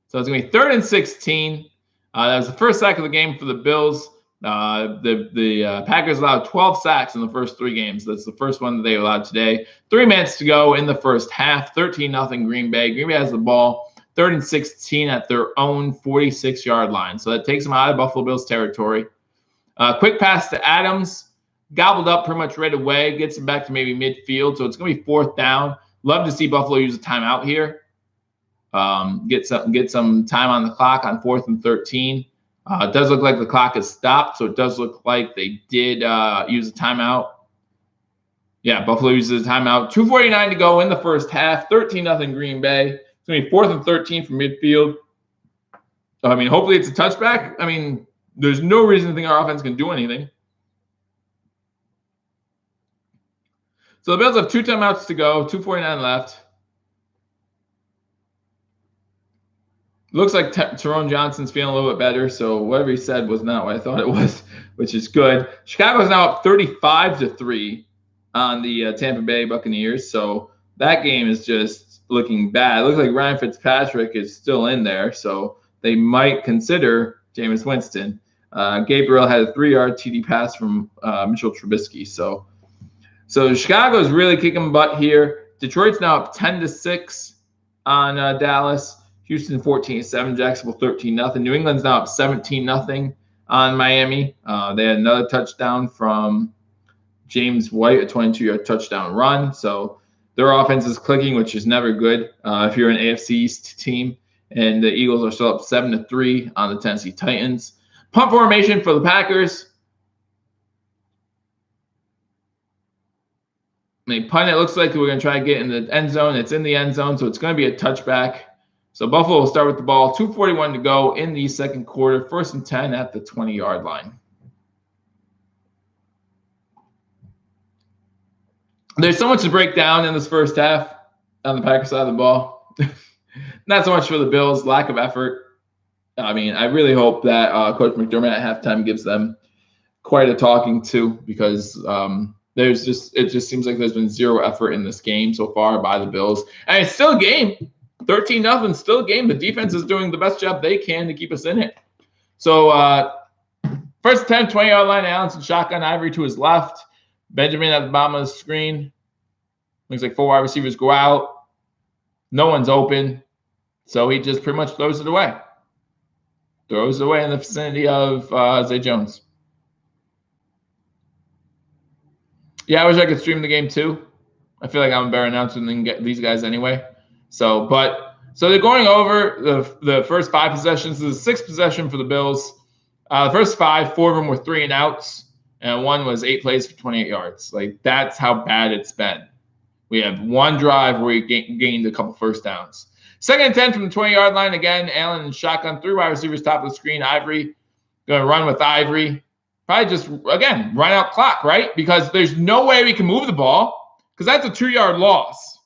So it's going to be 3rd and 16. That was the first sack of the game for the Bills. The Packers allowed 12 sacks in the first 3 games. That's the first one that they allowed today. 3 minutes to go in the first half. 13-0 Green Bay. Green Bay has the ball. 3rd and 16 at their own 46-yard line. So that takes them out of Buffalo Bills territory. Quick pass to Adams. Gobbled up pretty much right away. Gets him back to maybe midfield. So it's going to be 4th down. Love to see Buffalo use a timeout here. get some time on the clock on 4th and 13. It does look like the clock is stopped, so it does look like they did use a timeout. Yeah, Buffalo uses a timeout. 2:49 to go in the first half. 13-0 Green Bay. It's going to be 4th and 13 from midfield. I mean, hopefully it's a touchback. I mean, there's no reason to think our offense can do anything. So the Bills have 2 timeouts to go, 2:49 left. Looks like Tyrone Johnson's feeling a little bit better, so whatever he said was not what I thought it was, which is good. Chicago's now up 35-3 on the Tampa Bay Buccaneers, so that game is just looking bad. It looks like Ryan Fitzpatrick is still in there, so they might consider Jameis Winston. Gabriel had a 3-yard TD pass from Mitchell Trubisky, so Chicago's really kicking butt here. Detroit's now up 10-6 on Dallas. Houston 14-7, Jacksonville 13-0. New England's now up 17-0 on Miami. They had another touchdown from James White, a 22-yard touchdown run. So their offense is clicking, which is never good if you're an AFC East team. And the Eagles are still up 7-3 on the Tennessee Titans. Punt formation for the Packers. They punt it. Looks like we're going to try to get in the end zone. It's in the end zone, so it's going to be a touchback. So Buffalo will start with the ball. 2:41 to go in the second quarter. 1st and 10 at the 20-yard line. There's so much to break down in this first half on the Packers side of the ball. Not so much for the Bills, lack of effort. I mean, I really hope that Coach McDermott at halftime gives them quite a talking to, because it just seems like there's been zero effort in this game so far by the Bills. And it's still a game. 13-0, still a game. The defense is doing the best job they can to keep us in it. So 1st 10, 20-yard line, Allen's shotgun, Ivory to his left. Benjamin at the bottom of the screen. Looks like 4 wide receivers go out. No one's open. So he just pretty much throws it away. Throws it away in the vicinity of Zay Jones. Yeah, I wish I could stream the game too. I feel like I'm a better announcer than these guys anyway. So they're going over the first 5 possessions. This is the 6th possession for the Bills. The first 5, 4 of them were 3 and outs, and one was 8 plays for 28 yards. Like, that's how bad it's been. We have one drive where we gained a couple first downs. 2nd and 10 from the 20-yard line. Again, Allen and shotgun, 3 wide receivers top of the screen. Ivory going to run with Ivory. Probably just, again, run out clock, right? Because there's no way we can move the ball, because that's a 2-yard loss.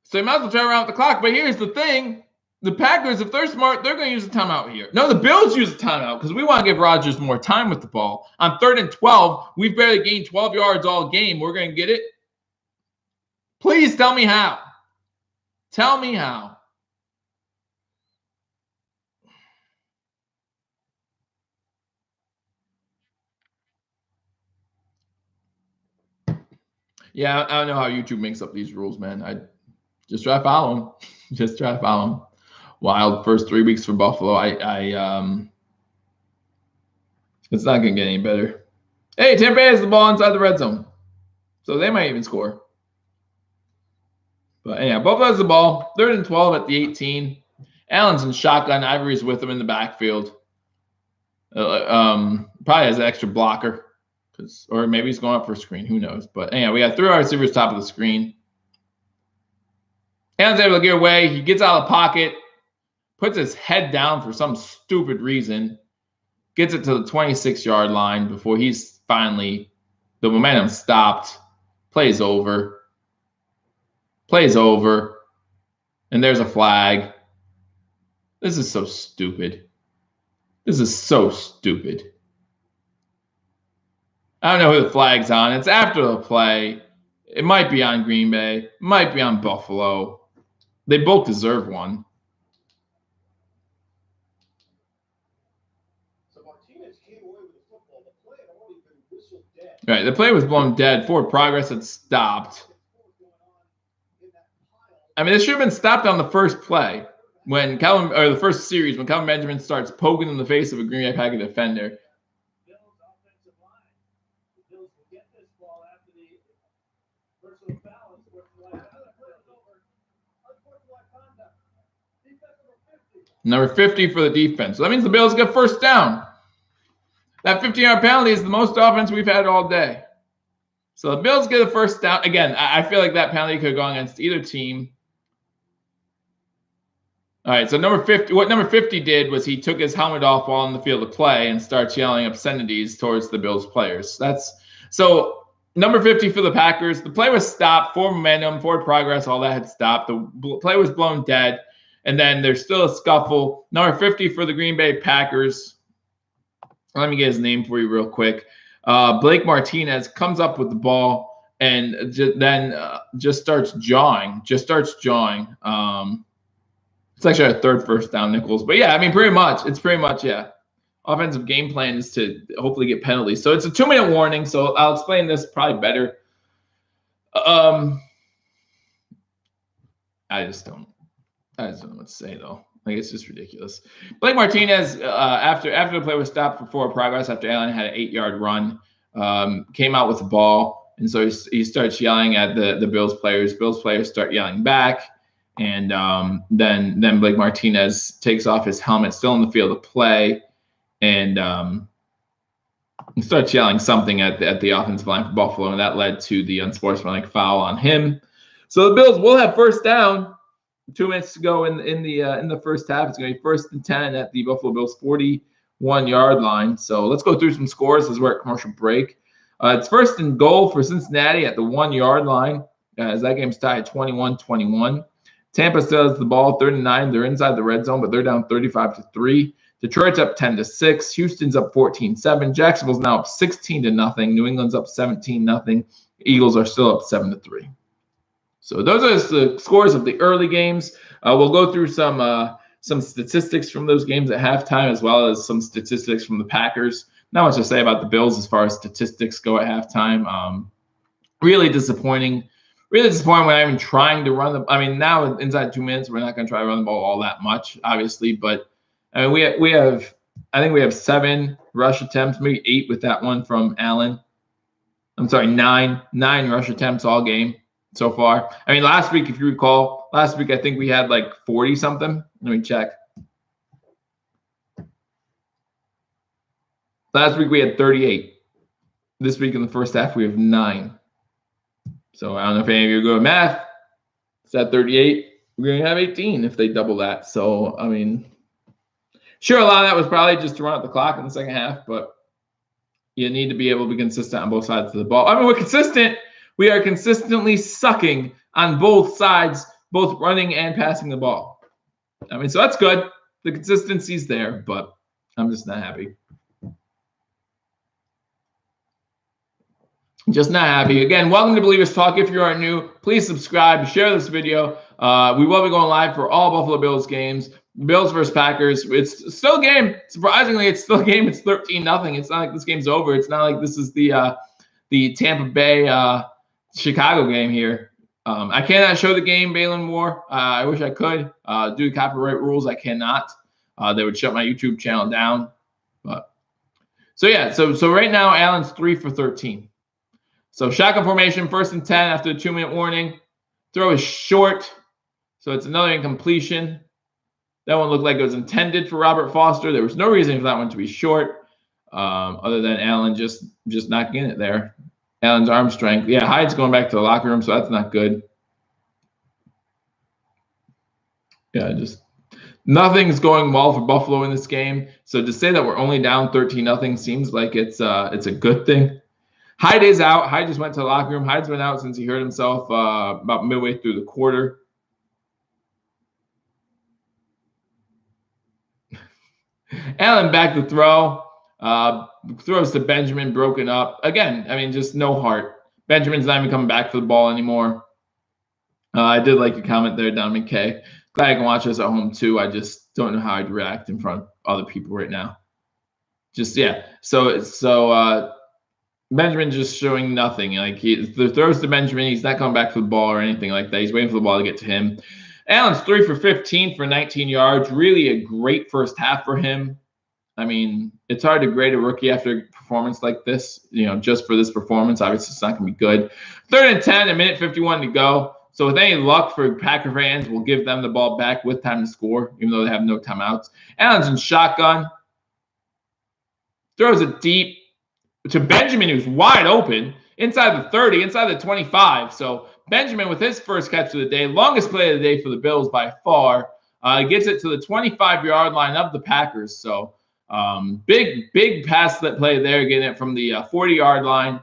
So you might as well turn around the clock. But here's the thing. The Packers, if they're smart, they're going to use a timeout here. No, the Bills use a timeout because we want to give Rodgers more time with the ball. On 3rd and 12, we've barely gained 12 yards all game. We're going to get it. Please tell me how. Tell me how. Yeah, I don't know how YouTube makes up these rules, man. I just try to follow them. Just try to follow them. Wild first 3 weeks for Buffalo. It's not going to get any better. Hey, Tampa Bay has the ball inside the red zone, so they might even score. But anyhow, Buffalo has the ball. 3rd and 12 at the 18. Allen's in shotgun. Ivory's with him in the backfield. Probably has an extra blocker, or maybe he's going up for a screen. Who knows? But anyhow, we got 3 wide receivers top of the screen. Allen's able to get away. He gets out of the pocket, puts his head down for some stupid reason, gets it to the 26-yard line before he's finally, the momentum stopped. Plays over, and there's a flag. This is so stupid. This is so stupid. I don't know who the flag's on. It's after the play. It might be on Green Bay. It might be on Buffalo. They both deserve one. Right, the play was blown dead. Forward progress had stopped. I mean, this should have been stopped on the first play when the first series when Kelvin Benjamin starts poking in the face of a Green Bay Packer defender. Number 50 for the defense. So that means the Bills get first down. That 15-yard penalty is the most offense we've had all day. So the Bills get a first down. Again, I feel like that penalty could have gone against either team. All right, so number 50, what number 50 did was he took his helmet off while on the field of play and starts yelling obscenities towards the Bills players. So number 50 for the Packers. The play was stopped, forward momentum, forward progress, all that had stopped. The play was blown dead, and then there's still a scuffle. Number 50 for the Green Bay Packers. Let me get his name for you real quick. Blake Martinez comes up with the ball and then just starts jawing. It's actually our third first down, Nichols. But yeah, I mean, pretty much, yeah. Offensive game plan is to hopefully get penalties. So it's a 2-minute warning. So I'll explain this probably better. I just don't know what to say though. Like, it's just ridiculous. Blake Martinez, after the play was stopped for forward progress, after Allen had an 8-yard run, came out with the ball, and so he starts yelling at the Bills players. Bills players start yelling back. And then Blake Martinez takes off his helmet, still in the field of play, and starts yelling something at the offensive line for Buffalo, and that led to the unsportsmanlike foul on him. So the Bills will have first down. 2 minutes to go in the first half. It's going to be 1st and 10 at the Buffalo Bills 41-yard line. So let's go through some scores as we're at commercial break. It's 1st and goal for Cincinnati at the 1-yard line, as that game's tied 21-21. Tampa still has the ball, 3rd and 9. They're inside the red zone, but they're down 35-3. Detroit's up 10-6. Houston's up 14-7. Jacksonville's now up 16-0. New England's up 17-0. Eagles are still up 7-3. So those are the scores of the early games. We'll go through some statistics from those games at halftime, as well as some statistics from the Packers. Not much to say about the Bills as far as statistics go at halftime. Really disappointing. Really disappointing when I'm even trying to run the. I mean, now inside 2 minutes, we're not going to try to run the ball all that much, obviously. But I mean, we have. I think we have 7 rush attempts, maybe 8 with that one from Allen. I'm sorry, 9 rush attempts all game so far. I mean, last week, if you recall, I think we had like 40 something. Let me check. Last week we had 38. This week in the first half we have 9. So I don't know if any of you are good with math. It's at 38. We're going to have 18 if they double that. So, I mean, sure, a lot of that was probably just to run out the clock in the second half, but you need to be able to be consistent on both sides of the ball. I mean, we're consistent. We are consistently sucking on both sides, both running and passing the ball. I mean, so that's good. The consistency's there, but I'm just not happy. Just not happy. Again, welcome to Believers Talk. If you are new, please subscribe, share this video. We will be going live for all Buffalo Bills games. Bills versus Packers. It's still a game. Surprisingly, it's still a game. It's 13-0. It's not like this game's over. It's not like this is the Tampa Bay Chicago game here. I cannot show the game, Balin War. I wish I could. Due to copyright rules, I cannot. They would shut my YouTube channel down. But so yeah, so right now Allen's 3 for 13. So shotgun formation, 1st and 10 after the 2-minute warning. Throw is short, so it's another incompletion. That one looked like it was intended for Robert Foster. There was no reason for that one to be short, other than Allen just not getting it there. Allen's arm strength. Yeah, Hyde's going back to the locker room, so that's not good. Yeah, just nothing's going well for Buffalo in this game. So to say that we're only down 13-0 seems like it's a good thing. Hyde is out. Hyde just went to the locker room. Hyde's been out since he hurt himself about midway through the quarter. Allen back to throw. Throws to Benjamin, broken up. Again, I mean, just no heart. Benjamin's not even coming back for the ball anymore. I did like your comment there, Don McKay. Glad I can watch this at home, too. I just don't know how I'd react in front of other people right now. Just, yeah. So Benjamin just showing nothing. Like, the throws to Benjamin. He's not coming back for the ball or anything like that. He's waiting for the ball to get to him. Allen's 3 for 15 for 19 yards. Really a great first half for him. I mean, it's hard to grade a rookie after a performance like this, just for this performance. Obviously, it's not going to be good. 3rd and 10, 1:51 to go. So with any luck for Packer fans, we'll give them the ball back with time to score, even though they have no timeouts. Allen's in shotgun. Throws it deep to Benjamin, who's wide open, inside the 30, inside the 25. So Benjamin with his first catch of the day, longest play of the day for the Bills by far. Gets it to the 25-yard line of the Packers. So big pass that play there, getting it from the 40-yard line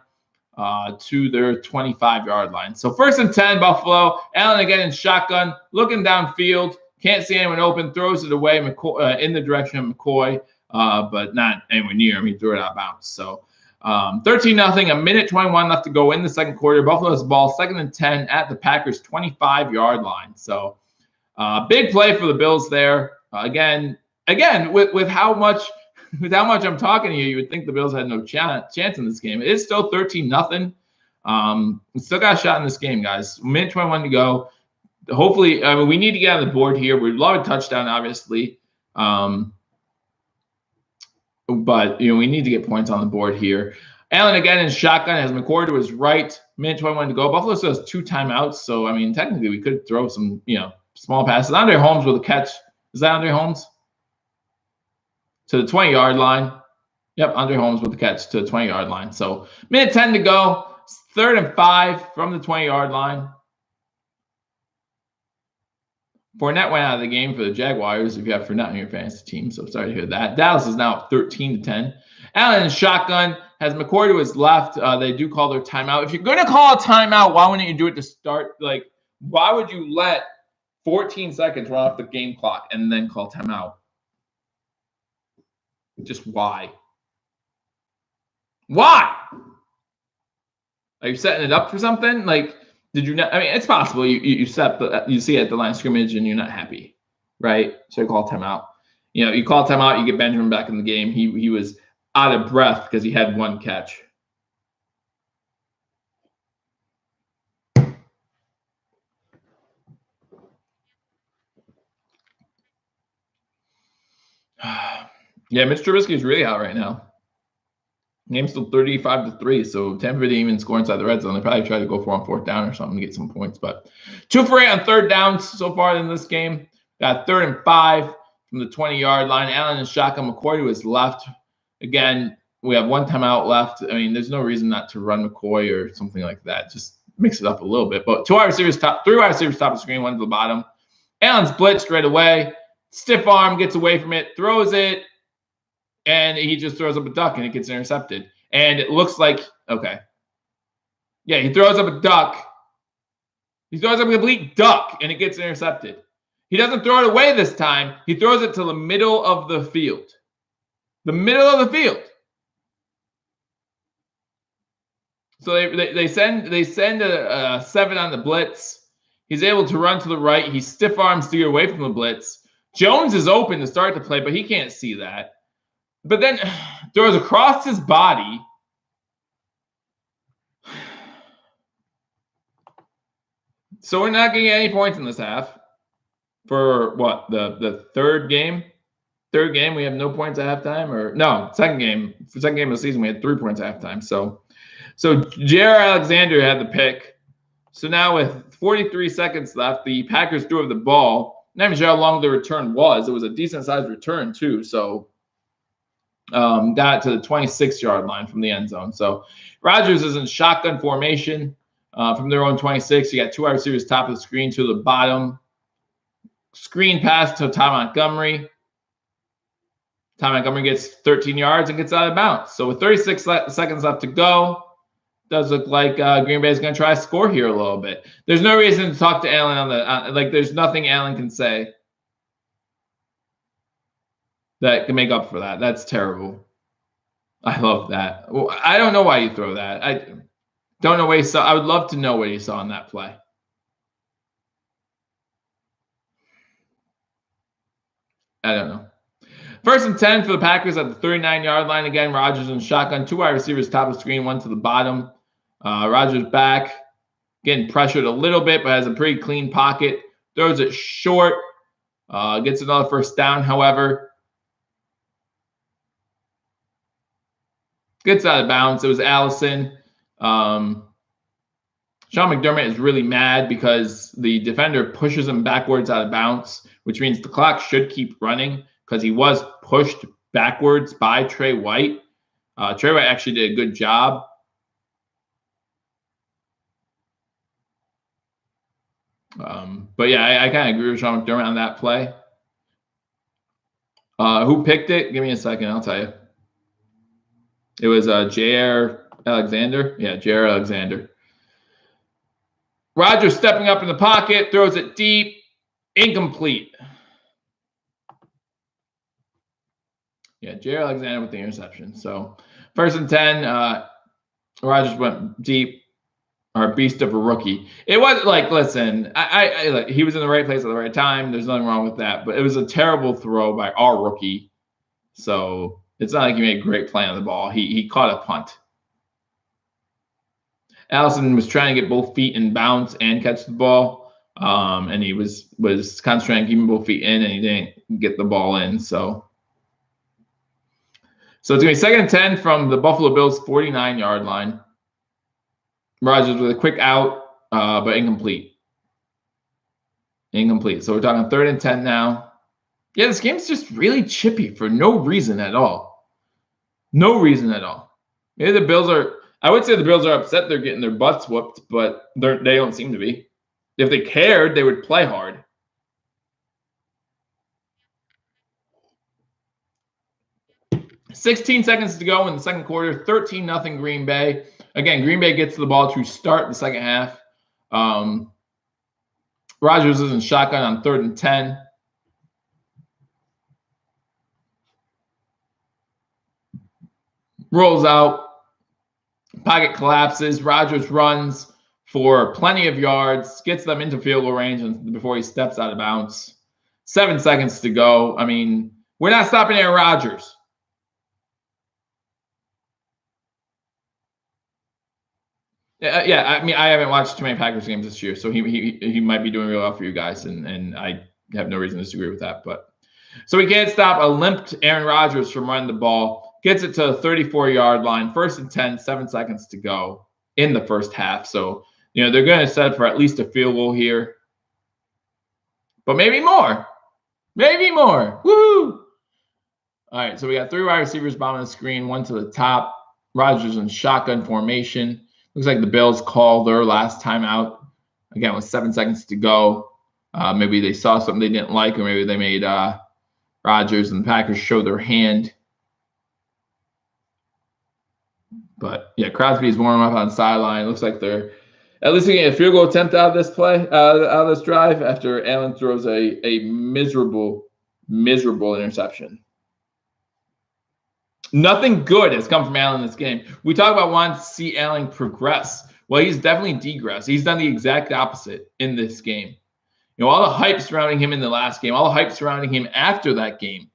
to their 25-yard line. So 1st and 10, Buffalo. Allen again in shotgun, looking downfield. Can't see anyone open. Throws it away in the direction of McCoy, but not anywhere near him. He threw it out of bounds. So 13-0, a minute 21 left to go in the second quarter. Buffalo's ball, 2nd and 10 at the Packers' 25-yard line. So big play for the Bills there. Again, with how much I'm talking to you, you would think the Bills had no chance in this game. It's still 13-0. Still got a shot in this game, guys. Minute 21 to go. Hopefully, we need to get on the board here. We'd love a touchdown, obviously. But, we need to get points on the board here. Allen again in shotgun has McCoy to his right. Minute 21 to go. Buffalo still has 2 timeouts. So, technically we could throw some, small passes. Andre Holmes with a catch. Is that Andre Holmes? To the 20-yard line. Yep, Andre Holmes with the catch to the 20-yard line. So, minute 10 to go. 3rd and 5 from the 20-yard line. Fournette went out of the game for the Jaguars if you have Fournette on your fantasy team, so sorry to hear that. Dallas is now up 13-10. Allen in shotgun has McCoy to his left. They do call their timeout. If you're going to call a timeout, why wouldn't you do it to start? Like, why would you let 14 seconds run off the game clock and then call timeout? Just why? Why? Are you setting it up for something? Like, did you not? It's possible you see it at the line of scrimmage and you're not happy, right? So you call timeout. You call timeout, you get Benjamin back in the game. He was out of breath because he had 1 catch. Yeah, Mitch Trubisky is really hot right now. Game's still 35-3, so Tampa didn't even score inside the red zone. They probably tried to go for on 4th down or something to get some points. But 2 for 8 on 3rd downs so far in this game. Got 3rd and 5 from the 20-yard line. Allen and shotgun, McCoy to his left. Again, we have 1 timeout left. There's no reason not to run McCoy or something like that. Just mix it up a little bit. But 3 wide receivers top of the screen, 1 to the bottom. Allen's blitzed right away. Stiff arm, gets away from it, throws it. And he just throws up a duck and it gets intercepted. And it looks like, okay. Yeah, he throws up a duck. He throws up a complete duck and it gets intercepted. He doesn't throw it away this time. He throws it to the middle of the field. The middle of the field. So they send a 7 on the blitz. He's able to run to the right. He stiff arms to get away from the blitz. Jones is open to start the play, but he can't see that. But then throws across his body. So we're not getting any points in this half. For what? The third game? Third game, we have no points at halftime? Or no, second game. For second game of the season, we had 3 points at halftime. So Jaire Alexander had the pick. So now with 43 seconds left, the Packers do have the ball. I'm not even sure how long the return was. It was a decent-sized return, too. So got it to the 26-yard line from the end zone. So Rodgers is in shotgun formation from their own 26. You got 2 wide receivers top of the screen to the bottom. Screen pass to Ty Montgomery. Ty Montgomery gets 13 yards and gets out of bounds. So with 36 seconds left to go, does look like Green Bay is going to try to score here a little bit. There's no reason to talk to Allen on the there's nothing Allen can say that can make up for that. That's terrible. I love that. Well, I don't know why you throw that. I don't know what he saw. I would love to know what he saw in that play. I don't know. 1st and 10 for the Packers at the 39-yard line. Again, Rodgers in shotgun. 2 wide receivers top of the screen, 1 to the bottom. Rodgers back. Getting pressured a little bit, but has a pretty clean pocket. Throws it short. Gets another 1st down, however. Gets out of bounds. It was Allison. Sean McDermott is really mad because the defender pushes him backwards out of bounds, which means the clock should keep running because he was pushed backwards by Trey White. Trey White actually did a good job. But yeah, I kind of agree with Sean McDermott on that play. Who picked it? Give me a second. I'll tell you. It was Jaire Alexander. Yeah, Jaire Alexander. Rodgers stepping up in the pocket, throws it deep, incomplete. Yeah, Jaire Alexander with the interception. So 1st and 10, Rodgers went deep. Our beast of a rookie. It wasn't like, listen, he was in the right place at the right time. There's nothing wrong with that. But it was a terrible throw by our rookie. So it's not like he made a great play on the ball. He caught a punt. Allison was trying to get both feet in bounds and catch the ball. And he was concentrating on keeping both feet in, and he didn't get the ball in. So it's going to be 2nd and 10 from the Buffalo Bills 49-yard line. Rodgers with a quick out, but incomplete. So we're talking 3rd and 10 now. Yeah, this game's just really chippy for no reason at all. No reason at all. Maybe the Bills are – I would say the Bills are upset they're getting their butts whooped, but they don't seem to be. If they cared, they would play hard. $16 seconds to go in the second quarter, 13-0 Green Bay. Again, Green Bay gets the ball to start the second half. Rodgers is in shotgun on 3rd and 10. Rolls out. Pocket collapses. Rodgers runs for plenty of yards, gets them into field goal range before he steps out of bounds. 7 seconds to go. I mean, we're not stopping Aaron Rodgers. Yeah, I mean, I haven't watched too many Packers games this year, so he might be doing real well for you guys, and I have no reason to disagree with that. But so we can't stop a limped Aaron Rodgers from running the ball. Gets it to the 34-yard line. 1st and 10, 7 seconds to go in the first half. So they're going to set for at least a field goal here, but maybe more. Maybe more. Woo! All right, so we got 3 wide receivers bombing the screen, 1 to the top. Rodgers in shotgun formation. Looks like the Bills called their last timeout, again, with 7 seconds to go. Maybe they saw something they didn't like, or maybe they made Rodgers and the Packers show their hand. But, yeah, Crosby's warming up on the sideline. Looks like they're at least getting a field goal attempt out of this play, out of this drive, after Allen throws a miserable interception. Nothing good has come from Allen in this game. We talk about wanting to see Allen progress. Well, he's definitely degressed. He's done the exact opposite in this game. All the hype surrounding him in the last game, all the hype surrounding him after that game,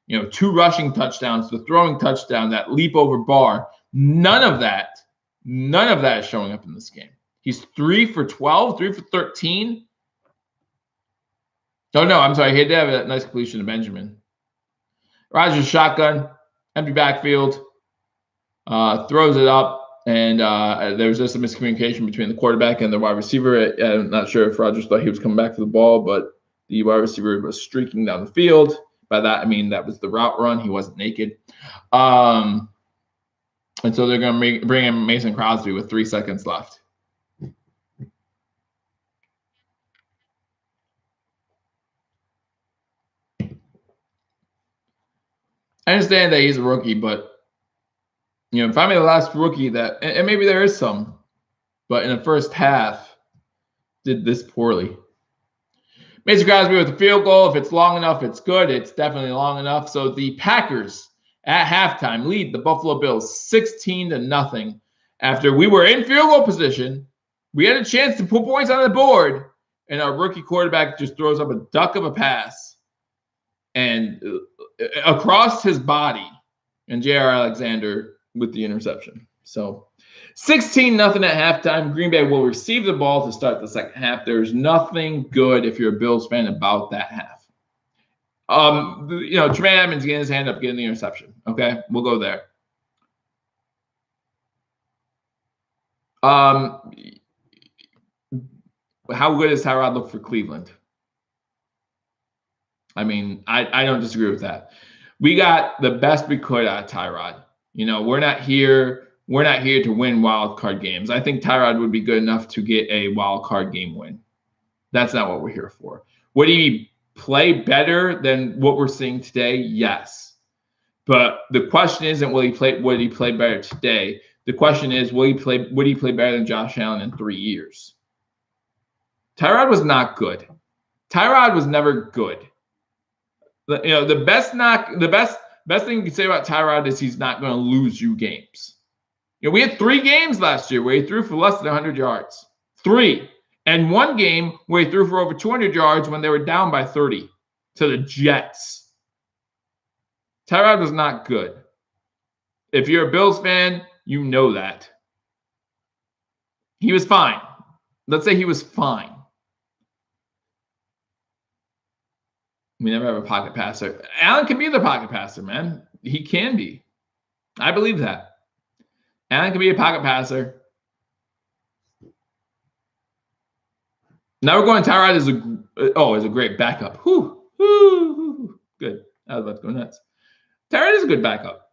2 rushing touchdowns, the throwing touchdown, that leap over bar, none of that is showing up in this game. He's 3 for 12, 3 for 13. Oh, no, I'm sorry. He did have a nice completion to Benjamin. Rodgers shotgun. Empty backfield, throws it up, and there was just a miscommunication between the quarterback and the wide receiver. I'm not sure if Rodgers thought he was coming back to the ball, but the wide receiver was streaking down the field. By that, I mean that was the route run. He wasn't naked. And so they're going to bring in Mason Crosby with 3 seconds left. I understand that he's a rookie, but find me the last rookie that, and maybe there is some, but in the first half did this poorly. Mason Crosby with a field goal. If it's long enough, it's good. It's definitely long enough. So the Packers at halftime lead the Buffalo Bills 16-0. After we were in field goal position, we had a chance to put points on the board, and our rookie quarterback just throws up a duck of a pass and across his body, and Jaire Alexander with the interception. So 16-0 at halftime. Green Bay will receive the ball to start the second half. There's nothing good, if you're a Bills fan, about that half. Tremaine Edmonds getting his hand up, getting the interception. Okay, we'll go there. How good does Tyrod look for Cleveland? I mean, I don't disagree with that. We got the best we could out of Tyrod. We're not here to win wild card games. I think Tyrod would be good enough to get a wild card game win. That's not what we're here for. Would he play better than what we're seeing today? Yes. But the question isn't would he play better today? The question is, would he play better than Josh Allen in 3 years? Tyrod was not good. Tyrod was never good. The best thing you can say about Tyrod is he's not going to lose you games. We had 3 games last year where he threw for less than 100 yards. 3. And 1 game where he threw for over 200 yards when they were down by 30 to the Jets. Tyrod was not good. If you're a Bills fan, you know that. He was fine. Let's say he was fine. We never have a pocket passer. Allen can be the pocket passer, man. He can be. I believe that. Allen can be a pocket passer. Now we're going Tyrod is a great backup. Whew. Good. I was about to go nuts. Tyrod is a good backup.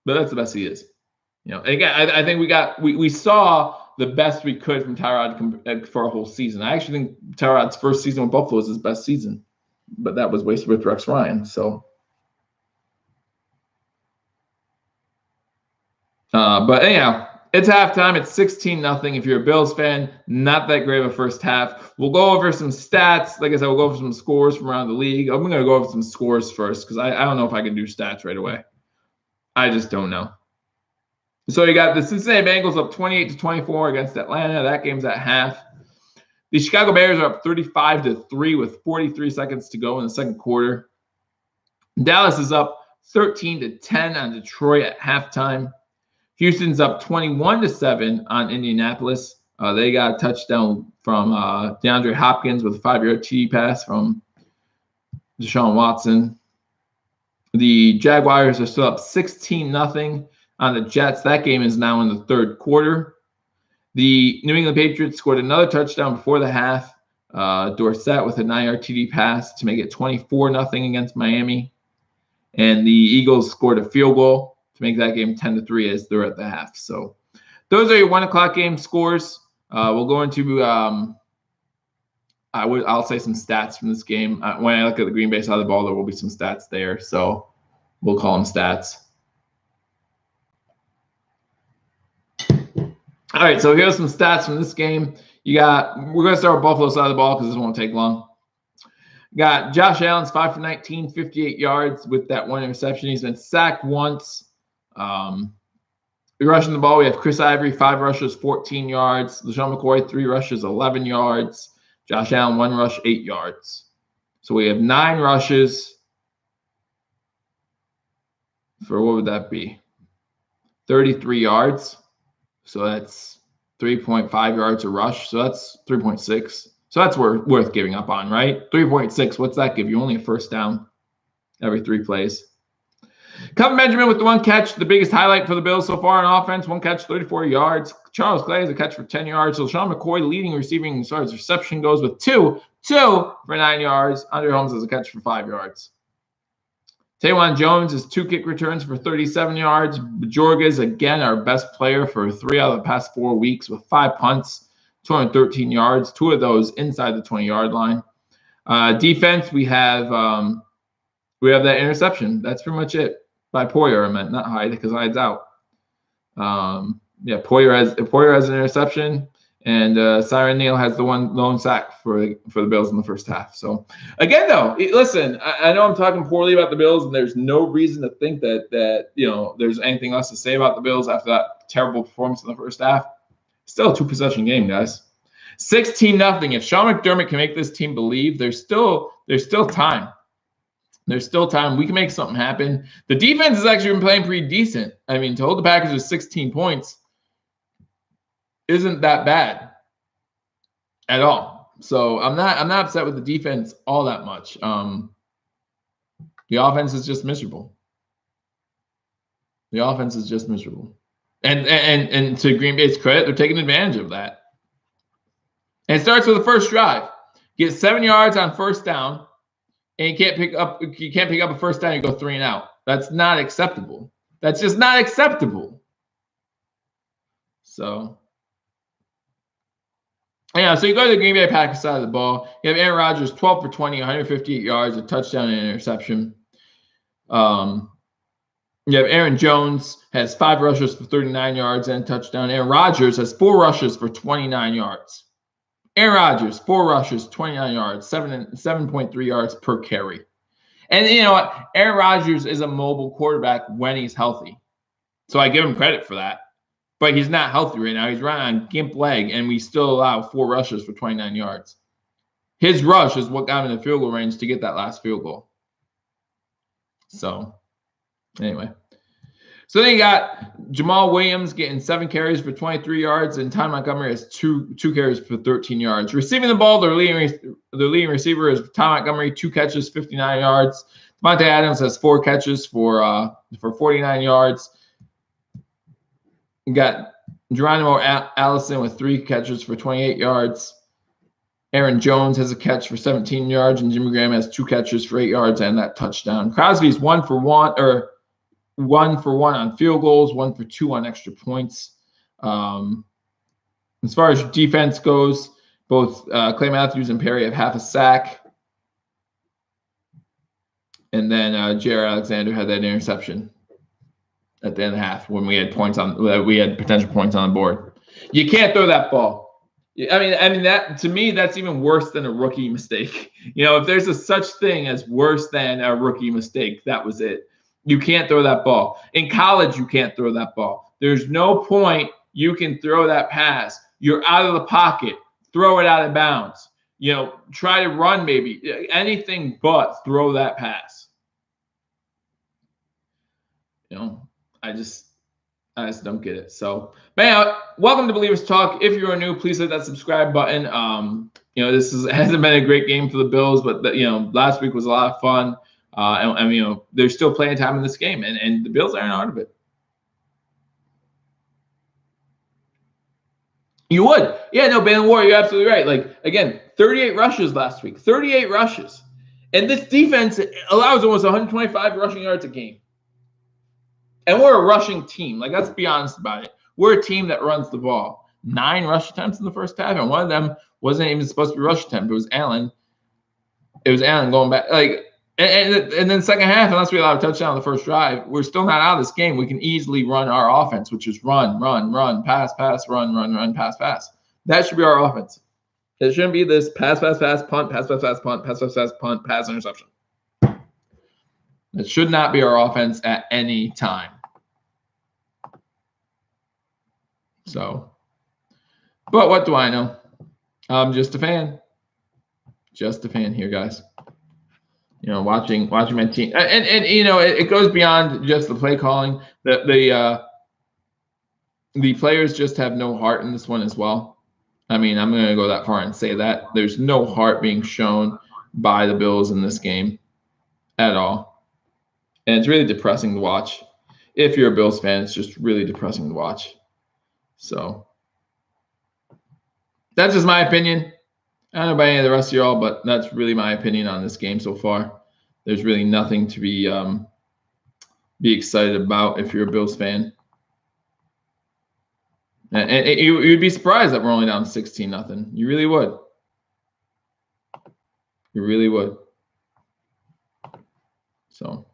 But that's the best he is. Again, I think we saw the best we could from Tyrod for a whole season. I actually think Tyrod's first season with Buffalo was his best season. But that was wasted with Rex Ryan. So, but anyhow, it's halftime. It's 16-0. If you're a Bills fan, not that great of a first half. We'll go over some stats. Like I said, we'll go over some scores from around the league. I'm going to go over some scores first because I don't know if I can do stats right away. I just don't know. So you got the Cincinnati Bengals up 28-24 against Atlanta. That game's at half. The Chicago Bears are up 35-3 with 43 seconds to go in the second quarter. Dallas is up 13-10 on Detroit at halftime. Houston's up 21-7 on Indianapolis. They got a touchdown from DeAndre Hopkins with a 5-yard TD pass from Deshaun Watson. The Jaguars are still up 16-0 on the Jets. That game is now in the third quarter. The New England Patriots scored another touchdown before the half. Dorsett with a 9-yard TD pass to make it 24-0 against Miami. And the Eagles scored a field goal to make that game 10-3 as they're at the half. So those are your 1 o'clock game scores. We'll go into I'll say some stats from this game. When I look at the Green Bay side of the ball, there will be some stats there. So we'll call them stats. All right, so here's some stats from this game. We're going to start with Buffalo side of the ball because this won't take long. Got Josh Allen's 5 for 19, 58 yards with that 1 interception. He's been sacked once. Rushing the ball, we have Chris Ivory, 5 rushes, 14 yards. LeSean McCoy, 3 rushes, 11 yards. Josh Allen, 1 rush, 8 yards. So we have 9 rushes for, what would that be? 33 yards. So that's 3.5 yards a rush. So that's 3.6. So that's worth giving up on, right? 3.6. What's that give you? Only a first down every 3 plays. Kelvin Benjamin with the 1 catch, the biggest highlight for the Bills so far on offense. 1 catch, 34 yards. Charles Clay has a catch for 10 yards. So LeSean McCoy, leading receiving as far as reception goes, with 2 for 9 yards. Andre Holmes has a catch for 5 yards. Taywon Jones has 2 kick returns for 37 yards. Bajorga is, again, our best player for 3 out of the past 4 weeks with 5 punts, 213 yards, 2 of those inside the 20-yard line. Defense, we have that interception. That's pretty much it. By Poyer, I meant, not Hyde, because Hyde's out. Poyer has an interception, and Siren Neal has the 1 lone sack for the Bills in the first half. So, again, though, listen, I know I'm talking poorly about the Bills, and there's no reason to think that there's anything else to say about the Bills after that terrible performance in the first half. Still a 2-possession game, guys. 16-0. If Sean McDermott can make this team believe, there's still time. There's still time. We can make something happen. The defense has actually been playing pretty decent. I mean, to hold the Packers with 16 points isn't that bad at all. So I'm not upset with the defense all that much. The offense is just miserable. And to Green Bay's credit, they're taking advantage of that. And it starts with the first drive. Get 7 yards on first down, and you can't pick up a first down, you go 3 and out. That's not acceptable. That's just not acceptable. So, yeah, so you go to the Green Bay Packers side of the ball. You have Aaron Rodgers, 12 for 20, 158 yards, a touchdown and an interception. You have Aaron Jones has 5 rushes for 39 yards and a touchdown. Aaron Rodgers has 4 rushes for 29 yards. Aaron Rodgers, 4 rushes, 29 yards, 7.3 yards per carry. And you know what? Aaron Rodgers is a mobile quarterback when he's healthy. So I give him credit for that. But he's not healthy right now. He's running on gimp leg, and we still allow 4 rushes for 29 yards. His rush is what got him in the field goal range to get that last field goal. So, anyway. So then you got Jamal Williams getting 7 carries for 23 yards, and Ty Montgomery has two carries for 13 yards. Receiving the ball, their leading receiver is Ty Montgomery, 2 catches, 59 yards. Devontae Adams has 4 catches for 49 yards. You got Geronimo Allison with 3 catches for 28 yards. Aaron Jones has a catch for 17 yards, and Jimmy Graham has 2 catches for 8 yards and that touchdown. Crosby's 1 for 1 on field goals, 1 for 2 on extra points. As far as defense goes, both Clay Matthews and Perry have half a sack. And then Jared Alexander had that interception at the end of the half when we had potential points on the board. You can't throw that ball. I mean that, to me, that's even worse than a rookie mistake. You know, if there's such thing as worse than a rookie mistake, that was it. You can't throw that ball. In college, you can't throw that ball. There's no point you can throw that pass. You're out of the pocket. Throw it out of bounds. You know, try to run maybe. Anything but throw that pass. You know, I just don't get it. So, man, welcome to Believers Talk. If you are new, please hit that subscribe button. You know, hasn't been a great game for the Bills, but last week was a lot of fun. And you know, there's still playing time in this game, and the Bills aren't out of it. You would. Yeah, no, Ban War, you're absolutely right. Like, again, 38 rushes last week. 38 rushes. And this defense allows almost 125 rushing yards a game. And we're a rushing team. Like, let's be honest about it. We're a team that runs the ball. 9 rush attempts in the first half, and one of them wasn't even supposed to be a rush attempt. It was Allen. Going back. Like, and then second half, unless we allow a touchdown on the first drive, we're still not out of this game. We can easily run our offense, which is run, pass, run, pass. That should be our offense. It shouldn't be this pass, punt, pass, interception. It should not be our offense at any time. So, but what do I know? I'm just a fan. Just a fan here, guys. You know, watching my team, and you know, it goes beyond just the play calling. The players just have no heart in this one as well. I mean, I'm going to go that far and say that there's no heart being shown by the Bills in this game at all, and it's really depressing to watch. If you're a Bills fan, it's just really depressing to watch. So that's just my opinion. I don't know about any of the rest of y'all, but that's really my opinion on this game so far. There's really nothing to be excited about if you're a Bills fan. And you'd be surprised that we're only down 16-0. You really would. You really would. So,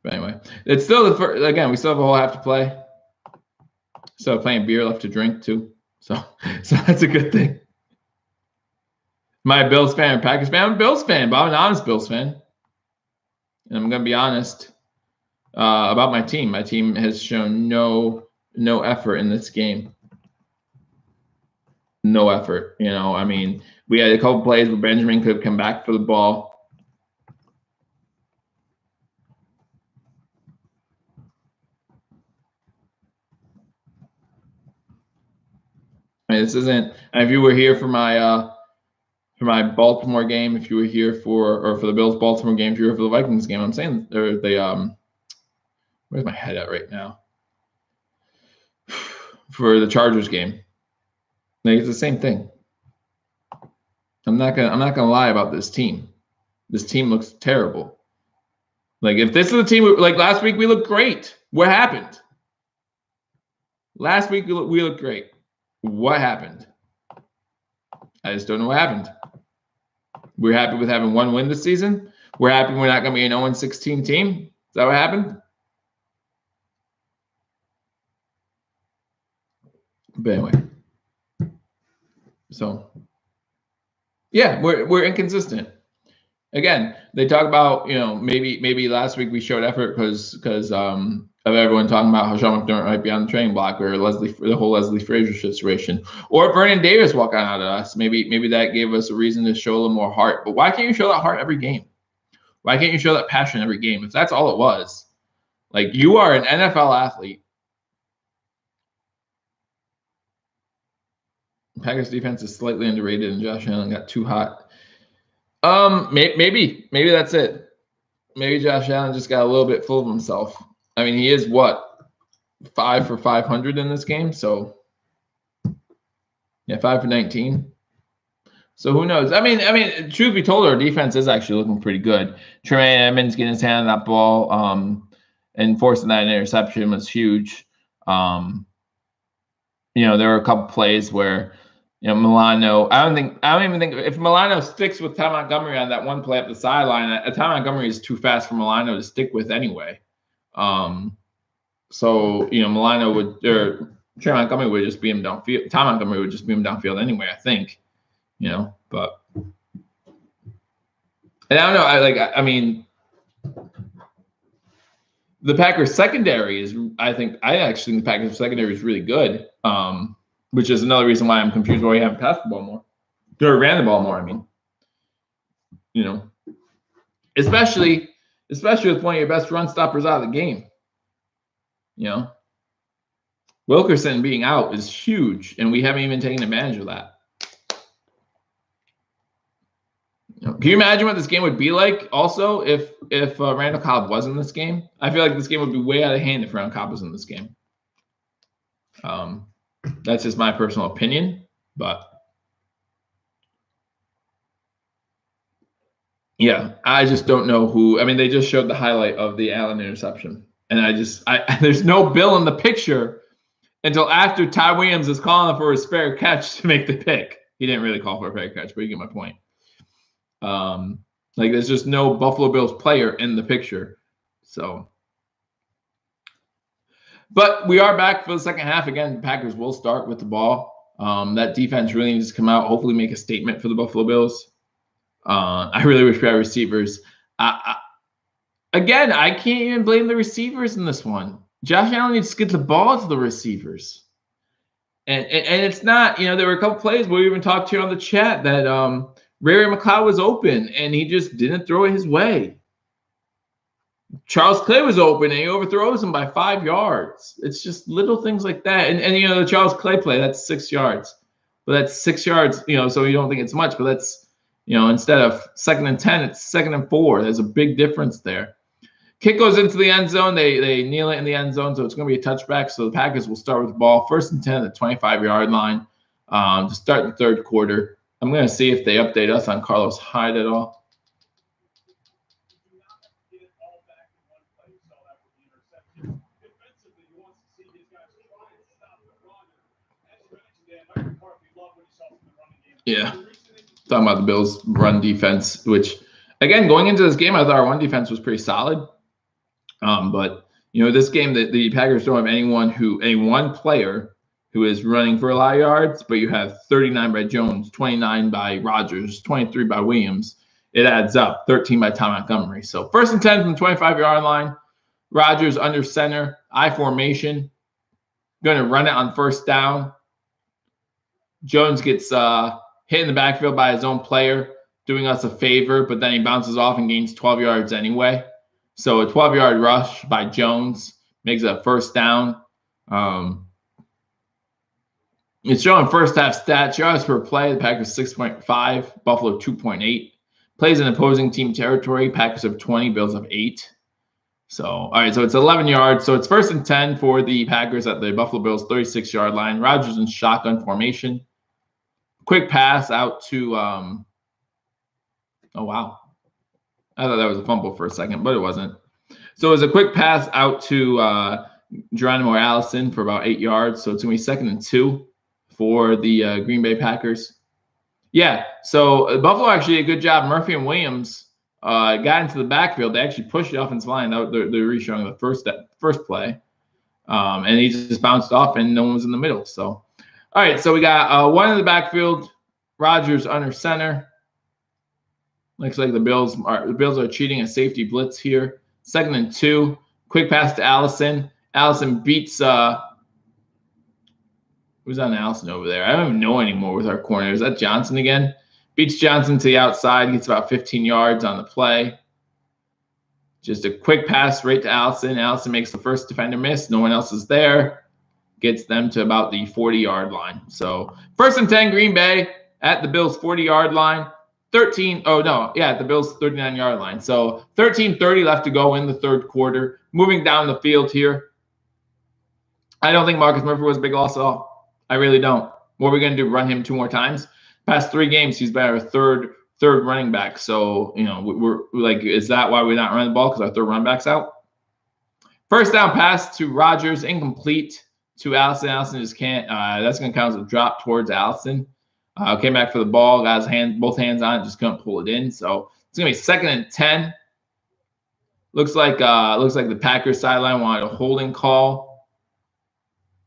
but anyway, it's still the first, again, we still have a whole half to play. So plenty of beer left to drink too. So that's a good thing. Am I a Bills fan or Packers fan? I'm a Bills fan, but I'm an honest Bills fan. And I'm going to be honest about my team. My team has shown no effort in this game. No effort. You know, I mean, we had a couple plays where Benjamin could have come back for the ball. I mean, this isn't. And if you were here for my Baltimore game, if you were here for the Bills Baltimore game, if you were here for the Vikings game, I'm saying where's my head at right now? For the Chargers game. Like, it's the same thing. I'm not gonna lie about this team. This team looks terrible. Like, if this is the team, like last week we looked great. What happened? Last week we looked great. What happened? I just don't know what happened. We're happy with having one win this season. We're happy we're not going to be an 0-16 team. Is that what happened? But anyway, so yeah, we're inconsistent. Again, they talk about, you know, maybe last week we showed effort because of everyone talking about how Sean McDermott might be on the training block, or the whole Leslie Frazier situation, or Vernon Davis walking out at us. Maybe that gave us a reason to show a little more heart. But why can't you show that heart every game? Why can't you show that passion every game? If that's all it was, like, you are an NFL athlete. Packers defense is slightly underrated, and Josh Allen got too hot. Maybe that's it. Maybe Josh Allen just got a little bit full of himself. I mean, he is what, 5 for 500 in this game, so yeah, 5 for 19. So who knows? I mean, truth be told, our defense is actually looking pretty good. Tremaine Edmonds getting his hand on that ball, and forcing that interception was huge. You know, there were a couple plays where, you know, Milano, I don't even think if Milano sticks with Ty Montgomery on that one play up the sideline, Ty Montgomery is too fast for Milano to stick with anyway. So, you know, Milano would, or Trey Montgomery would just beat him downfield. Ty Montgomery would just beat him downfield anyway, I think. You know, but, and I don't know, I mean, the Packers secondary is, I actually think the Packers secondary is really good, which is another reason why I'm confused why we haven't passed the ball more, or ran the ball more. I mean, you know, especially with one of your best run stoppers out of the game. You know, Wilkerson being out is huge, and we haven't even taken advantage of that. Can you imagine what this game would be like also if Randall Cobb was in this game? I feel like this game would be way out of hand if Randall Cobb was in this game. That's just my personal opinion, but yeah, I just don't know who. I mean, they just showed the highlight of the Allen interception, and there's no Bill in the picture until after Ty Williams is calling for his fair catch to make the pick. He didn't really call for a fair catch, but you get my point. Like, there's just no Buffalo Bills player in the picture. So, but we are back for the second half. Again, the Packers will start with the ball. That defense really needs to come out, hopefully make a statement for the Buffalo Bills. I really wish we had receivers. Again, I can't even blame the receivers in this one. Josh Allen needs to get the ball to the receivers. And it's not, you know, there were a couple plays where we even talked here on the chat that Ray McLeod was open, and he just didn't throw it his way. Charles Clay was open, and he overthrows him by 5 yards. It's just little things like that. And you know, the Charles Clay play, that's 6 yards. But that's 6 yards, you know, so you don't think it's much. But that's, you know, instead of 2nd and 10, it's 2nd and 4. There's a big difference there. Kick goes into the end zone. They kneel it in the end zone, so it's going to be a touchback. So the Packers will start with the ball. 1st and 10 at the 25-yard line to start the third quarter. I'm going to see if they update us on Carlos Hyde at all. Yeah. Talking about the Bills' run defense, which, again, going into this game, I thought our run defense was pretty solid. But, you know, this game, the Packers don't have any one player who is running for a lot of yards, but you have 39 by Jones, 29 by Rodgers, 23 by Williams. It adds up, 13 by Ty Montgomery. So 1st and 10 from the 25-yard line. Rodgers under center, I formation. Going to run it on 1st down. Jones gets hit in the backfield by his own player, doing us a favor, but then he bounces off and gains 12 yards anyway. So a 12-yard rush by Jones makes it a 1st down. It's showing first half stats. Yards per play, the Packers 6.5, Buffalo 2.8. Plays in opposing team territory, Packers have 20, Bills have 8. So, all right, so it's 11 yards. So it's 1st and 10 for the Packers at the Buffalo Bills 36-yard line. Rodgers in shotgun formation. quick pass out to oh wow. I thought that was a fumble for a second, but it wasn't. So it was a quick pass out to Geronimo Allison for about 8 yards. So it's going to be 2nd and 2 for the Green Bay Packers. Yeah, so Buffalo actually did a good job. Murphy and Williams got into the backfield. They actually pushed the offensive line. They're re-showing the first play. And he just bounced off, and no one was in the middle. So, all right, so we got one in the backfield, Rodgers under center. Looks like the Bills are cheating a safety blitz here. 2nd and 2. Quick pass to Allison. Allison beats who's on Allison over there? I don't even know anymore with our corner. Is that Johnson again? Beats Johnson to the outside. Gets about 15 yards on the play. Just a quick pass right to Allison. Allison makes the first defender miss. No one else is there. Gets them to about the 40-yard line. So 1st and 10, Green Bay at the Bills' 40-yard line. At the Bills' 39-yard line. So 13:30 left to go in the third quarter. Moving down the field here. I don't think Marcus Murphy was a big loss at all. I really don't. What are we going to do, run him 2 more times? Past 3 games, he's been our third running back. So, we're like, is that why we're not running the ball? Because our third running back's out? First down pass to Rodgers, incomplete to Allison. Allison just can't. That's going to count as a drop towards Allison. Came back for the ball, got his both hands on it, just couldn't pull it in. So it's going to be 2nd and 10. Looks like the Packers sideline wanted a holding call.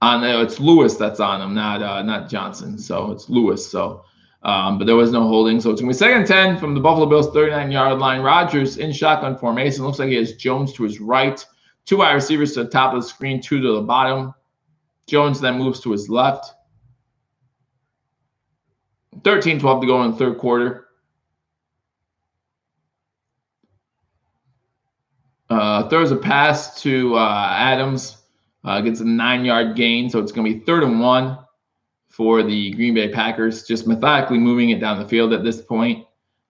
It's Lewis that's on him, not Johnson. So it's Lewis. So, but there was no holding. So it's going to be 2nd and 10 from the Buffalo Bills 39-yard line. Rodgers in shotgun formation. Looks like he has Jones to his right. 2 wide receivers to the top of the screen, 2 to the bottom. Jones then moves to his left. 13-12 to go in the third quarter. Throws a pass to Adams. Gets a 9-yard gain, so it's going to be 3rd and 1 for the Green Bay Packers. Just methodically moving it down the field at this point.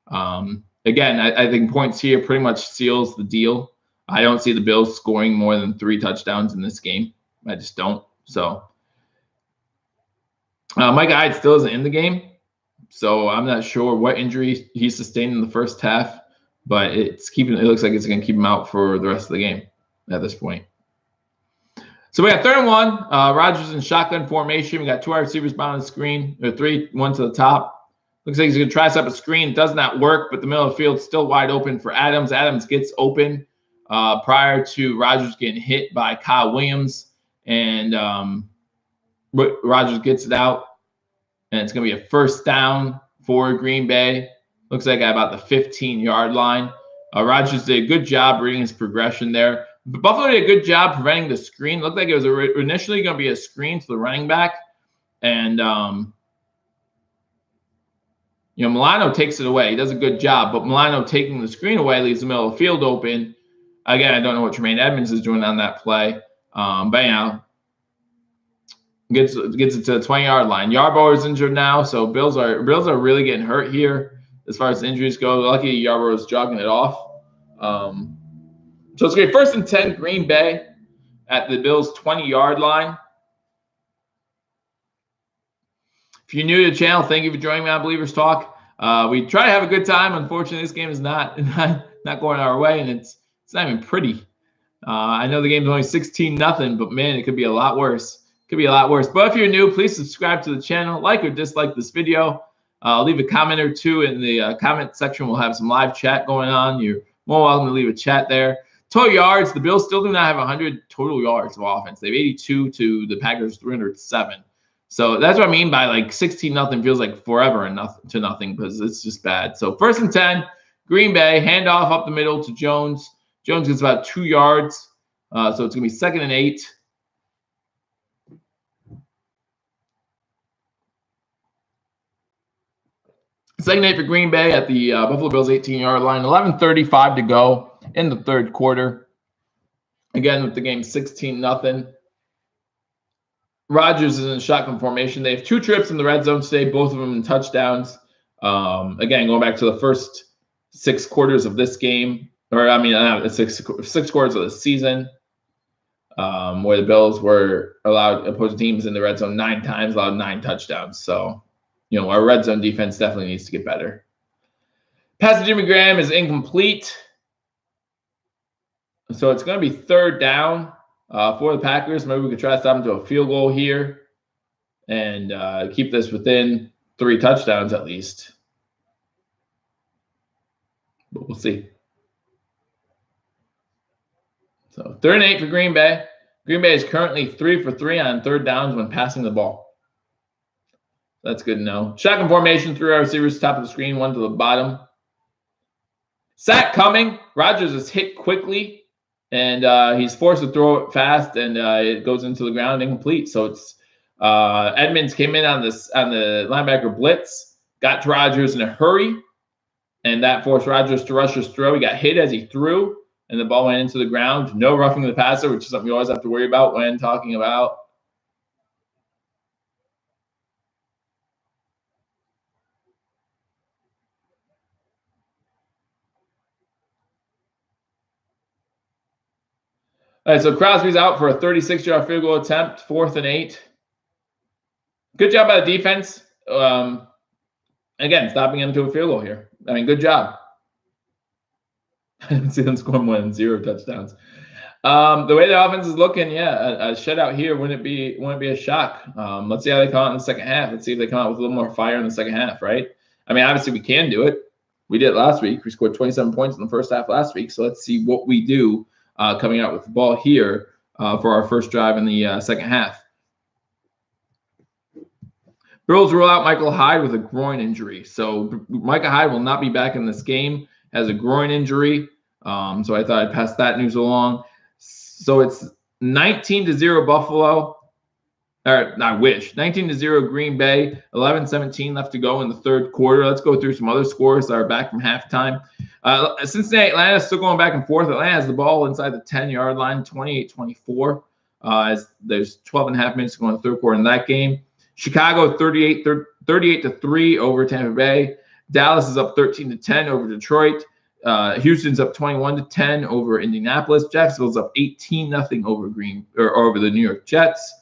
Again, I think points here pretty much seals the deal. I don't see the Bills scoring more than 3 touchdowns in this game. I just don't. So Micah Hyde still isn't in the game. So I'm not sure what injury he sustained in the first half, but it looks like it's going to keep him out for the rest of the game at this point. So we got 3rd and 1. Rodgers in shotgun formation. We got 2 wide receivers behind the screen, or 3, 1 to the top. Looks like he's going to try to set up a screen. Does not work, but the middle of the field still wide open for Adams. Adams gets open prior to Rodgers getting hit by Kyle Williams, and Rodgers gets it out. And it's going to be a 1st down for Green Bay. Looks like at about the 15-yard line. Rodgers did a good job reading his progression there. But Buffalo did a good job preventing the screen. Looked like it was initially going to be a screen to the running back. And, Milano takes it away. He does a good job. But Milano taking the screen away leaves the middle of the field open. Again, I don't know what Tremaine Edmonds is doing on that play. But, gets it to the 20-yard line. Yarbrough is injured now, so Bills are really getting hurt here as far as injuries go. Lucky Yarbrough is jogging it off. So it's going to be 1st and 10, Green Bay at the Bills' 20-yard line. If you're new to the channel, thank you for joining me on Believers Talk. We try to have a good time. Unfortunately, this game is not going our way, and it's not even pretty. I know the game's only 16-0, but man, it could be a lot worse. But if you're new, please subscribe to the channel, like or dislike this video. Leave a comment or 2 in the comment section. We'll have some live chat going on. You're more welcome to leave a chat there. Total yards, the Bills still do not have 100 total yards of offense. They have 82 to the Packers 307. So that's what I mean by like 16-0 feels like forever and nothing because it's just bad. So 1st and 10, Green Bay, handoff up the middle to Jones. Jones gets about 2 yards. So it's going to be 2nd and 8. Second 8 for Green Bay at the Buffalo Bills 18-yard line. 11:35 to go in the third quarter. Again, with the game 16-0. Rodgers is in shotgun formation. They have 2 trips in the red zone today, both of them in touchdowns. Again, going back to the first 6 quarters of this game, six quarters of the season, where the Bills were allowed opposing teams in the red zone 9 times, allowed 9 touchdowns. So, our red zone defense definitely needs to get better. Pass to Jimmy Graham is incomplete. So it's going to be 3rd down for the Packers. Maybe we could try to stop them to a field goal here and keep this within 3 touchdowns at least. But we'll see. So 3rd and 8 for Green Bay. Green Bay is currently 3 for 3 on 3rd downs when passing the ball. That's good to know. Shotgun formation, 3 receivers, top of the screen, 1 to the bottom. Sack coming. Rodgers is hit quickly, and he's forced to throw it fast, and it goes into the ground incomplete. So it's Edmonds came in on the linebacker blitz, got to Rodgers in a hurry, and that forced Rodgers to rush his throw. He got hit as he threw, and the ball went into the ground. No roughing the passer, which is something you always have to worry about when talking about all right, so Crosby's out for a 36-yard field goal attempt, 4th and 8. Good job by the defense. Again, stopping him to a field goal here. I mean, good job. I didn't see them scoring more than 0 touchdowns. The way the offense is looking, a shutout here wouldn't be a shock. Let's see how they come out in the second half. Let's see if they come out with a little more fire in the second half, right? I mean, obviously we can do it. We did it last week. We scored 27 points in the first half last week. So let's see what we do coming out with the ball here for our first drive in the second half. Bills rule out Michael Hyde with a groin injury. So Micah Hyde will not be back in this game, has a groin injury. So I thought I'd pass that news along. So it's 19-0 Buffalo. Or I wish. 19-0 Green Bay. 11-17 left to go in the 3rd quarter. Let's go through some other scores that are back from halftime. Cincinnati, Atlanta still going back and forth. Atlanta has the ball inside the 10-yard line, 28-24. As there's 12 and a half minutes to go in the 3rd quarter in that game. Chicago 38-3 over Tampa Bay. Dallas is up 13-10 over Detroit. Houston's up 21-10 over Indianapolis. Jacksonville's up 18-0 over the New York Jets.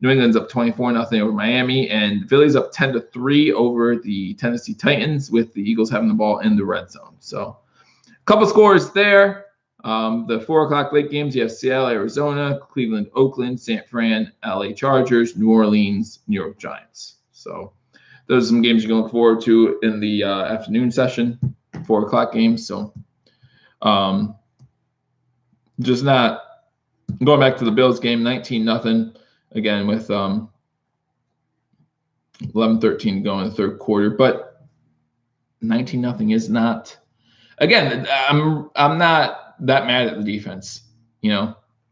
New England's up 24-0 over Miami, and Philly's up 10-3 over the Tennessee Titans, with the Eagles having the ball in the red zone. So, a couple scores there. The 4:00 late games, you have Seattle, Arizona, Cleveland, Oakland, San Fran, LA Chargers, New Orleans, New York Giants. So, those are some games you can look forward to in the afternoon session, 4:00 games. So, just not going back to the Bills game, 19-0. Again, with 11-13 going in the 3rd quarter, but 19-0 is not. Again, I'm not that mad at the defense.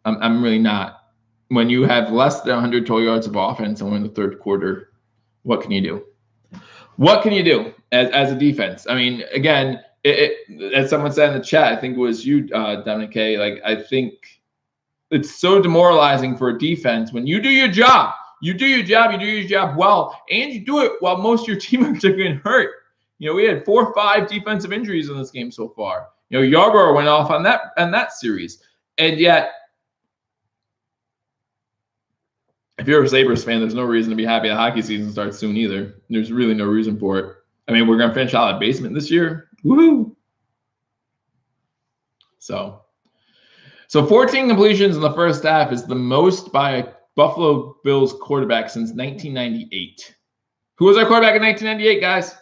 I'm really not. When you have less than 100 total yards of offense and we're in the 3rd quarter, what can you do? What can you do as a defense? I mean, again, as someone said in the chat, I think it was you, Dominic K. Like, I think it's so demoralizing for a defense when you do your job. You do your job well, and you do it while most of your teammates are getting hurt. We had 4 or 5 defensive injuries in this game so far. Yarborough went off on that series. And yet, if you're a Sabres fan, there's no reason to be happy the hockey season starts soon either. There's really no reason for it. I mean, we're going to finish out of the basement this year. Woohoo! So 14 completions in the first half is the most by a Buffalo Bills quarterback since 1998. Who was our quarterback in 1998, guys?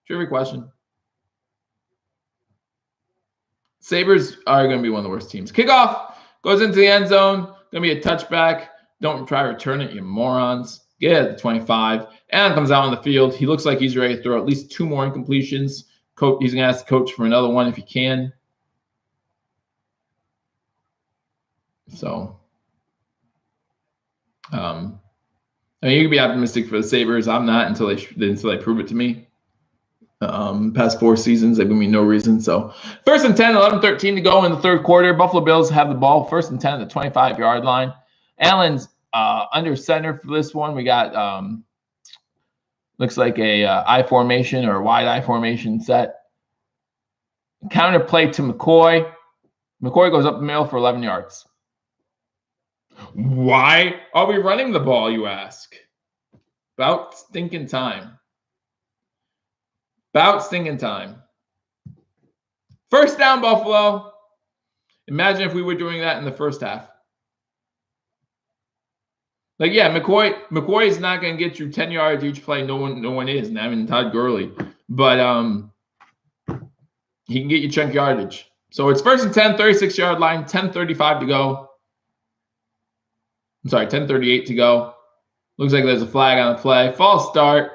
Trivia question. Sabres are going to be one of the worst teams. Kickoff goes into the end zone. Going to be a touchback. Don't try to return it, you morons. Get it at the 25. Allen comes out on the field. He looks like he's ready to throw at least 2 more incompletions. He's going to ask the coach for another one if he can. So, I mean, you can be optimistic for the Sabres. I'm not until they prove it to me. Past 4 seasons, they've given me no reason. So, 1st and 10, 11-13 to go in the 3rd quarter. Buffalo Bills have the ball. 1st and 10 at the 25-yard line. Allen's under center for this one. We got looks like a I formation or a wide I formation set. Counter play to McCoy. McCoy goes up the middle for 11 yards. Why are we running the ball, you ask? About stinking time. About stinking time. First down, Buffalo. Imagine if we were doing that in the first half. Like, yeah, McCoy is not going to get you 10 yards each play. No one is. And I mean, Todd Gurley. But he can get you chunk yardage. So it's 1st and 10, 36-yard line, 10:35 to go. I'm sorry, 10:38 to go. Looks like there's a flag on the play. False start.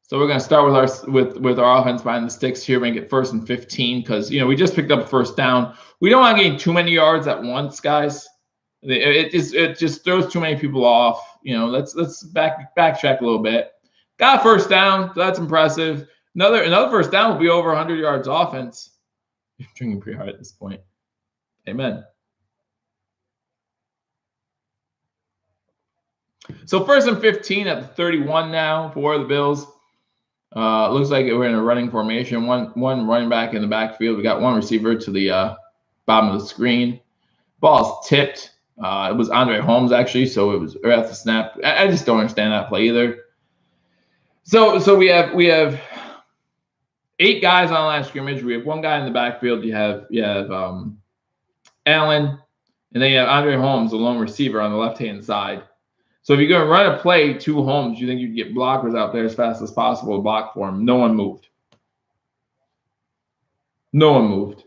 So we're going to start with our offense behind the sticks here, make it 1st and 15 because, you know, we just picked up a first down. We don't want to gain too many yards at once, guys. It just throws too many people off. You know, let's backtrack a little bit. Got a first down, so that's impressive. Another first down will be over 100 yards offense. You're drinking pretty hard at this point. Amen. So 1st and 15 at the 31 now for the Bills. Looks like we're in a running formation. One running back in the backfield. We got one receiver to the bottom of the screen. Ball's tipped. It was Andre Holmes actually, so it was right off the snap. I just don't understand that play either. So we have 8 guys on the line of scrimmage. We have 1 guy in the backfield. You have Allen, and then you have Andre Holmes, the lone receiver on the left-hand side. So if you're going to run a play to Holmes, you think you'd get blockers out there as fast as possible to block for him. No one moved. No one moved.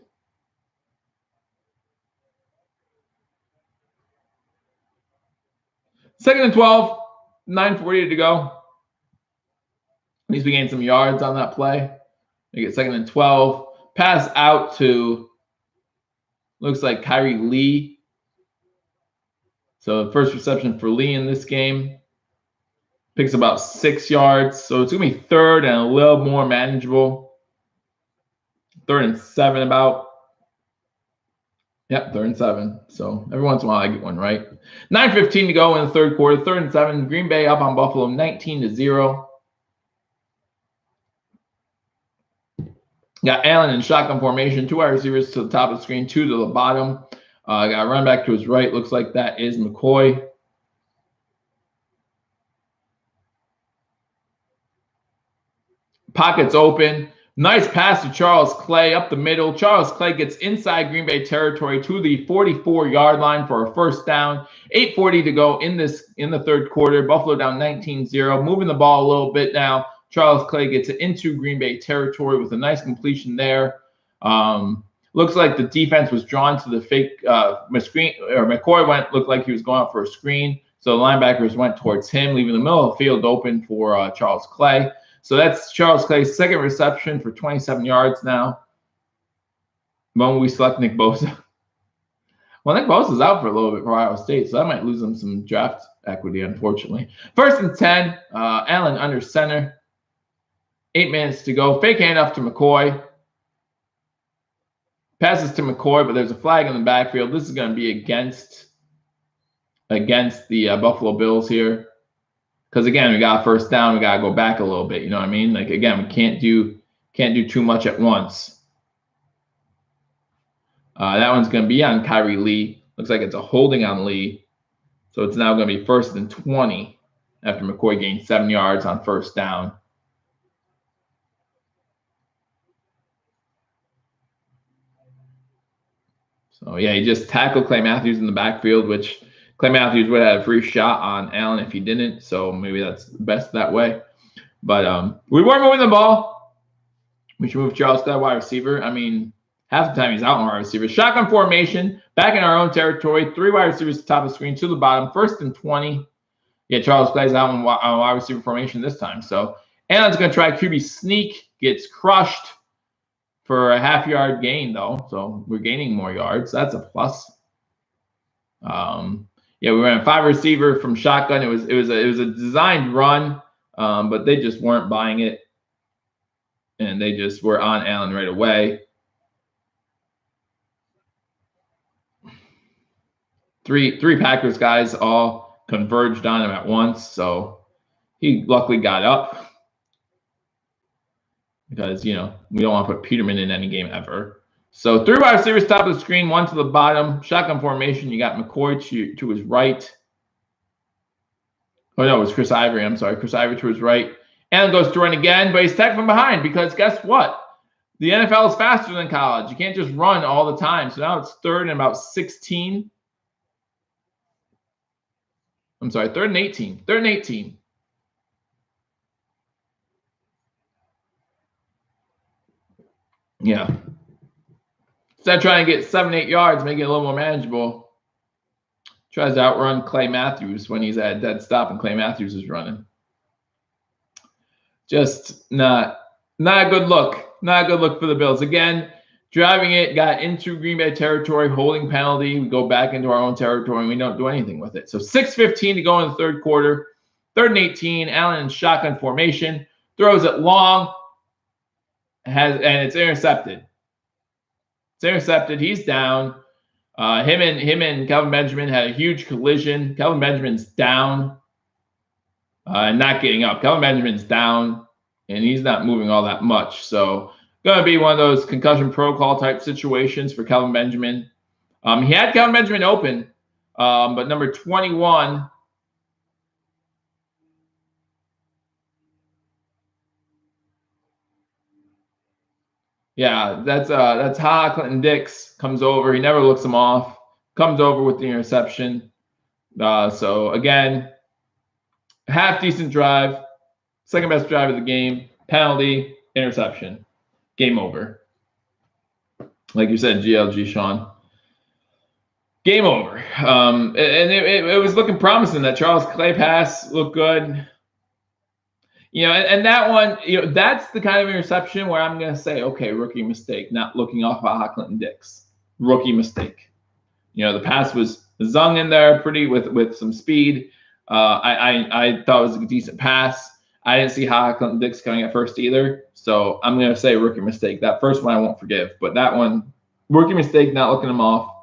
Second and 12, 9:40 to go. At least we gained some yards on that play. We get 2nd and 12. Pass out to, looks like Kyrie Lee. So first reception for Lee in this game. Picks about 6 yards. So it's going to be 3rd and a little more manageable. 3rd and 7 about. Yep, 3rd and 7. So every once in a while I get one right. 9:15 to go in the 3rd quarter. 3rd and 7. Green Bay up on Buffalo 19-0. Got Allen in shotgun formation. 2 wide receivers to the top of the screen, 2 to the bottom. Got a run back to his right. Looks like that is McCoy. Pockets open. Nice pass to Charles Clay up the middle. Charles Clay gets inside Green Bay territory to the 44-yard line for a first down. 8:40 to go in the 3rd quarter. Buffalo down 19-0. Moving the ball a little bit now. Charles Clay gets it into Green Bay territory with a nice completion there. Looks like the defense was drawn to the fake screen, or McCoy looked like he was going out for a screen. So the linebackers went towards him, leaving the middle of the field open for Charles Clay. So that's Charles Clay's 2nd reception for 27 yards now. When we select Nick Bosa. Well, Nick Bosa's out for a little bit for Ohio State, so that might lose him some draft equity, unfortunately. 1st and 10, Allen under center. 8 minutes to go. Fake handoff to McCoy. Passes to McCoy, but there's a flag in the backfield. This is going to be against the Buffalo Bills here. Because again, we got a first down. We got to go back a little bit. You know what I mean? Like, again, we can't do too much at once. That one's going to be on Kyrie Lee. Looks like it's a holding on Lee. So it's now going to be 1st and 20 after McCoy gained 7 yards on first down. So, yeah, he just tackled Clay Matthews in the backfield, which Clay Matthews would have had a free shot on Allen if he didn't. So maybe that's best that way. But we weren't moving the ball. We should move Charles Clay wide receiver. I mean, half the time he's out on wide receiver. Shotgun formation, back in our own territory. 3 wide receivers at the top of the screen, to the bottom. 1st and 20. Yeah, Charles Clay's out on wide receiver formation this time. So Allen's going to try QB sneak. Gets crushed for a half-yard gain, though. So we're gaining more yards. That's a plus. Yeah, we ran a 5 receiver from shotgun. It was a designed run, but they just weren't buying it, and they just were on Allen right away. 3 Packers guys all converged on him at once, so he luckily got up. Because, you know, we don't want to put Peterman in any game ever. So 3 wide receivers, top of the screen, 1 to the bottom. Shotgun formation, you got McCoy to his right. Oh, no, it was Chris Ivory. I'm sorry. Chris Ivory to his right. Allen goes to run again, but he's tackled from behind because guess what? The NFL is faster than college. You can't just run all the time. So now it's 3rd and about 16. I'm sorry, 3rd and 18. 3rd and 18. Yeah. Instead of trying to get 7-8 yards, make it a little more manageable, tries to outrun Clay Matthews when he's at a dead stop and Clay Matthews is running. Just not a good look. Not a good look for the Bills. Again, driving it, got into Green Bay territory, holding penalty. We go back into our own territory, and we don't do anything with it. So 6:15 to go in the 3rd quarter. 3rd and 18. Allen in shotgun formation. Throws it long. And it's intercepted. It's intercepted. He's down. Him and Kelvin Benjamin had a huge collision. Kelvin Benjamin's down. Not getting up. Kelvin Benjamin's down, and he's not moving all that much. So going to be one of those concussion protocol type situations for Kelvin Benjamin. He had Kelvin Benjamin open, but number 21. Yeah, that's Ha Clinton-Dix comes over. He never looks him off. Comes over with the interception. So again, half decent drive, second best drive of the game, penalty, interception, game over. Like you said, GLG, Sean. Game over. And it was looking promising. That Charles Clay pass looked good. And that one, that's the kind of interception where I'm going to say, okay, rookie mistake, not looking off Ha Clinton-Dix. Rookie mistake. The pass was zung in there pretty with some speed. I thought it was a decent pass. I didn't see Ha Clinton-Dix coming at first either. So I'm going to say rookie mistake. That first one I won't forgive. But that one, rookie mistake, not looking him off.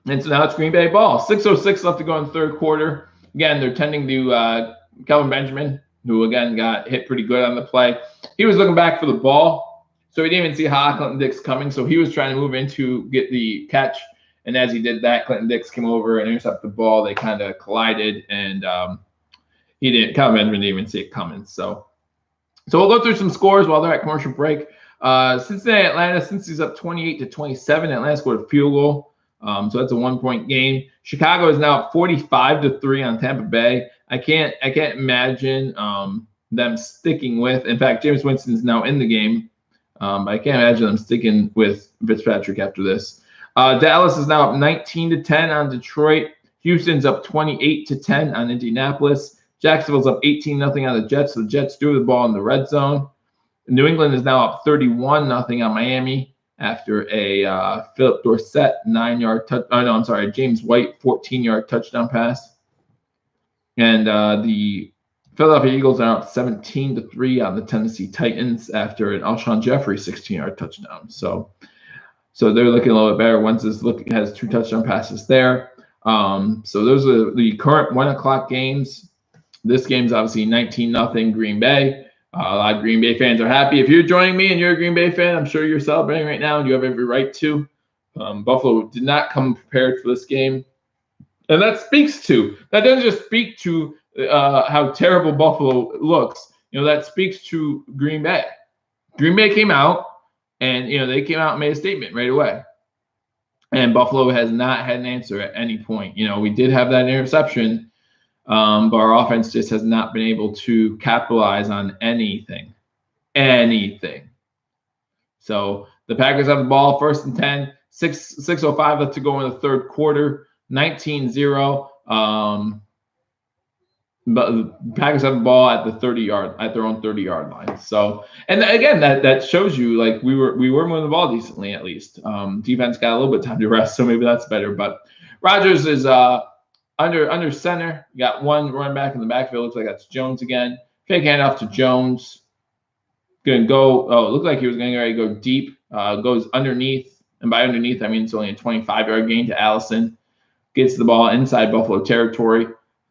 And so now it's Green Bay ball. 6:06 left to go in the 3rd quarter. Again, they're tending to Kelvin Benjamin, who, again, got hit pretty good on the play. He was looking back for the ball, so he didn't even see Ha Clinton-Dix coming. So he was trying to move in to get the catch. And as he did that, Clinton-Dix came over and intercepted the ball. They kind of collided, and Kelvin Benjamin didn't even see it coming. So we'll go through some scores while they're at commercial break. Cincinnati, Atlanta, Cincy's up 28-27. Atlanta scored a field goal. So that's a 1-point game. Chicago is now up 45-3 on Tampa Bay. I can't imagine them sticking with. In fact, Jameis Winston's now in the game, but I can't imagine them sticking with Fitzpatrick after this. Dallas is now up 19-10 on Detroit. Houston's up 28-10 on Indianapolis. Jacksonville's up 18-0 on the Jets. So the Jets threw the ball in the red zone. New England is now up 31-0 on Miami after a Philip Dorsett 9-yard touch. Oh, no, I'm sorry, James White 14-yard touchdown pass. And the Philadelphia Eagles are up 17-3 on the Tennessee Titans after an Alshon Jeffrey 16-yard touchdown. So they're looking a little bit better. Wentz has 2 touchdown passes there. So those are the current 1 o'clock games. This game's obviously 19-0 Green Bay. A lot of Green Bay fans are happy. If you're joining me and you're a Green Bay fan, I'm sure you're celebrating right now, and you have every right to. Buffalo did not come prepared for this game. And that doesn't just speak to how terrible Buffalo looks. That speaks to Green Bay. Green Bay came out, and, they came out and made a statement right away. And Buffalo has not had an answer at any point. We did have that interception, but our offense just has not been able to capitalize on anything. So the Packers have the ball, 1st and 10, 6:05 left to go in the 3rd quarter, 19-0. But the Packers have the ball at their own 30-yard line. So, and again, that shows you like we were moving the ball decently at least. Defense got a little bit of time to rest, so maybe that's better. But Rodgers is under center. You got one running back in the backfield. Looks like that's Jones again. Fake handoff to Jones. Gonna go. Oh, it looked like he was going to go deep. Goes underneath, and by underneath I mean it's only a 25-yard gain to Allison. Gets the ball inside Buffalo territory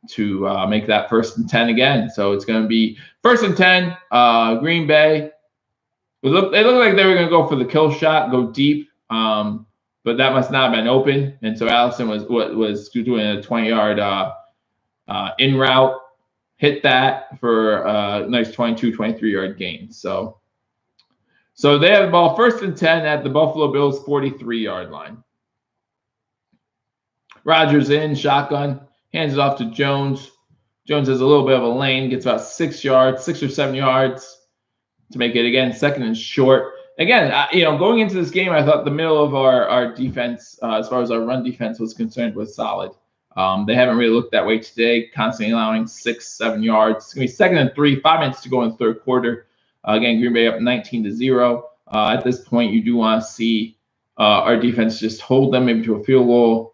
to make that 1st and 10 again. So it's going to be 1st and 10. Green Bay. They looked like they were going to go for the kill shot, go deep. but that must not have been open. And so Allison was doing a 20-yard in route, hit that for a nice 22, 23-yard gain. So they have the ball 1st and 10 at the Buffalo Bills 43-yard line. Rodgers in, shotgun, hands it off to Jones. Jones has a little bit of a lane, gets about 6 yards, 6 or 7 yards to make it again 2nd and short. Again, going into this game, I thought the middle of our defense, as far as our run defense was concerned, was solid. They haven't really looked that way today, constantly allowing 6, 7 yards. It's going to be 2nd and 3, 5 minutes to go in the 3rd quarter. Again, Green Bay up 19-0. At this point, you do want to see our defense just hold them maybe to a field goal.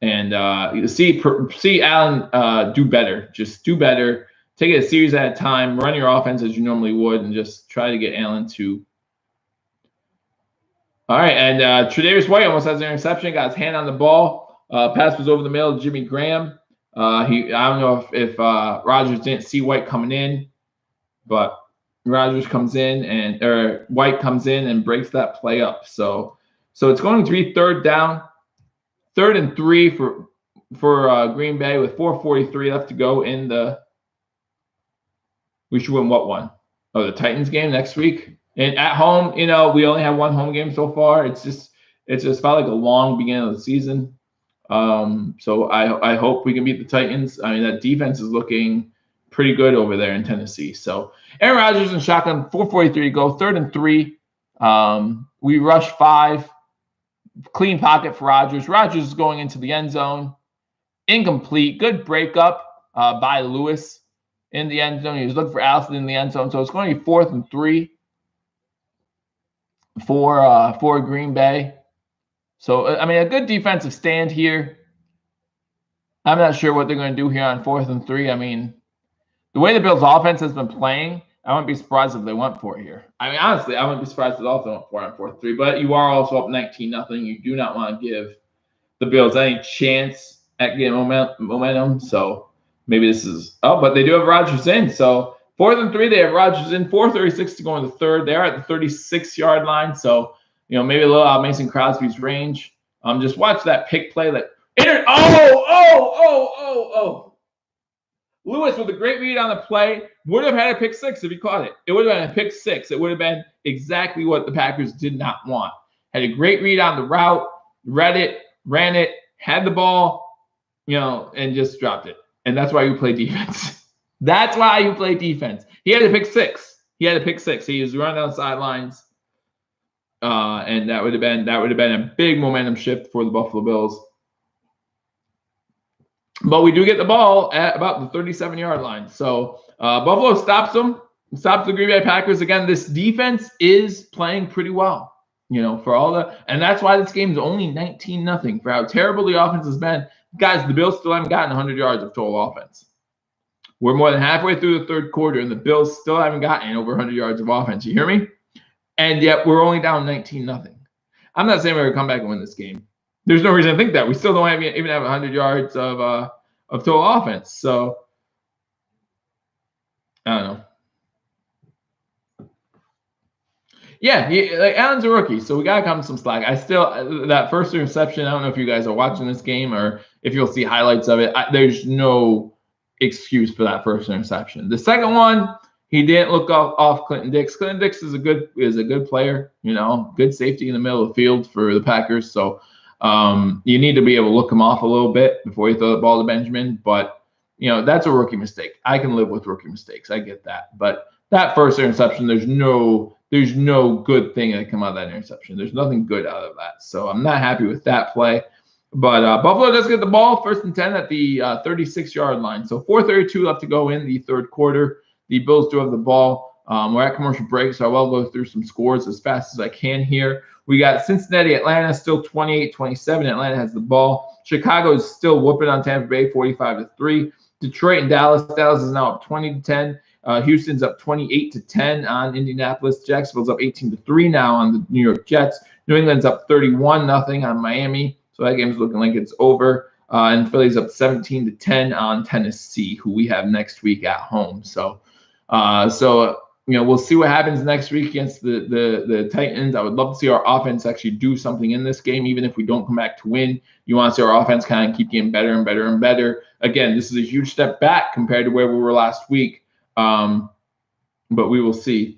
And see Allen do better. Just do better. Take it a series at a time. Run your offense as you normally would, and just try to get Allen to. All right, and Tre'Davious White almost has an interception. Got his hand on the ball. Pass was over the middle of Jimmy Graham. I don't know if Rodgers didn't see White coming in, but Rodgers comes in White comes in and breaks that play up. So it's going to be 3rd down. 3rd and 3 for Green Bay with 4:43 left to go in the. We should win what one? Oh, the Titans game next week. And at home, we only have one home game so far. It's just felt like a long beginning of the season. So I hope we can beat the Titans. I mean, that defense is looking pretty good over there in Tennessee. So Aaron Rodgers in shotgun, 4:43 to go, 3rd and 3. We rush 5. Clean pocket for Rodgers. Rodgers is going into the end zone. Incomplete. Good breakup by Lewis in the end zone. He was looking for Allison in the end zone. So it's going to be 4th and 3 for Green Bay. So, I mean, a good defensive stand here. I'm not sure what they're going to do here on 4th and 3. I mean, the way the Bills' offense has been playing, I wouldn't be surprised if they went for it here. I mean, honestly, I wouldn't be surprised if they also went for it on 4th and 3. But you are also up 19-0. You do not want to give the Bills any chance at getting momentum. So maybe this is – but they do have Rodgers in. So 4th and 3, they have Rodgers in. 4:36 to go in the 3rd. They are at the 36-yard line. So, maybe a little out of Mason Crosby's range. Just watch that pick play. Lewis with a great read on the play would have had a pick 6 if he caught it. It would have been a pick 6. It would have been exactly what the Packers did not want. Had a great read on the route, read it, ran it, had the ball, and just dropped it. And that's why you play defense. That's why you play defense. He had a pick 6. He was running down the sidelines. And that would have been a big momentum shift for the Buffalo Bills. But we do get the ball at about the 37-yard line. So Buffalo stops them, stops the Green Bay Packers. Again, this defense is playing pretty well, for all the – and that's why this game is only 19-0 for how terrible the offense has been. Guys, the Bills still haven't gotten 100 yards of total offense. We're more than halfway through the 3rd quarter, and the Bills still haven't gotten over 100 yards of offense. You hear me? And yet we're only down 19-0. I'm not saying we're going to come back and win this game. There's no reason to think that. We still don't even have 100 yards of total offense. So, I don't know. Yeah, Allen's a rookie, so we got to come some slack. That first interception, I don't know if you guys are watching this game or if you'll see highlights of it. There's no excuse for that first interception. The second one, he didn't look off Clinton Dix. Clinton Dix is a good player, good safety in the middle of the field for the Packers. So, you need to be able to look him off a little bit before you throw the ball to Benjamin. But, that's a rookie mistake. I can live with rookie mistakes. I get that. But that first interception, there's no good thing that come out of that interception. There's nothing good out of that. So I'm not happy with that play. But Buffalo does get the ball 1st and 10 at the 36-yard line. So 4:32 left to go in the 3rd quarter. The Bills do have the ball. We're at commercial break, so I will go through some scores as fast as I can here. We got Cincinnati, Atlanta, still 28-27. Atlanta has the ball. Chicago is still whooping on Tampa Bay, 45-3. Detroit and Dallas. Dallas is now up 20-10. Houston's up 28-10 on Indianapolis. Jacksonville's up 18-3 now on the New York Jets. New England's up 31-0 on Miami. So that game's looking like it's over. And Philly's up 17-10 on Tennessee, who we have next week at home. So we'll see what happens next week against the Titans. I would love to see our offense actually do something in this game, even if we don't come back to win. You want to see our offense kind of keep getting better and better and better. Again, this is a huge step back compared to where we were last week, but we will see.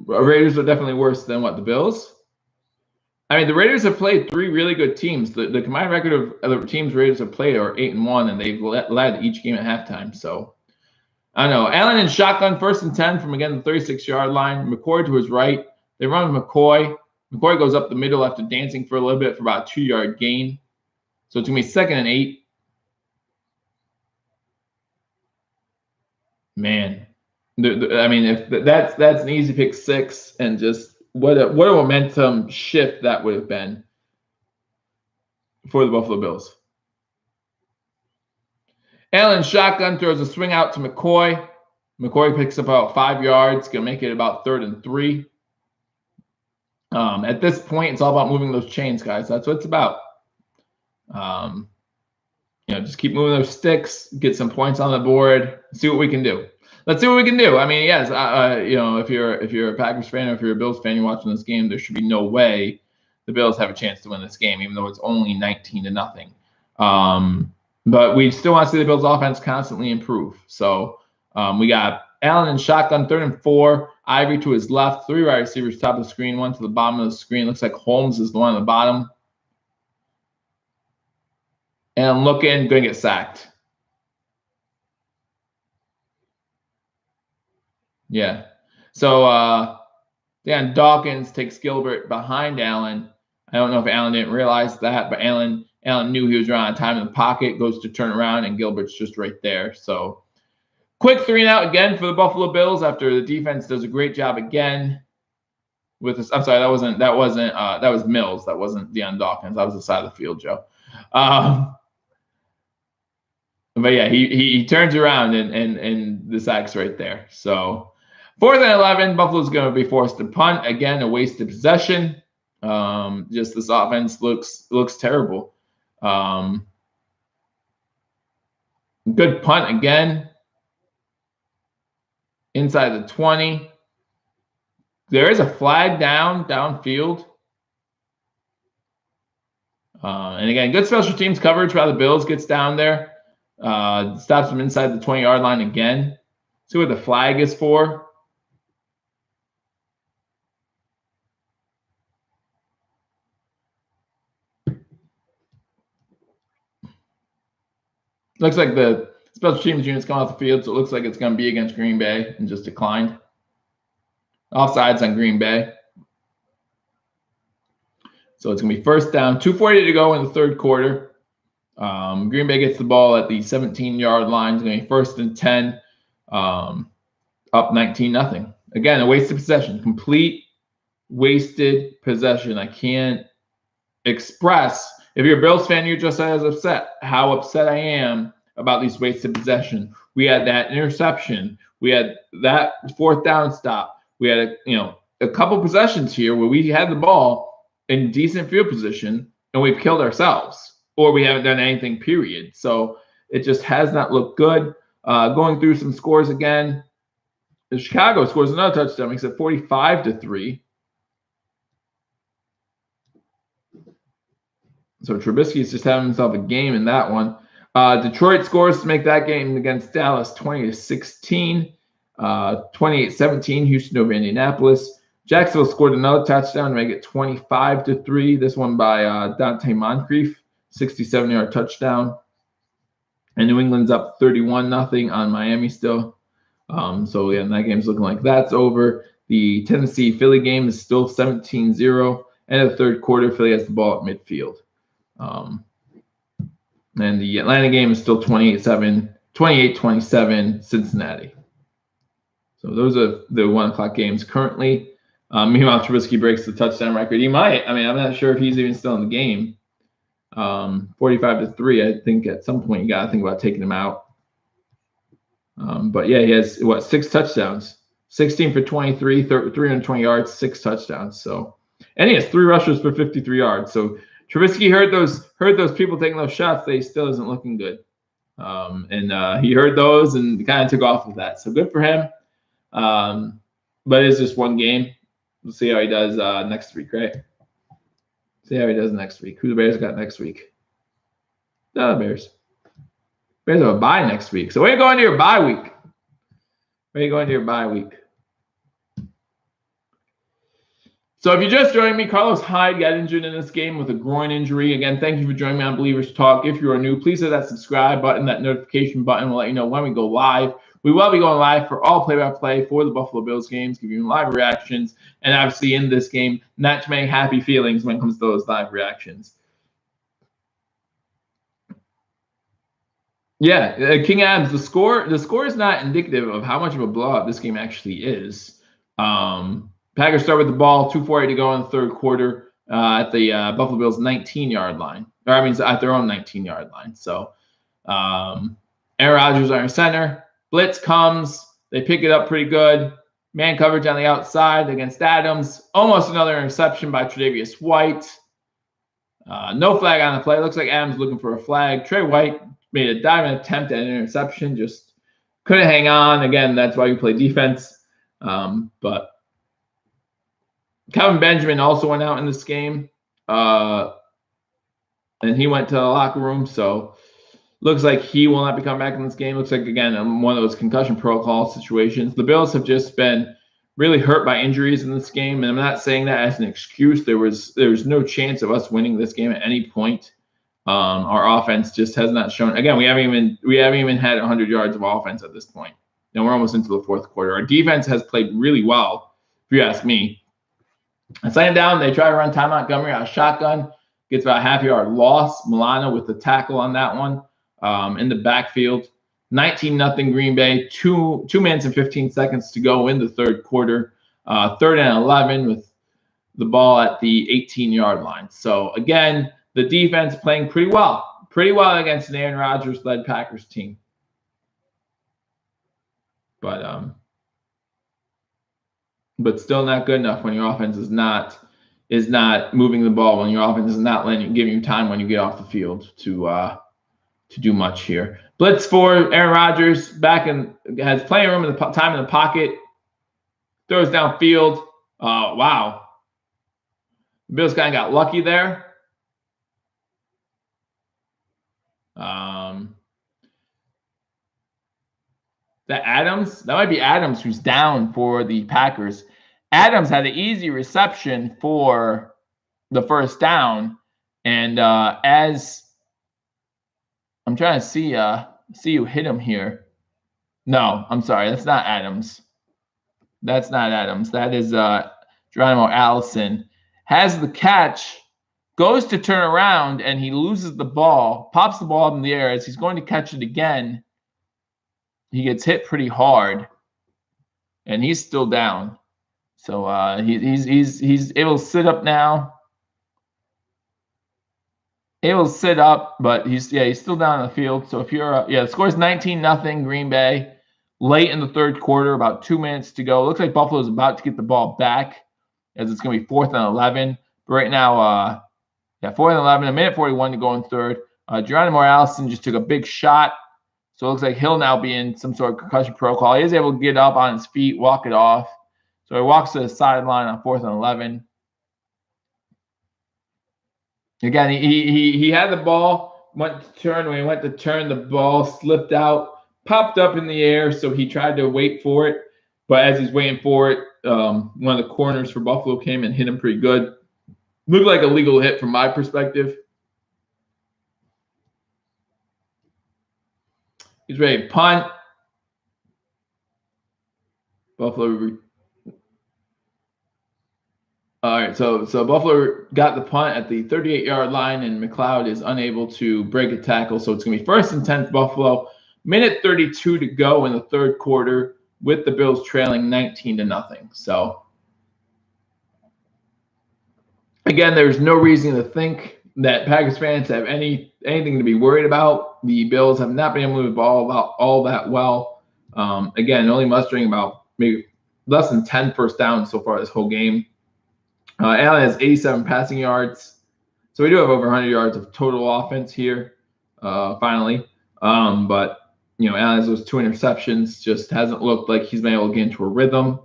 Raiders are definitely worse than what, the Bills? I mean, the Raiders have played 3 really good teams. The combined record of the teams Raiders have played are 8-1, and they've led each game at halftime. So, I don't know. Allen in shotgun, 1st and 10 from, again, the 36-yard line. McCoy to his right. They run McCoy. McCoy goes up the middle after dancing for a little bit for about a 2-yard gain. So, it's going to be 2nd and 8. Man. I mean, if that's an easy pick 6, and just what a momentum shift that would have been for the Buffalo Bills. Allen shotgun, throws a swing out to McCoy. McCoy picks up about 5 yards, going to make it about 3rd and 3. At this point, it's all about moving those chains, guys. That's what it's about. Just keep moving those sticks, get some points on the board, see what we can do. Let's see what we can do. I mean, yes, if you're a Packers fan or if you're a Bills fan, you're watching this game, there should be no way the Bills have a chance to win this game, even though it's only 19-0. But we still want to see the Bills' offense constantly improve. So we got Allen in shotgun, 3rd and 4. Ivory to his left, 3 wide receivers top of the screen, 1 to the bottom of the screen. Looks like Holmes is the one on the bottom. And I'm looking, going to get sacked. Yeah. So, Dawkins takes Gilbert behind Allen. I don't know if Allen didn't realize that, but Allen knew he was running out of time in the pocket, goes to turn around, and Gilbert's just right there. So, quick 3-and-out again for the Buffalo Bills after the defense does a great job again with this. I'm sorry, that was Mills. That wasn't Deion Dawkins. That was the side of the field, Joe. But yeah, he turns around and the sack's right there. So 4th and 11, Buffalo's going to be forced to punt. Again, a wasted possession. Just this offense looks terrible. Good punt again. Inside the 20. There is a flag downfield. And again, good special teams coverage by the Bills, gets down there. Stops them inside the 20-yard line again. See what the flag is for. Looks like the special teams unit's come off the field, so it looks like it's going to be against Green Bay and just declined. Offsides on Green Bay. So it's going to be 1st down. 2:40 to go in the 3rd quarter. Green Bay gets the ball at the 17-yard line. It's going to be 1st and 10. Up 19-0. Again, a wasted possession. Complete wasted possession. I can't express. If you're a Bills fan, you're just as upset. How upset I am about these wasted possession. We had that interception. We had that 4th down stop. We had a couple possessions here where we had the ball in decent field position and we've killed ourselves, or we haven't done anything, period. So it just has not looked good. Going through some scores again. Chicago scores another touchdown, makes it 45-3. So Trubisky's just having himself a game in that one. Detroit scores to make that game against Dallas 20-16. 28-17, Houston over Indianapolis. Jacksonville scored another touchdown to make it 25-3. This one by Dante Moncrief, 67-yard touchdown. And New England's up 31-0 on Miami still. So yeah, that game's looking like that's over. The Tennessee-Philly game is still 17-0. And in the 3rd quarter, Philly has the ball at midfield. And the Atlanta game is still 28-27, Cincinnati. So those are the 1 o'clock games currently. Meanwhile, Trubisky breaks the touchdown record. He might. I mean, I'm not sure if he's even still in the game. 45-3. I think at some point you got to think about taking him out. But yeah, he has 6 touchdowns, 16 for 23, 320 yards, 6 touchdowns. So, and he has 3 rushes for 53 yards. So Trubisky heard those people taking those shots. They still isn't looking good. And he heard those and kind of took off with that. So good for him. But it's just one game. We'll see how he does next week, right? See how he does next week. Who the Bears got next week? No, the Bears. Bears have a bye next week. So where are you going to your bye week? Where are you going to your bye week? So if you're just joining me, Carlos Hyde got injured in this game with a groin injury. Again, thank you for joining me on Believers Talk. If you are new, please hit that subscribe button. That notification button will let you know when we go live. We will be going live for all play-by-play for the Buffalo Bills games, giving you live reactions. And obviously in this game, not too many happy feelings when it comes to those live reactions. Yeah, King Adams, the score is not indicative of how much of a blowout this game actually is. Packers start with the ball, 2:48 to go in the third quarter at the Buffalo Bills 19-yard line. Or I mean, at their own 19-yard line. So Aaron Rodgers are in center. Blitz comes. They pick it up pretty good. Man coverage on the outside against Adams. Almost another interception by Tre'Davious White. No flag on the play. Looks like Adams looking for a flag. Trey White made a diving attempt at an interception. Just couldn't hang on. Again, that's why you play defense. But Kelvin Benjamin also went out in this game. And he went to the locker room. So looks like he will not be coming back in this game. Looks like, again, one of those concussion protocol situations. The Bills have just been really hurt by injuries in this game, and I'm not saying that as an excuse. There was no chance of us winning this game at any point. Our offense just has not shown. Again, we haven't even had 100 yards of offense at this point. And we're almost into the fourth quarter. Our defense has played really well, if you ask me. Second down, they try to run Ty Montgomery out of shotgun. Gets about a half-yard loss. Milano with the tackle on that one in the backfield. 19-0 Green Bay. 2 minutes and 15 seconds to go in the third quarter. 3rd and 11 with the ball at the 18-yard line. So, again, the defense playing pretty well against an Aaron Rodgers-led Packers team. But still not good enough when your offense is not moving the ball, when your offense is not giving you time when you get off the field to do much here. Blitz for Aaron Rodgers, has playing room in the time in the pocket, throws downfield. Wow. The Bills kind of got lucky there. That might be Adams who's down for the Packers. Adams had an easy reception for the first down, and as I'm trying to see who hit him here. No, I'm sorry, that's not Adams. That's not Adams. That is Geronimo Allison. Has the catch, goes to turn around, and he loses the ball, pops the ball up in the air. As he's going to catch it again, he gets hit pretty hard, and he's still down. So he's able to sit up now. Able to sit up, but he's still down on the field. So if you're the score is 19-0 Green Bay. Late in the third quarter, about 2 minutes to go. Looks like Buffalo's about to get the ball back, as it's going to be 4th and 11. But right now, 4th and 11, a minute 41 to go in third. Geronimo Allison just took a big shot. So it looks like he'll now be in some sort of concussion protocol. He is able to get up on his feet, walk it off. So he walks to the sideline on 4th and 11. Again, he had the ball, went to turn. When he went to turn, the ball slipped out, popped up in the air. So he tried to wait for it. But as he's waiting for it, one of the corners for Buffalo came and hit him pretty good. Looked like a legal hit from my perspective. He's ready to punt. Buffalo. All right, so Buffalo got the punt at the 38-yard line, and McLeod is unable to break a tackle. So it's going to be 1st and 10 Buffalo. Minute 32 to go in the third quarter, with the Bills trailing 19-0. So again, there's no reason to think that Packers fans have anything to be worried about. The Bills have not been able to move the ball all that well. Again, only mustering about maybe less than 10 first downs so far this whole game. Allen has 87 passing yards. So we do have over 100 yards of total offense here, finally. But Allen has those 2 interceptions, just hasn't looked like he's been able to get into a rhythm.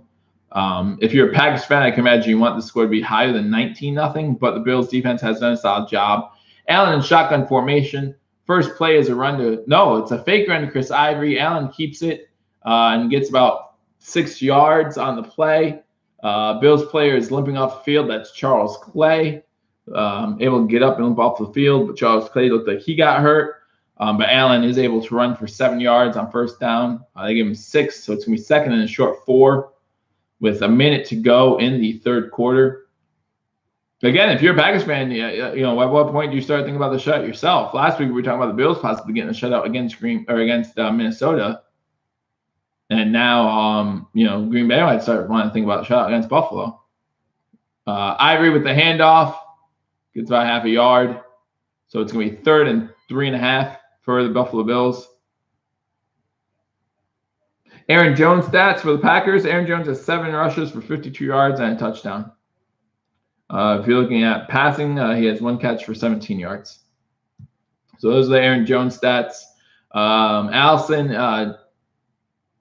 If you're a Packers fan, I can imagine you want the score to be higher than 19-0, but the Bills defense has done a solid job. Allen in shotgun formation. First play is a run to, no, it's a fake run to Chris Ivory. Allen keeps it and gets about 6 yards on the play. Bills player is limping off the field. That's Charles Clay. Able to get up and limp off the field, but Charles Clay looked like he got hurt. But Allen is able to run for 7 yards on first down. They give him 6, so it's going to be second and a short 4 with a minute to go in the third quarter. Again, if you're a Packers fan, at what point do you start thinking about the shutout yourself? Last week we were talking about the Bills possibly getting a shutout against Minnesota, and now Green Bay might start wanting to think about the shutout against Buffalo. Ivory with the handoff gets about half a yard, so it's going to be 3rd and 3.5 for the Buffalo Bills. Aaron Jones stats for the Packers. Aaron Jones has 7 rushes for 52 yards and a touchdown. If you're looking at passing, he has 1 catch for 17 yards. So those are the Aaron Jones stats. Allison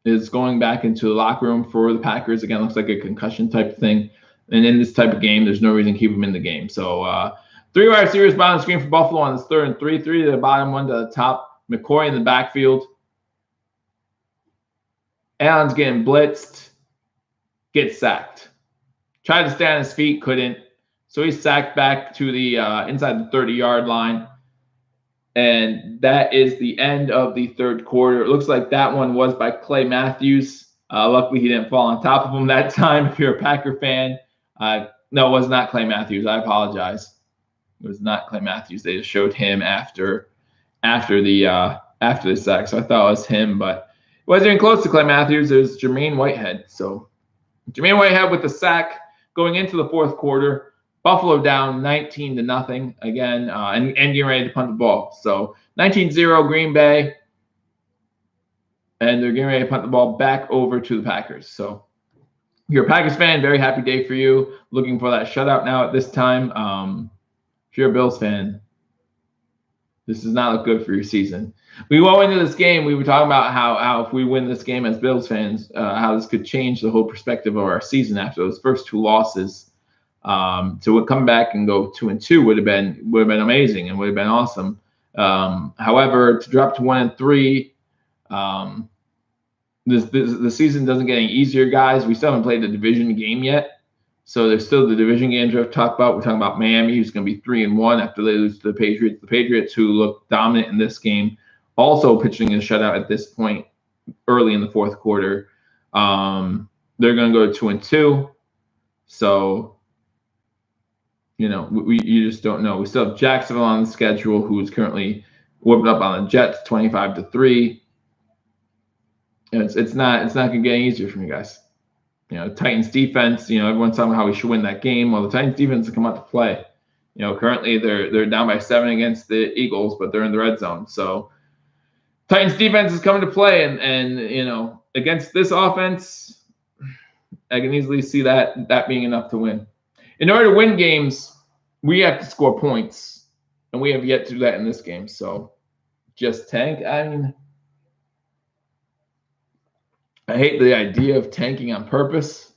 is going back into the locker room for the Packers. Again, looks like a concussion type thing. And in this type of game, there's no reason to keep him in the game. So 3 wide receivers bottom screen for Buffalo on this 3rd and 3. 3 to the bottom, 1 to the top. McCoy in the backfield. Allen's getting blitzed. Gets sacked. Tried to stay on his feet, couldn't. So he's sacked back to the inside the 30-yard line. And that is the end of the third quarter. It looks like that one was by Clay Matthews. Luckily, he didn't fall on top of him that time. If you're a Packer fan, no, it was not Clay Matthews. I apologize. It was not Clay Matthews. They just showed him after the sack. So I thought it was him, but it wasn't even close to Clay Matthews. It was Jermaine Whitehead. So Jermaine Whitehead with the sack going into the fourth quarter. Buffalo down 19-0 again, and getting ready to punt the ball. So 19-0 Green Bay, and they're getting ready to punt the ball back over to the Packers. So if you're a Packers fan, very happy day for you. Looking for that shutout now at this time. If you're a Bills fan, this does not look good for your season. We go into this game, we were talking about how if we win this game as Bills fans, how this could change the whole perspective of our season after those first 2 losses. So we'd come back and go 2-2 would have been amazing and would have been awesome. However, to drop to 1-3, the season doesn't get any easier, guys. We still haven't played the division game yet, so there's still the division games we have to talk about. We're talking about Miami, who's going to be 3-1 after they lose to the Patriots. The Patriots, who look dominant in this game, also pitching a shutout at this point early in the fourth quarter. They're going to go 2-2, so. You just don't know. We still have Jacksonville on the schedule, who is currently whipping up on the Jets, 25-3. It's not going to get any easier for you guys. Titans defense. Everyone's talking about how we should win that game. Well, the Titans defense has come out to play. Currently they're down by 7 against the Eagles, but they're in the red zone. So Titans defense is coming to play, and against this offense, I can easily see that being enough to win. In order to win games, we have to score points, and we have yet to do that in this game. So just tank. I mean, I hate the idea of tanking on purpose.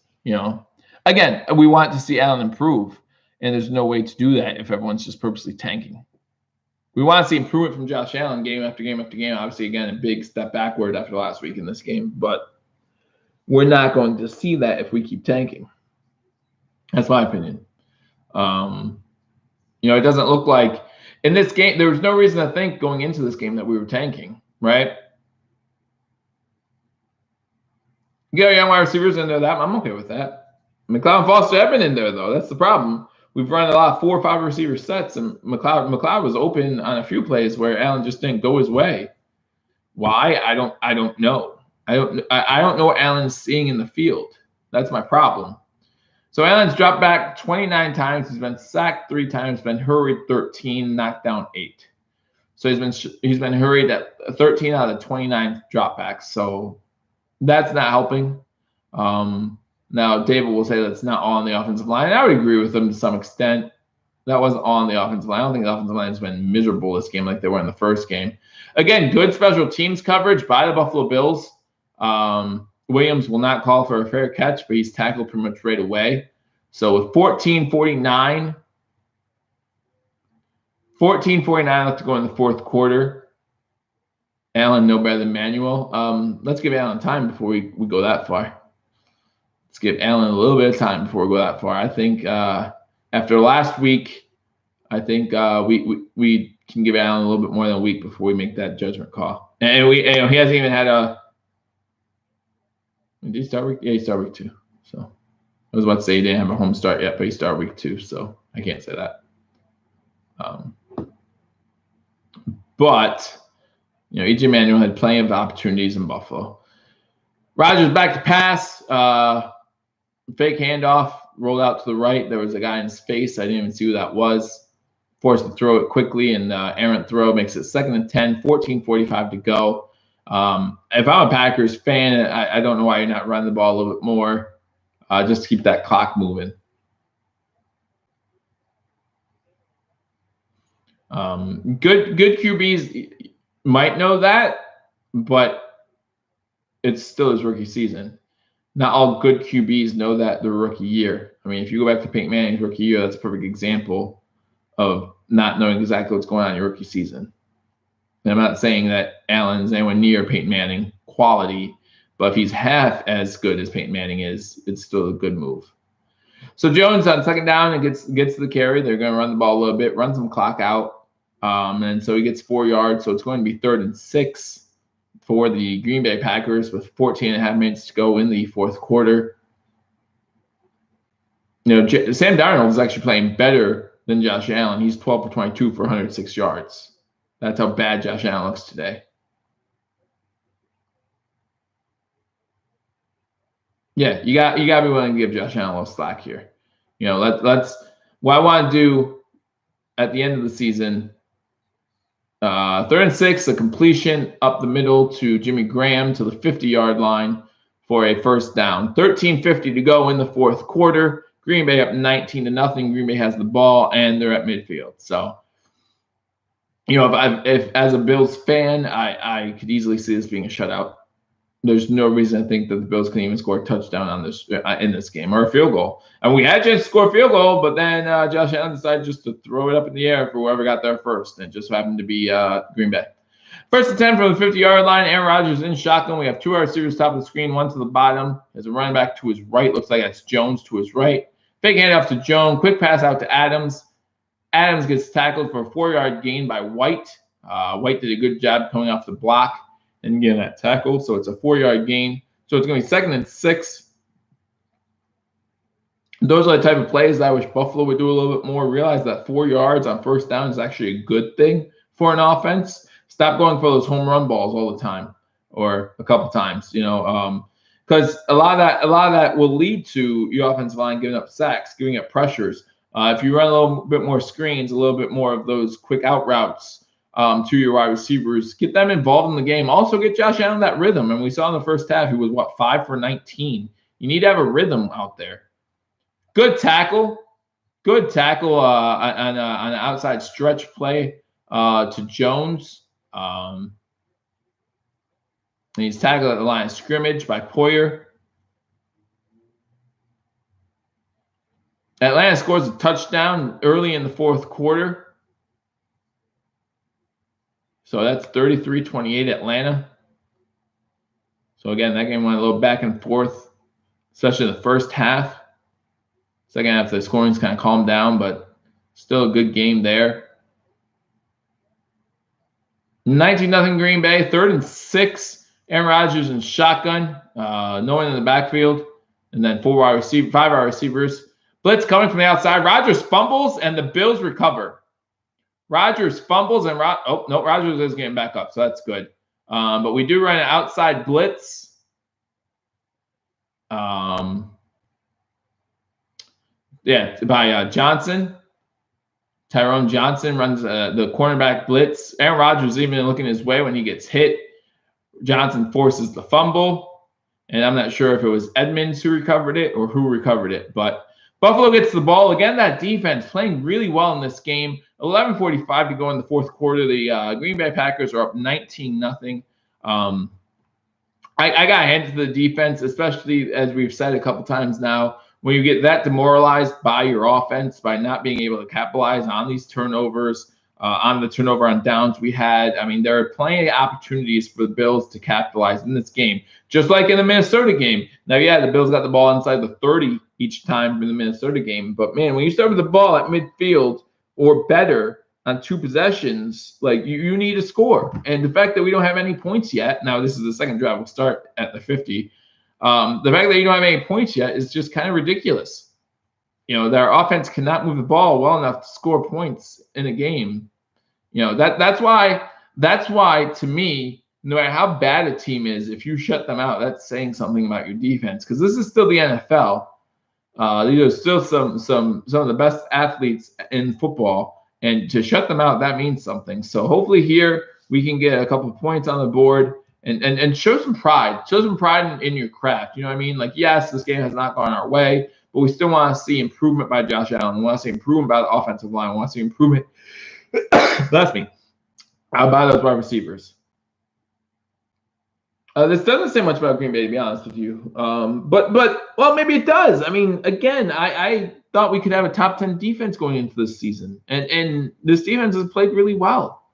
Again, we want to see Allen improve, and there's no way to do that if everyone's just purposely tanking. We want to see improvement from Josh Allen game after game after game. Obviously, again, a big step backward after last week in this game, but we're not going to see that if we keep tanking. That's my opinion. It doesn't look like in this game, there was no reason to think going into this game that we were tanking, right? You got young wide receivers in there. I'm okay with that. McLeod and Foster have been in there, though. That's the problem. We've run a lot of 4 or 5 receiver sets, and McLeod was open on a few plays where Allen just didn't go his way. Why? I don't know. I don't know what Allen's seeing in the field. That's my problem. So Allen's dropped back 29 times. He's been sacked 3 times, been hurried 13, knocked down 8. So he's been hurried at 13 out of the 29 dropbacks. So that's not helping. Now David will say that's not all on the offensive line. I would agree with him to some extent. That wasn't on the offensive line. I don't think the offensive line has been miserable this game like they were in the first game. Again, good special teams coverage by the Buffalo Bills. Williams will not call for a fair catch, but he's tackled pretty much right away. So with 14:49 left to go in the fourth quarter. Allen no better than Manuel. Let's give Allen time before we go that far. Let's give Allen a little bit of time before we go that far. I think after last week, I think we can give Allen a little bit more than a week before we make that judgment call. And he hasn't even had a. Did he start week? Yeah, he started week 2. So I was about to say he didn't have a home start yet, but he started week 2, so I can't say that. But EJ Manuel had plenty of opportunities in Buffalo. Rodgers back to pass. Fake handoff, rolled out to the right. There was a guy in his face. I didn't even see who that was. Forced to throw it quickly, and errant throw makes it 2nd and 10, 14:45 to go. If I'm a Packers fan, I don't know why you're not running the ball a little bit more, just to keep that clock moving. Good QBs might know that, but it's still his rookie season. Not all good QBs know that their rookie year. I mean, if you go back to Peyton Manning's rookie year, that's a perfect example of not knowing exactly what's going on in your rookie season. And I'm not saying that Allen's anywhere near Peyton Manning quality, but if he's half as good as Peyton Manning is, it's still a good move. So Jones on 2nd down and gets to the carry. They're going to run the ball a little bit, run some clock out. And so he gets 4 yards. So it's going to be 3rd and 6 for the Green Bay Packers with 14 and a half minutes to go in the fourth quarter. Sam Darnold is actually playing better than Josh Allen. He's 12 for 22 for 106 yards. That's how bad Josh Allen looks today. Yeah, you got to be willing to give Josh Allen a little slack here. Let's what I want to do at the end of the season. 3rd and 6, a completion up the middle to Jimmy Graham to the 50-yard line for a first down. 13:50 to go in the fourth quarter. Green Bay up 19-0. Green Bay has the ball, and they're at midfield. So, if as a Bills fan, I could easily see this being a shutout. There's no reason to think that the Bills can even score a touchdown on this in this game or a field goal. And we had a chance to score a field goal, but then Josh Allen decided just to throw it up in the air for whoever got there first. And it just happened to be Green Bay. 1st and 10 from the 50-yard line. Aaron Rodgers in shotgun. We have 2 receivers top of the screen, 1 to the bottom. There's a running back to his right. Looks like that's Jones to his right. Fake handoff to Jones. Quick pass out to Adams. Adams gets tackled for a 4-yard gain by White. White did a good job coming off the block and getting that tackle. So it's a 4-yard gain. So it's going to be 2nd and 6. Those are the type of plays that I wish Buffalo would do a little bit more. Realize that 4 yards on first down is actually a good thing for an offense. Stop going for those home run balls all the time or a couple times, because a lot of that will lead to your offensive line giving up sacks, giving up pressures. If you run a little bit more screens, a little bit more of those quick out routes, to your wide receivers, get them involved in the game. Also get Josh Allen that rhythm. And we saw in the first half, he was 5 for 19. You need to have a rhythm out there. Good tackle on an outside stretch play to Jones. And he's tackled at the line of scrimmage by Poyer. Atlanta scores a touchdown early in the fourth quarter. So that's 33-28 Atlanta. So again, that game went a little back and forth, especially the first half. Second half, the scoring's kind of calmed down, but still a good game there. 19-0 Green Bay, 3rd and 6. Aaron Rodgers in shotgun, no one in the backfield, and then 5 wide receivers. Blitz coming from the outside. Rodgers fumbles, and the Bills recover. Rodgers fumbles, and Rodgers is getting back up, so that's good. But we do run an outside blitz. By Johnson. Tyrone Johnson runs the cornerback blitz. Aaron Rodgers even looking his way when he gets hit. Johnson forces the fumble, and I'm not sure if it was Edmonds who recovered it or who recovered it, but Buffalo gets the ball. Again, that defense playing really well in this game. 11:45 to go in the fourth quarter. The Green Bay Packers are up 19-0. I got to hand to the defense, especially as we've said a couple times now, when you get that demoralized by your offense, by not being able to capitalize on these turnovers, on the turnover on downs we had. I mean, there are plenty of opportunities for the Bills to capitalize in this game, just like in the Minnesota game. Now, yeah, the Bills got the ball inside the 30 each time in the Minnesota game. But, man, when you start with the ball at midfield or better on 2 possessions, like you need to score. And the fact that we don't have any points yet, now this is the second drive, we'll start at the 50. The fact that you don't have any points yet is just kind of ridiculous. You know, their offense cannot move the ball well enough to score points in a game. You know, that's why to me, no matter how bad a team is, if you shut them out, that's saying something about your defense, because this is still the NFL. These are still some of the best athletes in football. And to shut them out, that means something. So hopefully here we can get a couple of points on the board and show some pride. Show some pride in your craft. You know what I mean? Like, yes, this game has not gone our way, but we still want to see improvement by Josh Allen. We want to see improvement by the offensive line. We want to see improvement, bless me, by those wide receivers. This doesn't say much about Green Bay, to be honest with you. But well, maybe it does. I mean, again, I thought we could have a top 10 defense going into this season. And this defense has played really well.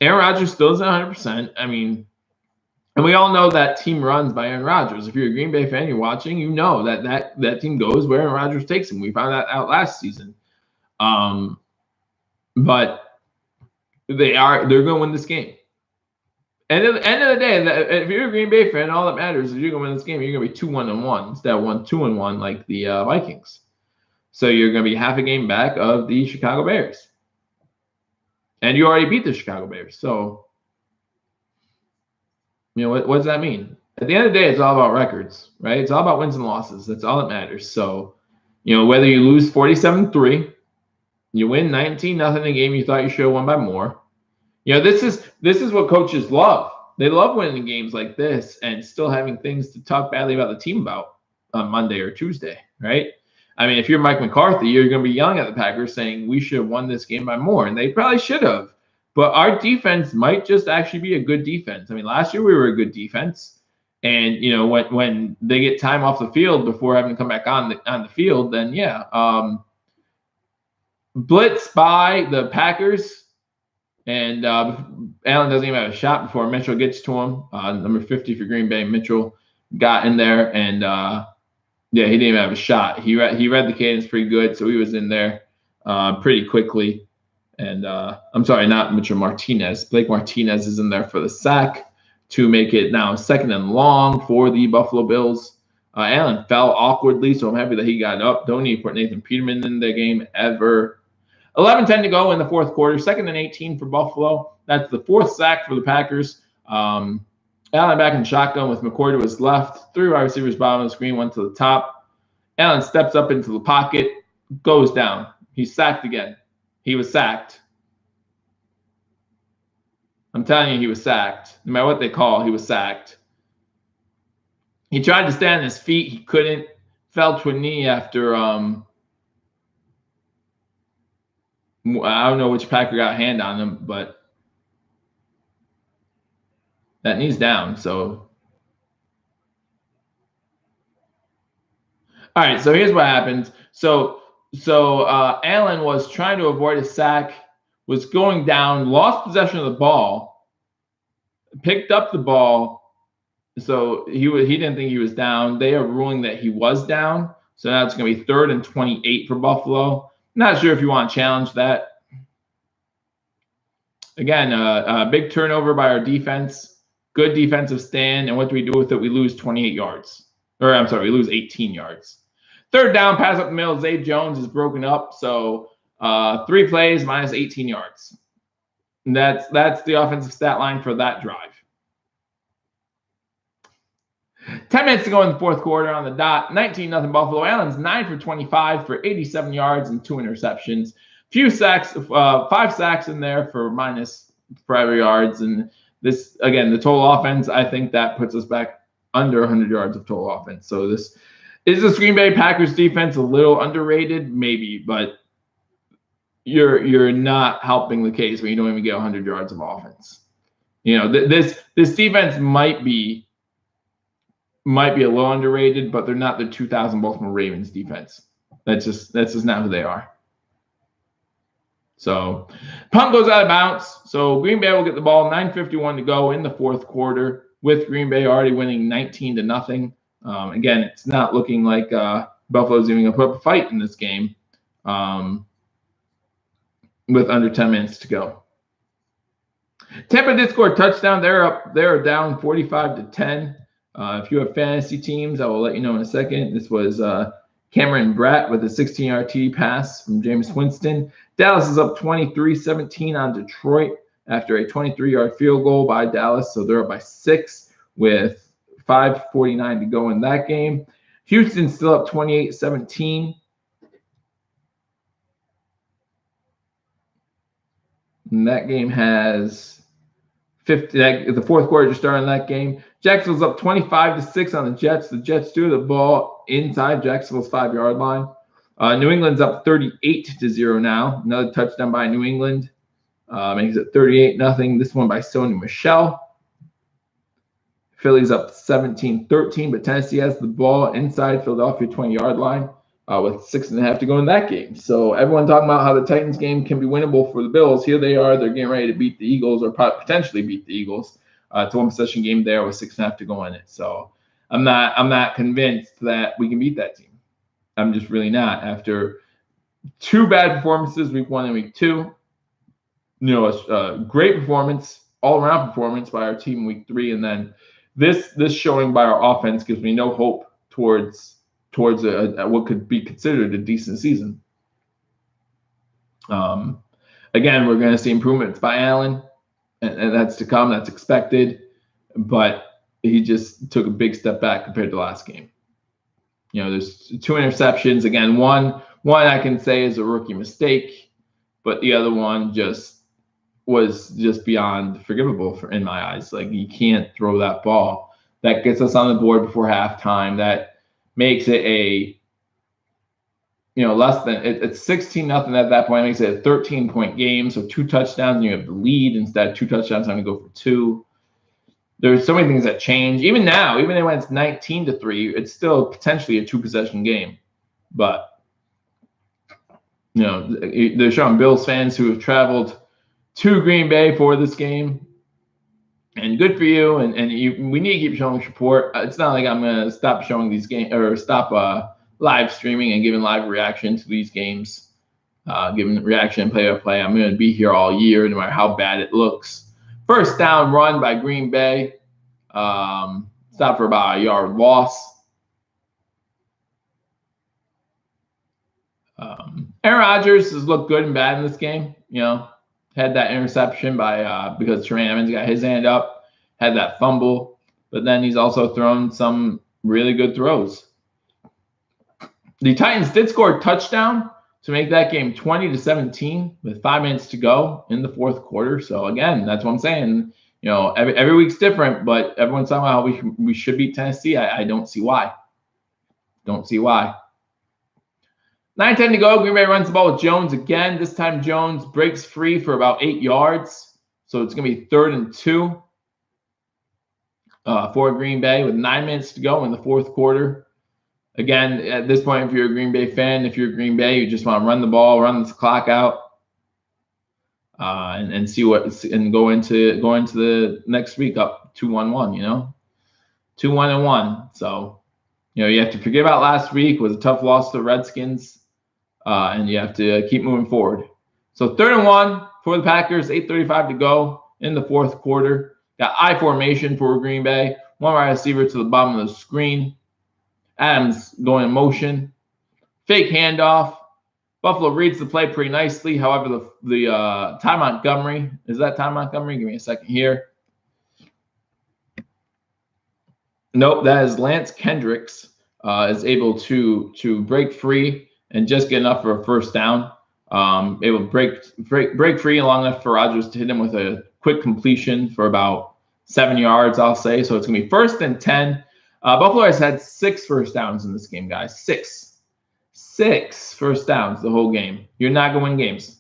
Aaron Rodgers still isn't 100%. I mean, and we all know that team runs by Aaron Rodgers. If you're a Green Bay fan, you're watching, you know that team goes where Aaron Rodgers takes him. We found that out last season. But they're going to win this game. And at the end of the day, if you're a Green Bay fan, all that matters is you're going to win this game. You're going to be 2-1-1 instead of 1-2-1 like the Vikings. So you're going to be half a game back of the Chicago Bears. And you already beat the Chicago Bears. So, you know, what does that mean? At the end of the day, it's all about records, right? It's all about wins and losses. That's all that matters. So, you know, whether you lose 47-3, you win 19-0 in a game you thought you should have won by more. You know, this is what coaches love. They love winning games like this and still having things to talk badly about the team about on Monday or Tuesday, right? I mean, if you're Mike McCarthy, you're going to be yelling at the Packers saying we should have won this game by more, and they probably should have. But our defense might just actually be a good defense. I mean, last year we were a good defense, and you know when they get time off the field before having to come back on the field, then yeah, blitz by the Packers. And Allen doesn't even have a shot before Mitchell gets to him. Number 50 for Green Bay, Mitchell got in there, and yeah, he didn't even have a shot. He read the cadence pretty good, so he was in there pretty quickly. And I'm sorry, not Mitchell Martinez. Blake Martinez is in there for the sack to make it now 2nd and long for the Buffalo Bills. Allen fell awkwardly, so I'm happy that he got up. Don't need to put Nathan Peterman in the game ever. 11:10 to go in the fourth quarter. 2nd and 18 for Buffalo. That's the 4th sack for the Packers. Allen back in shotgun with McCoy to his left. 3 wide receivers bottom of the screen, 1 to the top. Allen steps up into the pocket, goes down. He's sacked again. He was sacked. I'm telling you, he was sacked. No matter what they call, he was sacked. He tried to stand on his feet. He couldn't. Fell to a knee after I don't know which Packer got a hand on him, but that knee's down. So, all right. So here's what happened. So Allen was trying to avoid a sack, was going down, lost possession of the ball, picked up the ball. So he didn't think he was down. They are ruling that he was down. So now it's going to be 3rd and 28 for Buffalo. Not sure if you want to challenge that. Again, a big turnover by our defense. Good defensive stand. And what do we do with it? We lose 28 yards. Or I'm sorry, we lose 18 yards. 3rd down, pass up the middle. Zay Jones is broken up. So 3 plays minus 18 yards. And that's the offensive stat line for that drive. 10 minutes to go in the fourth quarter on the dot. 19-0 Buffalo. Allen's 9 for 25 for 87 yards and 2 interceptions. Few sacks, 5 sacks in there for minus 5 yards. And this, again, the total offense, I think that puts us back under 100 yards of total offense. So this Is this Green Bay Packers defense a little underrated? Maybe, but you're not helping the case when you don't even get 100 yards of offense. You know, this defense might be a little underrated, but they're not the 2000 Baltimore Ravens defense. That's just not who they are. So punt goes out of bounds. So Green Bay will get the ball, 9:51 to go in the fourth quarter, with Green Bay already winning 19-0. Again, it's not looking like Buffalo's even going to put up a fight in this game with under 10 minutes to go. Tampa did score a touchdown. They're down 45-10. If you have fantasy teams, I will let you know in a second. This was Cameron Bratt with a 16-yard TD pass from Jameis Winston. Dallas is up 23-17 on Detroit after a 23-yard field goal by Dallas. So they're up by 6 with 5:49 to go in that game. Houston's still up 28-17. And that game has 50. The fourth quarter just started in that game. Jacksonville's up 25-6 on the Jets. The Jets do the ball inside Jacksonville's 5-yard line. New England's up 38-0 now. Another touchdown by New England. Makes it 38-0. This one by Sony Michel. Philly's up 17-13, but Tennessee has the ball inside Philadelphia 20-yard line with 6.5 to go in that game. So everyone talking about how the Titans game can be winnable for the Bills. Here they are. They're getting ready to beat the Eagles, or potentially beat the Eagles. It's a one-possession game there with 6.5 to go in it. So I'm not convinced that we can beat that team. I'm just really not. After 2 bad performances, week 1 and week 2, you know, a great performance, all-around performance by our team in week 3, and then this showing by our offense gives me no hope towards what could be considered a decent season. Again, we're going to see improvements by Allen, and that's to come. That's expected, but he just took a big step back compared to last game. You know, there's 2 interceptions. Again, one I can say is a rookie mistake, but the other one was just beyond forgivable in my eyes. Like, you can't throw that ball. That gets us on the board before halftime. That makes it less than it's 16-0 at that point. It makes it a 13-point game. So 2 touchdowns and you have the lead instead of 2 touchdowns. I'm going to go for 2. There's so many things that change. Even now, even when it's 19-3, it's still potentially a 2-possession game. But, you know, they're showing Bills fans who have traveled to Green Bay for this game. And good for you. And we need to keep showing support. It's not like I'm going to stop showing these games or stop live streaming and giving live reaction to these games, giving reaction play-by-play. I'm going to be here all year, no matter how bad it looks. First down run by Green Bay. Stopped for about a yard loss. Aaron Rodgers has looked good and bad in this game. You know, had that interception because Tremaine Edmonds got his hand up, had that fumble, but then he's also thrown some really good throws. The Titans did score a touchdown to make that game 20-17 with 5 minutes to go in the fourth quarter. So again, that's what I'm saying. You know, every week's different, but everyone's talking about how we should beat Tennessee. I don't see why. Don't see why. 9:10 to go. Green Bay runs the ball with Jones again. This time Jones breaks free for about 8 yards. So it's going to be 3rd and 2 for Green Bay with 9 minutes to go in the fourth quarter. Again, at this point, if you're a Green Bay fan, if you're Green Bay, you just want to run the ball, run this clock out, and see and go into the next week up 2-1-1. You know, 2-1-1. So, you know, you have to forget about last week. It was a tough loss to the Redskins, and you have to keep moving forward. So 3rd and 1 for the Packers. 8:35 to go in the fourth quarter. Got I formation for Green Bay. 1 wide receiver to the bottom of the screen. Adams going in motion. Fake handoff. Buffalo reads the play pretty nicely. However, the Ty Montgomery, is that Ty Montgomery? Give me a second here. Nope, that is Lance Kendricks. Is able to break free and just get enough for a first down. Able to break free long enough for Rodgers to hit him with a quick completion for about 7 yards, I'll say. So it's going to be 1st and 10. Buffalo has had 6 first downs in this game, guys. 6 first downs the whole game. You're not going to win games.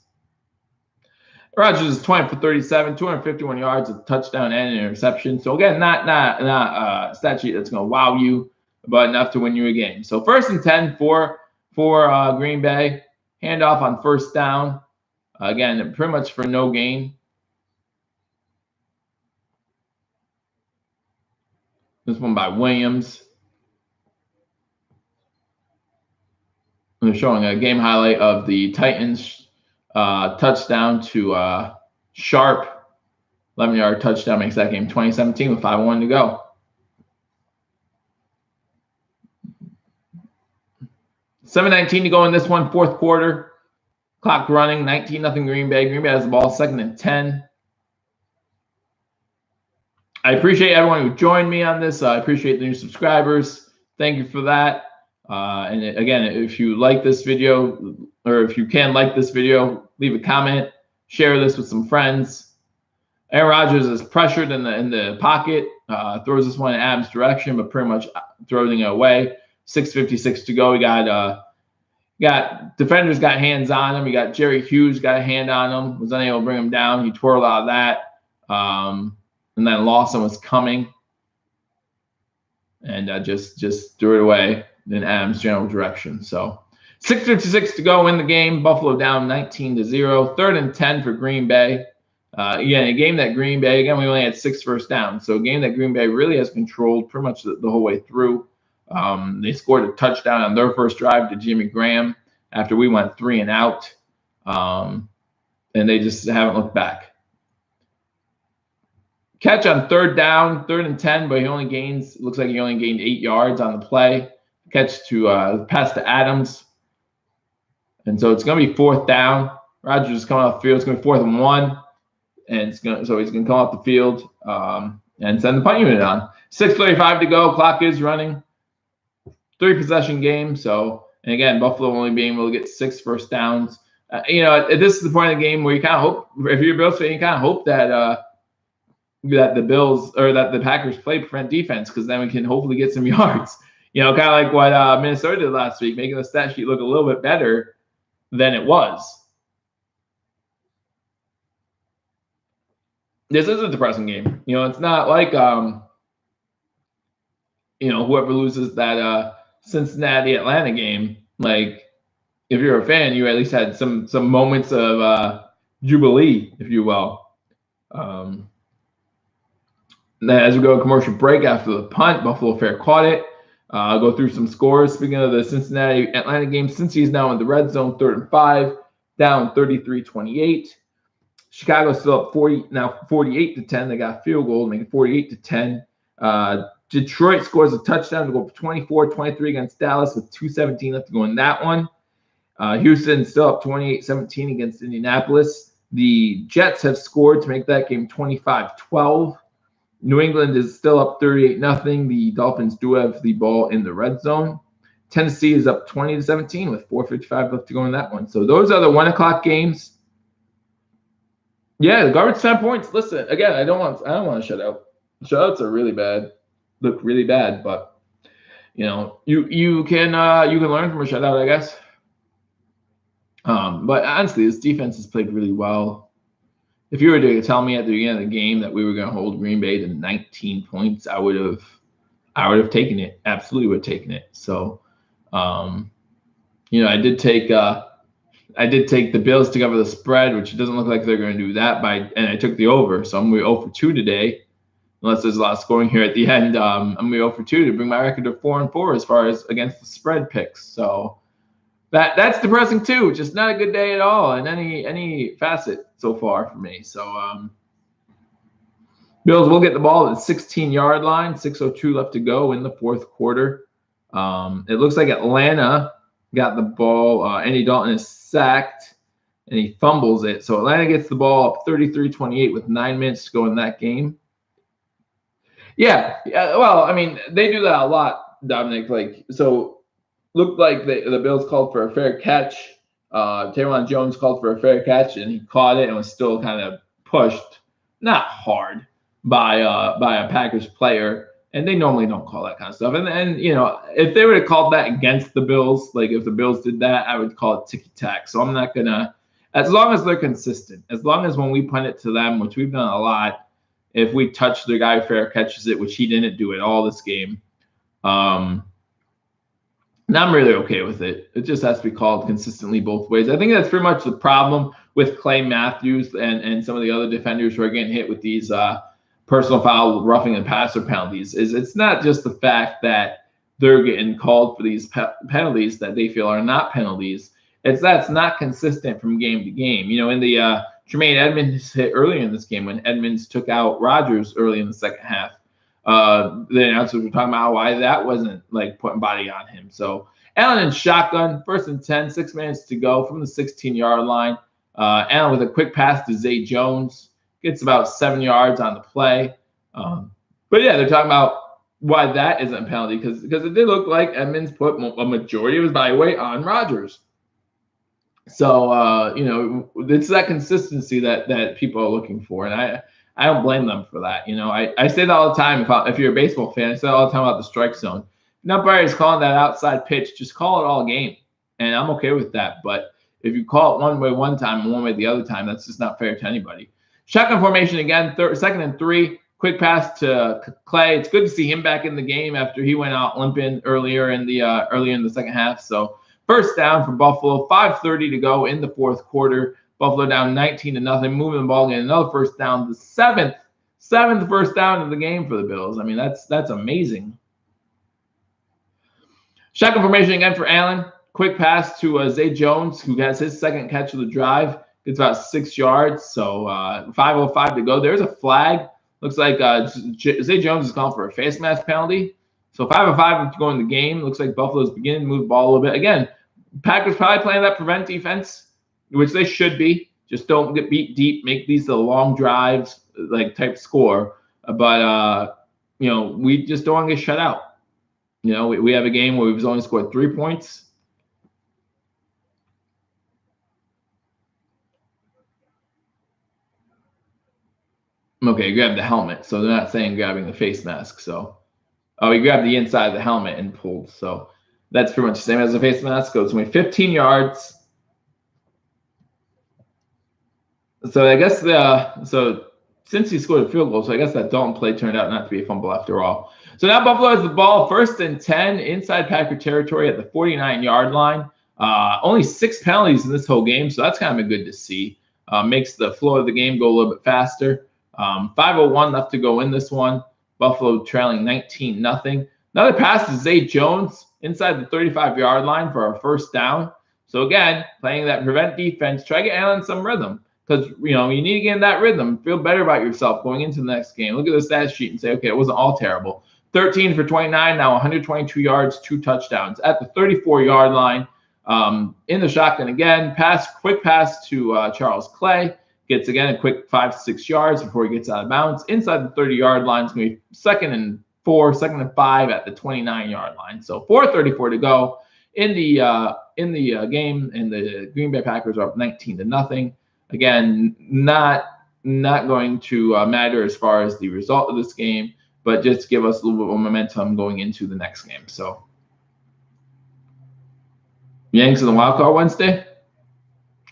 Rodgers is 20 for 37, 251 yards, a touchdown and an interception. So again, not a stat sheet that's going to wow you, but enough to win you a game. So 1st and 10 for Green Bay. Handoff on 1st down. Again, pretty much for no gain. This one by Williams. They're showing a game highlight of the Titans touchdown to Sharp. 11-yard touchdown makes that game 2017 with 5:01 to go. 7:19 to go in this one, 4th quarter. Clock running, 19-0 Green Bay. Green Bay has the ball, 2nd and 10. I appreciate everyone who joined me on this. I appreciate the new subscribers. Thank you for that. And again, if you like this video, or if you can like this video, leave a comment, share this with some friends. Aaron Rodgers is pressured in the pocket, throws this one in Adams' direction, but pretty much throwing it away. 6:56 to go. We got defenders got hands on him. We got Jerry Hughes got a hand on him, was unable to bring him down. He twirled out of that. And then Lawson was coming and just threw it away in Adams' general direction. So 6:56 to go in the game. Buffalo down 19-0. 3rd and 10 for Green Bay. Again, a game that Green Bay, again, we only had 6 first downs. So a game that Green Bay really has controlled pretty much the whole way through. They scored a touchdown on their first drive to Jimmy Graham after we went 3 and out. And they just haven't looked back. Catch on 3rd down, 3rd and 10, but looks like he only gained 8 yards on the play. Catch to pass to Adams. And so it's going to be 4th down. Rodgers is coming off the field. It's going to be 4th and 1. And so he's going to come off the field and send the punt unit on. 6:35 to go. Clock is running. 3-possession game. So, and again, Buffalo only being able to get 6 first downs. This is the point of the game where you kind of hope, if you're a Bills fan, you kind of hope that the Packers play prevent defense, because then we can hopefully get some yards. Kind of like what Minnesota did last week, making the stat sheet look a little bit better than it was. This is a depressing game. It's not like whoever loses that Cincinnati Atlanta game. Like, if you're a fan, you at least had some moments of jubilee, if you will. As we go to commercial break after the punt, Buffalo Fair caught it. I'll go through some scores. Speaking of the Cincinnati-Atlanta game, Cincy is now in the red zone, 3rd and 5, down 33-28. Chicago's still up 48-10. They got a field goal, making 48-10. Detroit scores a touchdown to go for 24-23 against Dallas with 2:17 left to go in that one. Houston still up 28-17 against Indianapolis. The Jets have scored to make that game 25-12. New England is still up 38-0. The Dolphins do have the ball in the red zone. Tennessee is up 20-17 with 4:55 left to go in that one. So those are the 1 o'clock games. Yeah, the garbage time points. Listen, again, I don't want to shut out. Shutouts are really bad. Look really bad, but you can learn from a shutout, I guess. But honestly, this defense has played really well. If you were to tell me at the beginning of the game that we were going to hold Green Bay to 19 points, I would have taken it. Absolutely would have taken it. So, I did take the Bills to cover the spread, which it doesn't look like they're going to do that. And I took the over, so I'm going to be 0 for 2 today, unless there's a lot of scoring here at the end. I'm going to be 0 for 2 to bring my record to 4-4 as far as against the spread picks. So that's depressing too. Just not a good day at all in any facet so far for me. So Bills will get the ball at the 16-yard line. 6:02 left to go in the 4th quarter. It looks like Atlanta got the ball. Andy Dalton is sacked, and he fumbles it. So Atlanta gets the ball up 33-28 with 9 minutes to go in that game. Yeah. Well, I mean, they do that a lot, Dominic. Looked like the Bills called for a fair catch. Taron Jones called for a fair catch, and he caught it and was still kind of pushed, not hard, by a Packers player. And they normally don't call that kind of stuff. And you know, if they would have called that against the Bills, like if the Bills did that, I would call it ticky-tack. So I'm not gonna, as long as they're consistent, as long as when we punt it to them, which we've done a lot, if we touch the guy fair catches it, which he didn't do at all this game, and I'm really okay with it. It just has to be called consistently both ways. I think that's pretty much the problem with Clay Matthews and some of the other defenders who are getting hit with these personal foul, roughing the passer penalties. Is it's not just the fact that they're getting called for these penalties that they feel are not penalties. It's that's not consistent from game to game. You know, in the Tremaine Edmonds hit earlier in this game when Edmonds took out Rodgers early in the second half. The announcers were talking about why that wasn't like putting body on him. So Allen in shotgun, 1st and 10, 6 minutes to go from the 16-yard line. Allen with a quick pass to Zay Jones, gets about 7 yards on the play. But yeah, they're talking about why that isn't a penalty because it did look like Edmonds put a majority of his body weight on Rodgers. So you know, it's that consistency that people are looking for, and I don't blame them for that. You know, I say that all the time. If you're a baseball fan, I say all the time about the strike zone. If an umpire is calling that outside pitch, just call it all game, and I'm okay with that. But if you call it one way one time and one way the other time, that's just not fair to anybody. Shotgun formation again, 2nd and 3. Quick pass to Clay. It's good to see him back in the game after he went out limping earlier in the second half. So 1st down for Buffalo. 5:30 to go in the 4th quarter. Buffalo down 19-0, moving the ball, getting another 1st down. The seventh 1st down of the game for the Bills. I mean, that's amazing. Shotgun formation again for Allen. Quick pass to Zay Jones, who has his 2nd catch of the drive. It's about 6 yards. So 5:05 to go. There's a flag. Looks like Zay Jones is calling for a face mask penalty. So 5:05 to go in the game. Looks like Buffalo's beginning to move the ball a little bit. Again, Packers probably playing that prevent defense, which they should be. Just don't get beat deep. Make these the long drives, like type score. But you know, we just don't want to get shut out. You know, we have a game where we've only scored 3 points. Okay, grab the helmet. So they're not saying grabbing the face mask. So we grabbed the inside of the helmet and pulled. So that's pretty much the same as the face mask. So it's only 15 yards. So I guess so since he scored a field goal, so I guess that Dalton play turned out not to be a fumble after all. So now Buffalo has the ball 1st and 10 inside Packer territory at the 49-yard line. Only 6 penalties in this whole game, so that's kind of good to see. Makes the flow of the game go a little bit faster. 5:01 left to go in this one. Buffalo trailing 19-0. Another pass to Zay Jones inside the 35-yard line for our 1st down. So again, playing that prevent defense, try to get Allen some rhythm. Because, you know, you need to get in that rhythm. Feel better about yourself going into the next game. Look at the stat sheet and say, okay, it wasn't all terrible. 13 for 29, now 122 yards, 2 touchdowns. At the 34-yard line, in the shotgun again, quick pass to Charles Clay. Gets, again, a quick 5 to 6 yards before he gets out of bounds. Inside the 30-yard line, it's going to be 2nd and 4, 2nd and 5 at the 29-yard line. So 4:34 to go in the game, and the Green Bay Packers are up 19-0. Again, not going to matter as far as the result of this game, but just give us a little bit more momentum going into the next game. So, Yanks in the wild card Wednesday.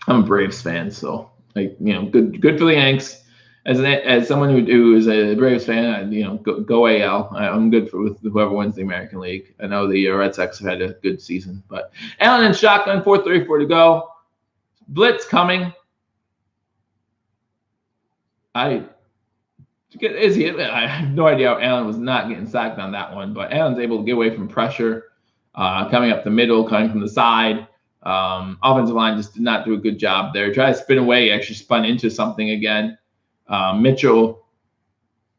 I'm a Braves fan, so like, you know, good for the Yanks. As someone who is a Braves fan, you know, go AL. I'm good with whoever wins the American League. I know the Red Sox have had a good season, but Allen in shotgun, 4:34 to go. Blitz coming. I have no idea how Allen was not getting sacked on that one, but Allen's able to get away from pressure, coming up the middle, coming from the side. Offensive line just did not do a good job there. Tried to spin away, he actually spun into something again. Mitchell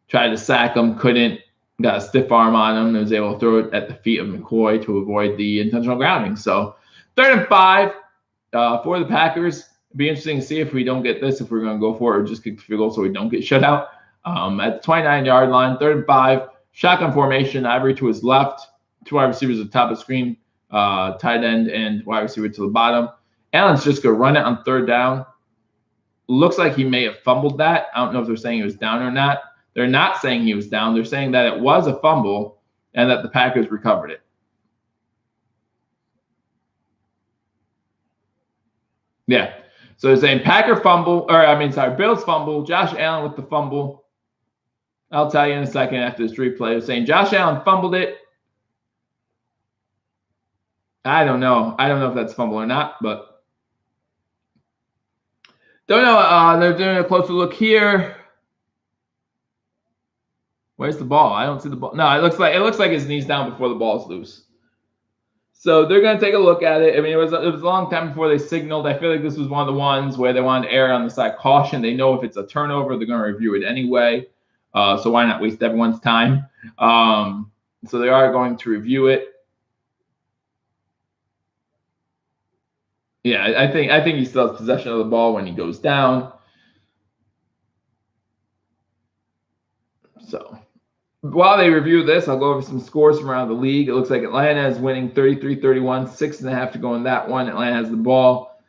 tried to sack him, couldn't. Got a stiff arm on him and was able to throw it at the feet of McCoy to avoid the intentional grounding. So 3rd and 5 for the Packers. It'd be interesting to see if we don't get this, if we're going to go for it or just kick the field goal so we don't get shut out. At the 29-yard line, 3rd and 5, shotgun formation, Ivory to his left, 2 wide receivers at the top of the screen, tight end and wide receiver to the bottom. Allen's just going to run it on 3rd down. Looks like he may have fumbled that. I don't know if they're saying he was down or not. They're not saying he was down. They're saying that it was a fumble and that the Packers recovered it. Yeah. So they're saying Packer fumble, Bills fumble, Josh Allen with the fumble. I'll tell you in a second after this replay. They're saying Josh Allen fumbled it. I don't know. I don't know if that's fumble or not, but don't know. They're doing a closer look here. Where's the ball? I don't see the ball. No, it looks like his knee's down before the ball's loose. So they're going to take a look at it. I mean, it was a long time before they signaled. I feel like this was one of the ones where they wanted to err on the side of caution. They know if it's a turnover, they're going to review it anyway. So why not waste everyone's time? So they are going to review it. Yeah, I think he still has possession of the ball when he goes down. So while they review this, I'll go over some scores from around the league. It looks like Atlanta is winning 33-31, 6.5 to go in that one. Atlanta has the ball.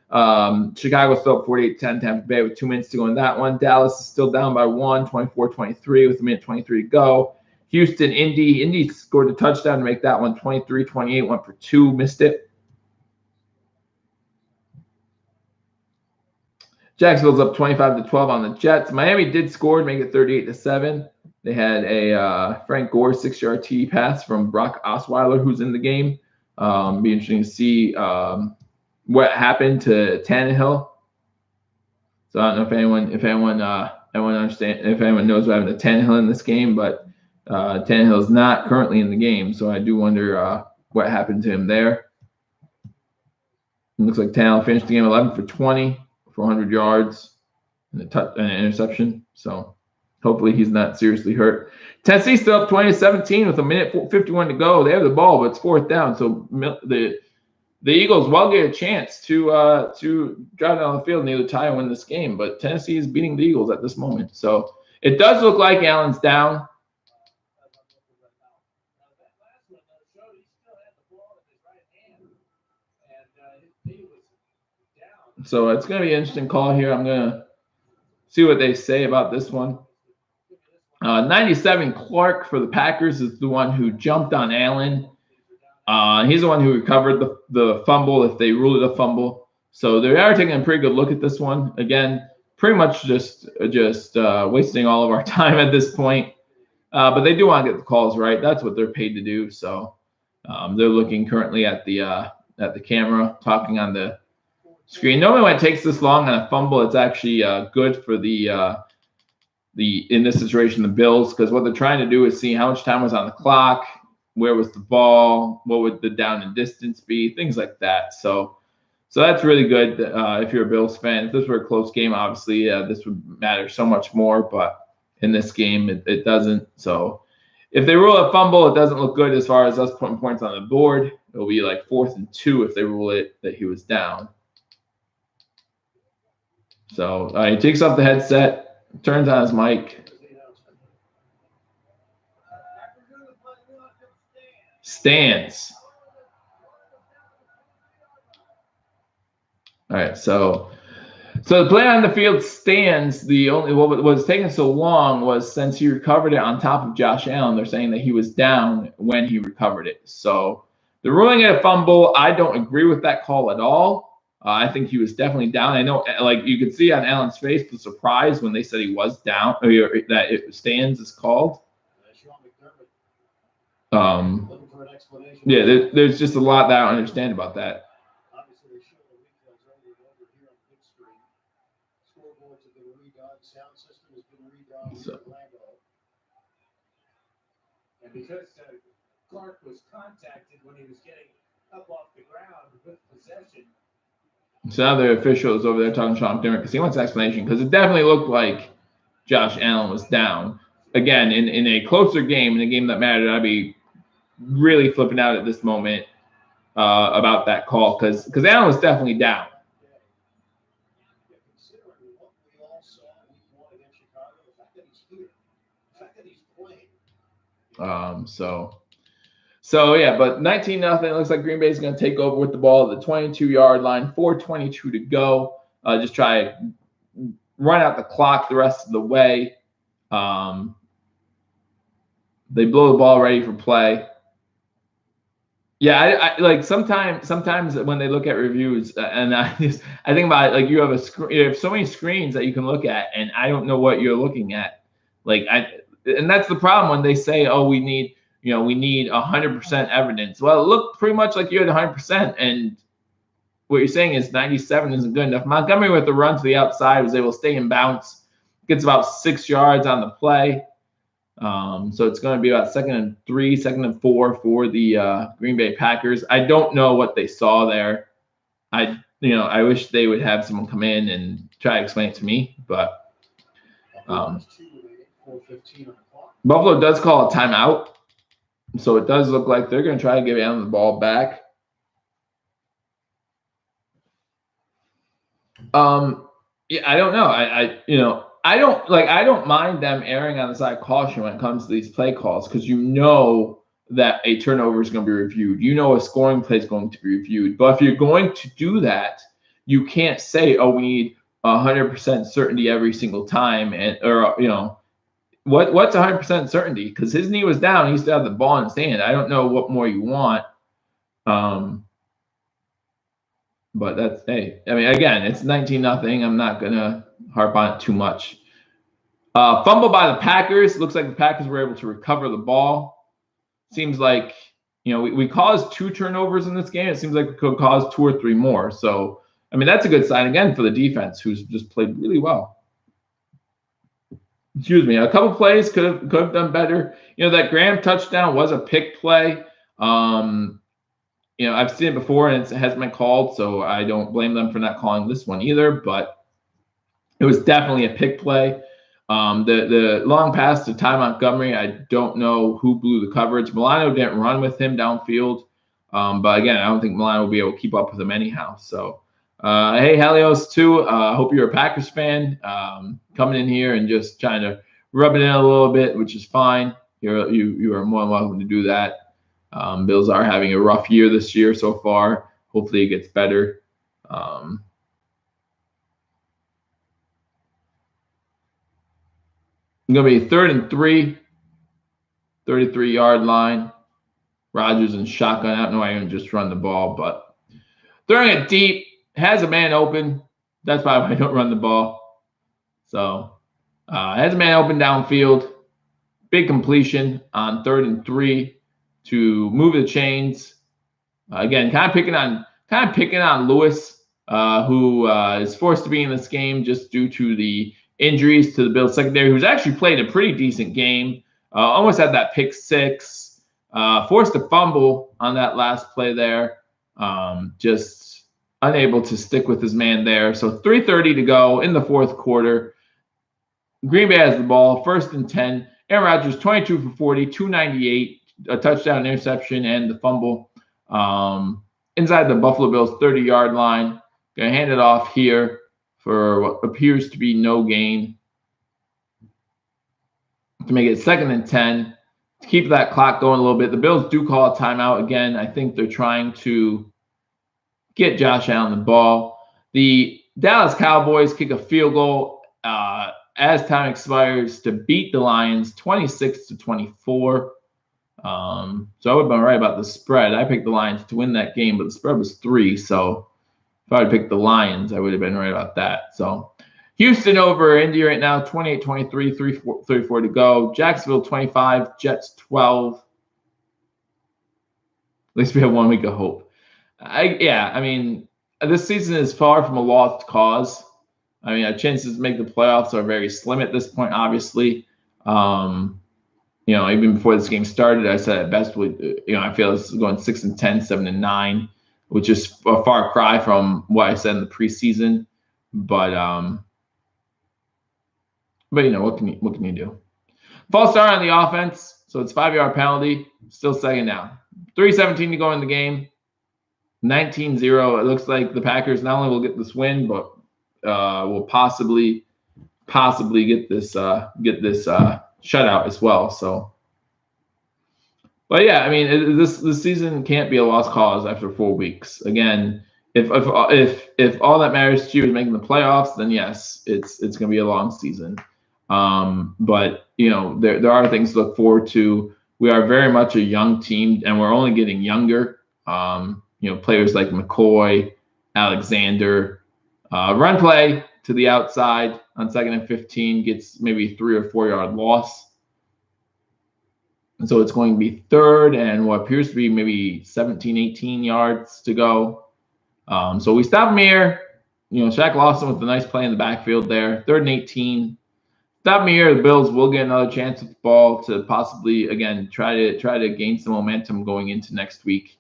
Chicago's still up 48-10, Tampa Bay with 2 minutes to go in that one. Dallas is still down by 1, 24-23 with 1:23 to go. Houston, Indy scored a touchdown to make that one 23-28, went for 2, missed it. Jacksonville's up 25-12 on the Jets. Miami did score to make it 38-7. They had a Frank Gore 6-yard TD pass from Brock Osweiler, who's in the game. Be interesting to see what happened to Tannehill. So I don't know if anyone knows what happened to Tannehill in this game, but Tannehill is not currently in the game. So I do wonder what happened to him there. It looks like Tannehill finished the game 11 for 20 for 100 yards and an interception. So hopefully he's not seriously hurt. Tennessee still up 20-17 with 1:51 to go. They have the ball, but it's 4th down. So the Eagles will get a chance to drive down the field and either tie or win this game. But Tennessee is beating the Eagles at this moment. So it does look like Allen's down. So it's going to be an interesting call here. I'm going to see what they say about this one. 97 Clark for the Packers is the one who jumped on Allen. He's the one who recovered the fumble if they rule it a fumble. So they are taking a pretty good look at this one. Again, pretty much just wasting all of our time at this point. But they do want to get the calls right. That's what they're paid to do. So they're looking currently at the camera, talking on the screen. Normally when it takes this long on a fumble, it's actually good for the in this situation, the Bills, because what they're trying to do is see how much time was on the clock, where was the ball, what would the down and distance be, things like that. So that's really good if you're a Bills fan. If this were a close game, obviously this would matter so much more, but in this game, it doesn't. So if they rule a fumble, it doesn't look good as far as us putting points on the board. It'll be like 4th and 2 if they rule it that he was down. So he takes off the headset, turns on his mic. Stands. All right, so the play on the field stands. The only what was taking so long was since he recovered it on top of Josh Allen, they're saying that he was down when he recovered it. So they're ruling it a fumble. I don't agree with that call at all. I think he was definitely down. I know, like you could see on Allen's face, the surprise when they said he was down, or that it stands is called. Yeah, there's just a lot that I don't understand about that. So. And because Clark was contacted when he was getting up off the ground with possession. So now the official is over there talking to Sean McDermott because he wants an explanation, because it definitely looked like Josh Allen was down. Again, in a closer game, in a game that mattered, I'd be really flipping out at this moment about that call, because Allen was definitely down. So yeah, but 19-0. It looks like Green Bay is going to take over with the ball at the 22-yard line, 4:22 to go. Just try to run out the clock the rest of the way. They blow the ball ready for play. Yeah, I like sometimes when they look at reviews, and I think about it, like you have so many screens that you can look at, and I don't know what you're looking at. And that's the problem when they say, oh, we need 100% evidence. Well, it looked pretty much like you had 100%, and what you're saying is 97 isn't good enough. Montgomery with the run to the outside was able to stay in bounce, gets about 6 yards on the play. So it's going to be about 2nd and 3, 2nd and 4 for the Green Bay Packers. I don't know what they saw there. I wish they would have someone come in and try to explain it to me, but Buffalo does call a timeout, so it does look like they're going to try to give Allen the ball back. Yeah, I don't know. I don't mind them erring on the side of caution when it comes to these play calls, because you know that a turnover is going to be reviewed. You know a scoring play is going to be reviewed. But if you're going to do that, you can't say, oh, we need 100% certainty every single time, what's 100% certainty? Because his knee was down, he still had the ball in his hand. I don't know what more you want. But that's, hey, I mean, again, it's 19-0. I'm not going to harp on it too much. Fumble by the Packers. Looks like the Packers were able to recover the ball. Seems like, we caused 2 turnovers in this game. It seems like we could cause 2 or 3 more. So, I mean, that's a good sign, again, for the defense, who's just played really well. Excuse me. A couple plays could have done better. That Graham touchdown was a pick play. I've seen it before and it hasn't been called, so I don't blame them for not calling this one either, but it was definitely a pick play. The long pass to Ty Montgomery, I don't know who blew the coverage. Milano didn't run with him downfield, but again, I don't think Milano will be able to keep up with him anyhow. So, hey, Helios too. I hope you're a Packers fan, coming in here and just trying to rub it in a little bit, which is fine. You are more than welcome to do that. Bills are having a rough year this year so far. Hopefully it gets better. Going to be 3rd and 3, 33-yard line. Rodgers in shotgun. I don't know why I even just run the ball, but throwing it deep, has a man open. That's why I don't run the ball. So has a man open downfield. Big completion on 3rd and 3 to move the chains. Again, kind of picking on Lewis, who is forced to be in this game just due to the injuries to the Bills secondary, who's actually played a pretty decent game. Almost had that pick 6. Forced to fumble on that last play there. Just unable to stick with his man there. So 3:30 to go in the 4th quarter. Green Bay has the ball, 1st and 10. Aaron Rodgers, 22 for 40, 298. A touchdown, interception, and the fumble inside the Buffalo Bills 30-yard line. Going to hand it off here for what appears to be no gain to make it 2nd and 10. To keep that clock going a little bit, the Bills do call a timeout again. I think they're trying to get Josh Allen the ball. The Dallas Cowboys kick a field goal as time expires to beat the Lions 26-24. So I would have been right about the spread. I picked the Lions to win that game, but the spread was 3. So if I would pick the Lions, I would have been right about that. So Houston over Indy right now, 28-23, 34 to go. Jacksonville 25, Jets 12. At least we have 1 week of hope. I mean, this season is far from a lost cause. I mean, our chances to make the playoffs are very slim at this point, obviously. Even before this game started, I said at best, I feel it's going 6 and 10, 7 and 9, which is a far cry from what I said in the preseason. But what can you do? False start on the offense, so it's 5-yard penalty, still 2nd down. 3:17 to go in the game, 19-0. It looks like the Packers not only will get this win, but will possibly get this shutout as well. So, but yeah, I mean, this season can't be a lost cause after 4 weeks. Again, if all that matters to you is making the playoffs, then yes, it's going to be a long season. But there are things to look forward to. we are very much a young team, and we're only getting younger. Players like McCoy, Alexander, run play to the outside on 2nd and 15 gets maybe 3 or 4 yard loss. And so it's going to be 3rd and what appears to be maybe 17, 18 yards to go. So we stop him here. Shaq Lawson with a nice play in the backfield there. 3rd and 18. Stop me here. The Bills will get another chance with the ball to possibly, again, try to gain some momentum going into next week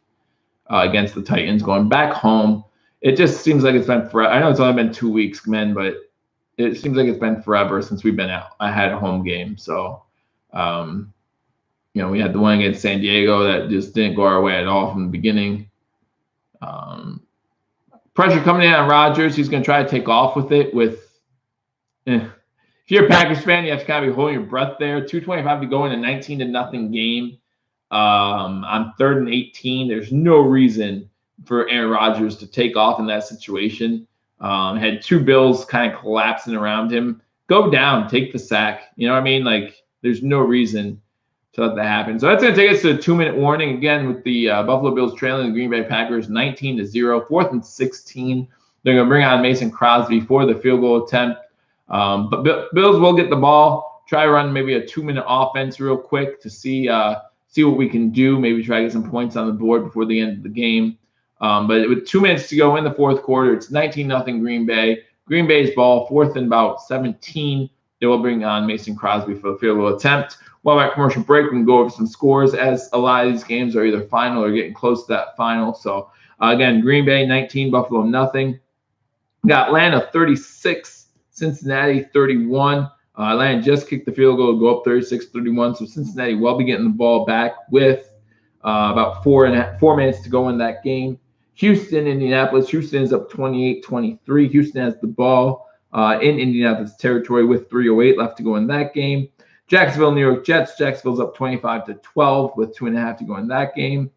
against the Titans, going back home. It just seems like it's been forever. I know it's only been 2 weeks, men, but it seems like it's been forever since we've been out. I had a home game. So, we had the one against San Diego that just didn't go our way at all from the beginning. Pressure coming in on Rodgers. He's going to try to take off with it. If you're a Packers fan, you have to kind of be holding your breath there. 2:25 to go in a 19-0 game. On 3rd and 18, there's no reason for Aaron Rodgers to take off in that situation. Had 2 Bills kind of collapsing around him. Go down, take the sack. You know what I mean? Like, there's no reason to let that happen. So that's going to take us to a 2-minute warning again with the Buffalo Bills trailing the Green Bay Packers 19-0, 4th and 16. They're going to bring on Mason Crosby for the field goal attempt. But Bills will get the ball, try to run maybe a 2-minute offense real quick to see what we can do, maybe try to get some points on the board before the end of the game. But with 2 minutes to go in the 4th quarter, it's 19-0 Green Bay. Green Bay's ball, 4th and about 17. They will bring on Mason Crosby for the field goal attempt. While we're at commercial break, we can go over some scores, as a lot of these games are either final or getting close to that final. So, again, Green Bay 19, Buffalo nothing. We got Atlanta 36, Cincinnati 31. Atlanta just kicked the field goal to go up 36-31. So Cincinnati will be getting the ball back with about 4 minutes to go in that game. Houston, Indianapolis. Houston is up 28-23. Houston has the ball in Indianapolis territory with 3:08 left to go in that game. Jacksonville, New York Jets. Jacksonville's up 25-12 with 2.5 to go in that game.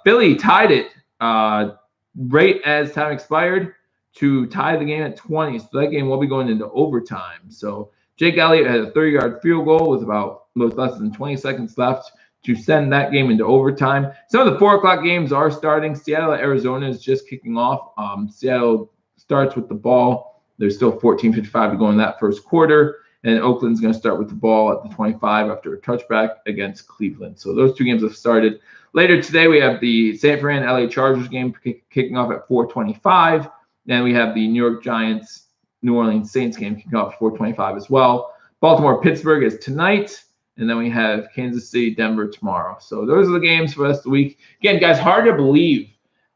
Philly tied it right as time expired to tie the game at 20. So that game will be going into overtime. So Jake Elliott had a 30-yard field goal with less than 20 seconds left to send that game into overtime. Some of the 4 o'clock games are starting. Seattle, Arizona is just kicking off. Seattle starts with the ball. There's still 14:55 to go in that first quarter. And Oakland's going to start with the ball at the 25 after a touchback against Cleveland. So those 2 games have started. Later today, we have the San Fran LA Chargers game kicking off at 4:25. Then we have the New York Giants, New Orleans Saints game kicking off at 4:25 as well. Baltimore, Pittsburgh is tonight. And then we have Kansas City, Denver tomorrow. So those are the games for the rest of the week. Again, guys, hard to believe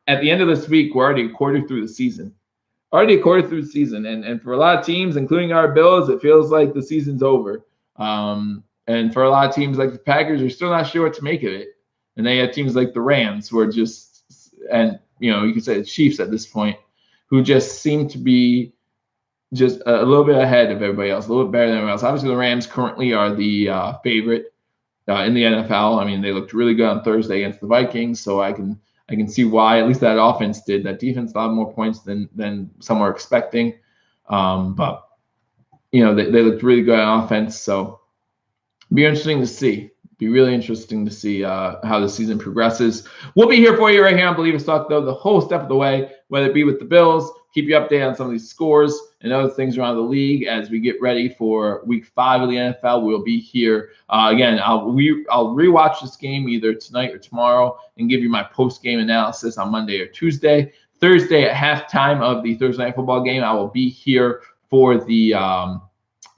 at the end of this week, we're already a quarter through the season. And for a lot of teams, including our Bills, it feels like the season's over. And for a lot of teams like the Packers, they're still not sure what to make of it. And they have teams like the Rams who are just, and you could say the Chiefs at this point, who just seem to be just a little bit ahead of everybody else, a little bit better than everyone else. Obviously, the Rams currently are the favorite in the NFL. I mean, they looked really good on Thursday against the Vikings, so I can see why. At least that offense did. That defense allowed more points than some were expecting. But they looked really good on offense. So be interesting to see. Be really interesting to see how the season progresses. We'll be here for you right here on Believe Us Talk, though, the whole step of the way, whether it be with the Bills, keep you updated on some of these scores and other things around the league as we get ready for Week 5 of the NFL. We'll be here again. I'll rewatch this game either tonight or tomorrow and give you my post-game analysis on Monday or Tuesday. Thursday at halftime of the Thursday Night Football game, I will be here for the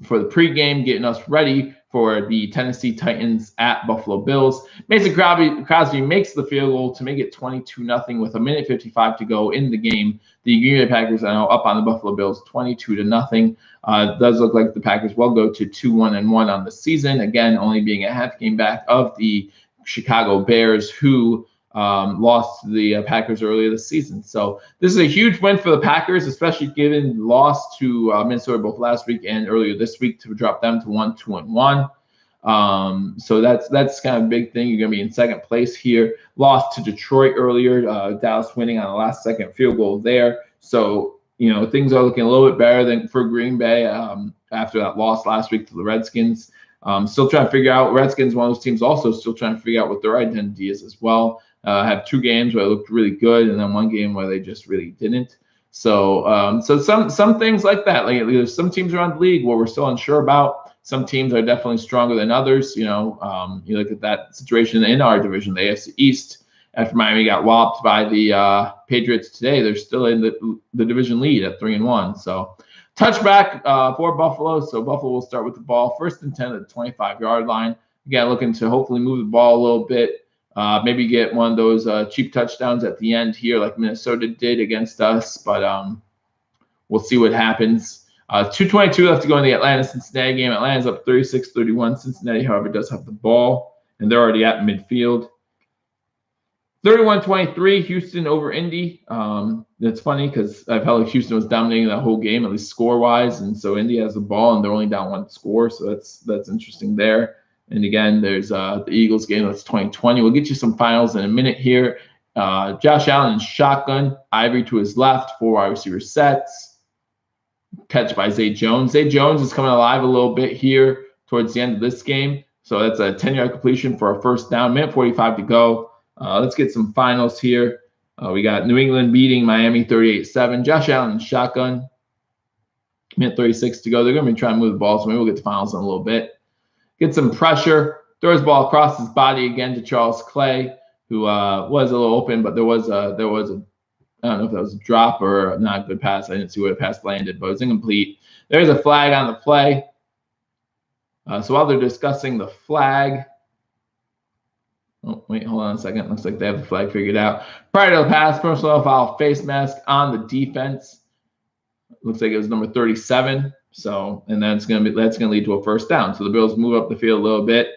pregame, getting us ready for the Tennessee Titans at Buffalo Bills. Mason Crosby makes the field goal to make it 22-0 with 1:55 to go in the game. The Green Bay Packers are now up on the Buffalo Bills 22-0. It does look like the Packers will go to 2-1-1 on the season, again, only being a half game back of the Chicago Bears, who lost to the Packers earlier this season. So this is a huge win for the Packers, especially given the loss to Minnesota both last week and earlier this week to drop them to 1-2-1. So that's kind of a big thing. You're going to be in second place here. Lost to Detroit earlier. Dallas winning on a last-second field goal there. So things are looking a little bit better than for Green Bay after that loss last week to the Redskins. Still trying to figure out. Redskins, one of those teams, also still trying to figure out what their identity is as well. Have 2 games where it looked really good, and then 1 game where they just really didn't. So, so some things like that. Like there's some teams around the league where we're still unsure about. Some teams are definitely stronger than others. You look at that situation in our division, the AFC East. After Miami got whopped by the Patriots today, they're still in the division lead at 3-1. So, touchback for Buffalo. So Buffalo will start with the ball, 1st and 10 at the 25-yard line. Again, looking to hopefully move the ball a little bit. Maybe get one of those cheap touchdowns at the end here, like Minnesota did against us. But we'll see what happens. 2:22 left to go in the Atlanta-Cincinnati game. Atlanta's up 36-31. Cincinnati, however, does have the ball, and they're already at midfield. 31-23, Houston over Indy. That's funny because I felt like Houston was dominating that whole game, at least score-wise, and so Indy has the ball, and they're only down 1 score, so that's interesting there. And again, there's the Eagles game. That's 2020. We'll get you some finals in a minute here. Josh Allen in shotgun. Ivory to his left. 4 wide receiver sets. Catch by Zay Jones. Zay Jones is coming alive a little bit here towards the end of this game. So that's a 10-yard completion for a 1st down. Minute 45 to go. Let's get some finals here. We got New England beating Miami 38-7. Josh Allen in shotgun. Minute 36 to go. They're going to be trying to move the ball, so maybe we'll get the finals in a little bit. Get some pressure. Throws the ball across his body again to Charles Clay, who was a little open, but there was a I don't know if that was a drop or not a good pass. I didn't see where the pass landed, but it was incomplete. There's a flag on the play. So while they're discussing the flag, oh wait, hold on a second. Looks like they have the flag figured out. Prior to the pass, personal foul, face mask on the defense. Looks like it was number 37. So, and that's going to lead to a 1st down. So the Bills move up the field a little bit.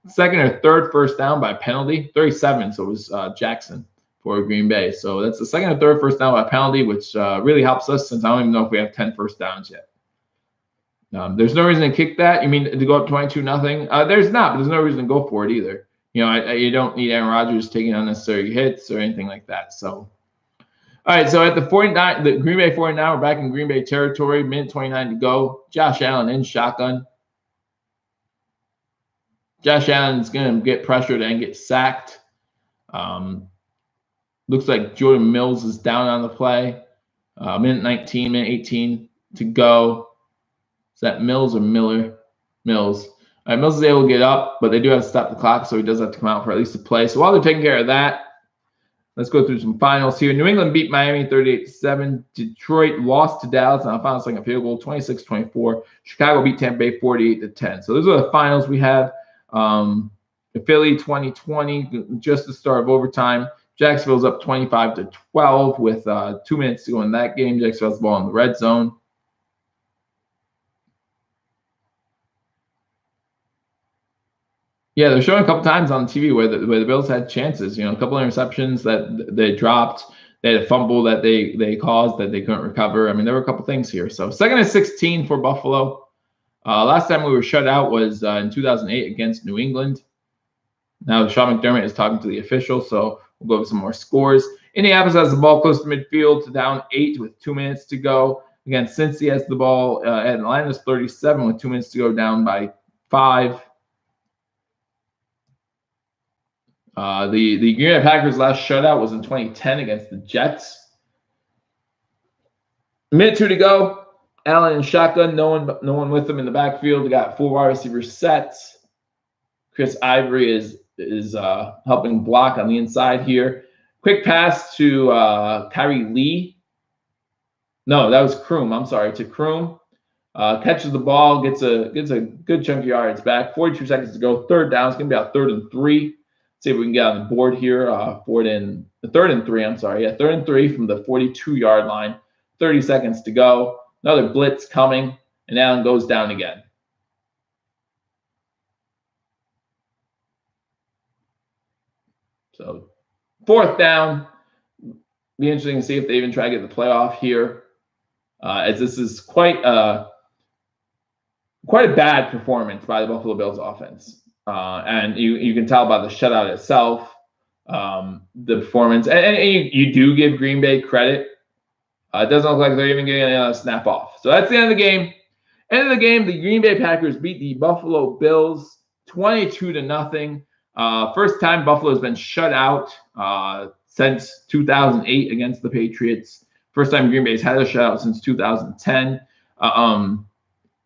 2nd or 3rd 1st down by penalty. 37. So it was Jackson for Green Bay. So that's the 2nd or 3rd 1st down by penalty, which really helps us since I don't even know if we have 10 1st downs yet. There's no reason to kick that. You mean to go up 22-0? There's not, but there's no reason to go for it either. You don't need Aaron Rodgers taking unnecessary hits or anything like that. So. All right, so at the 49, the Green Bay 49, we're back in Green Bay territory. Minute 29 to go. Josh Allen in shotgun. Josh Allen's going to get pressured and get sacked. Looks like Jordan Mills is down on the play. Minute 19, minute 18 to go. Is that Mills or Miller? Mills. All right, Mills is able to get up, but they do have to stop the clock, so he does have to come out for at least a play. So while they're taking care of that, let's go through some finals here. New England beat Miami 38-7. Detroit lost to Dallas on a final second field goal, 26-24. Chicago beat Tampa Bay 48-10. So those are the finals we have. Philly 2020, just the start of overtime. Jacksonville's up 25-12 with 2 minutes to go in that game. Jacksonville's the ball in the red zone. Yeah, they're showing a couple times on TV where the Bills had chances. A couple of interceptions that they dropped. They had a fumble that they caused that they couldn't recover. I mean, there were a couple things here. So 2nd and 16 for Buffalo. Last time we were shut out was in 2008 against New England. Now Sean McDermott is talking to the officials, so we'll go over some more scores. Indianapolis has the ball close to midfield to down 8 with 2 minutes to go. Again, Cincy has the ball at Atlanta's 37 with 2 minutes to go, down by 5. The Green Bay Packers' last shutout was in 2010 against the Jets. Minute 2 to go. Allen in shotgun, no one with him in the backfield. They got 4 wide receiver sets. Chris Ivory is helping block on the inside here. Quick pass to Kyrie Lee. No, that was Kroom. I'm sorry, to Kroom. Catches the ball, gets a good chunk of yards back. 42 seconds to go. 3rd down. It's going to be a 3rd and 3. See if we can get on the board here. 3rd and 3. I'm sorry. Yeah, 3rd and 3 from the 42-yard line. 30 seconds to go. Another blitz coming, and Allen goes down again. So 4th down. Be interesting to see if they even try to get the playoff here, as this is quite a bad performance by the Buffalo Bills offense. And you can tell by the shutout itself, the performance. And you do give Green Bay credit. It doesn't look like they're even getting a snap off. So that's the end of the game. End of the game, the Green Bay Packers beat the Buffalo Bills 22-0. First time Buffalo's been shut out since 2008 against the Patriots. First time Green Bay's had a shutout since 2010.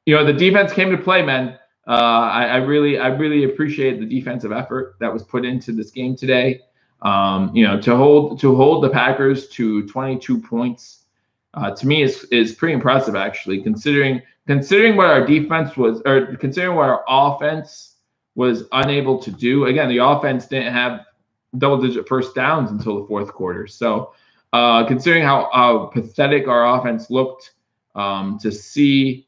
The defense came to play, man. I really appreciate the defensive effort that was put into this game today. To hold the Packers to 22 points, to me is pretty impressive, actually, considering what our defense was, or considering what our offense was unable to do. Again, the offense didn't have double-digit first downs until the fourth quarter. So, considering how pathetic our offense looked, to see.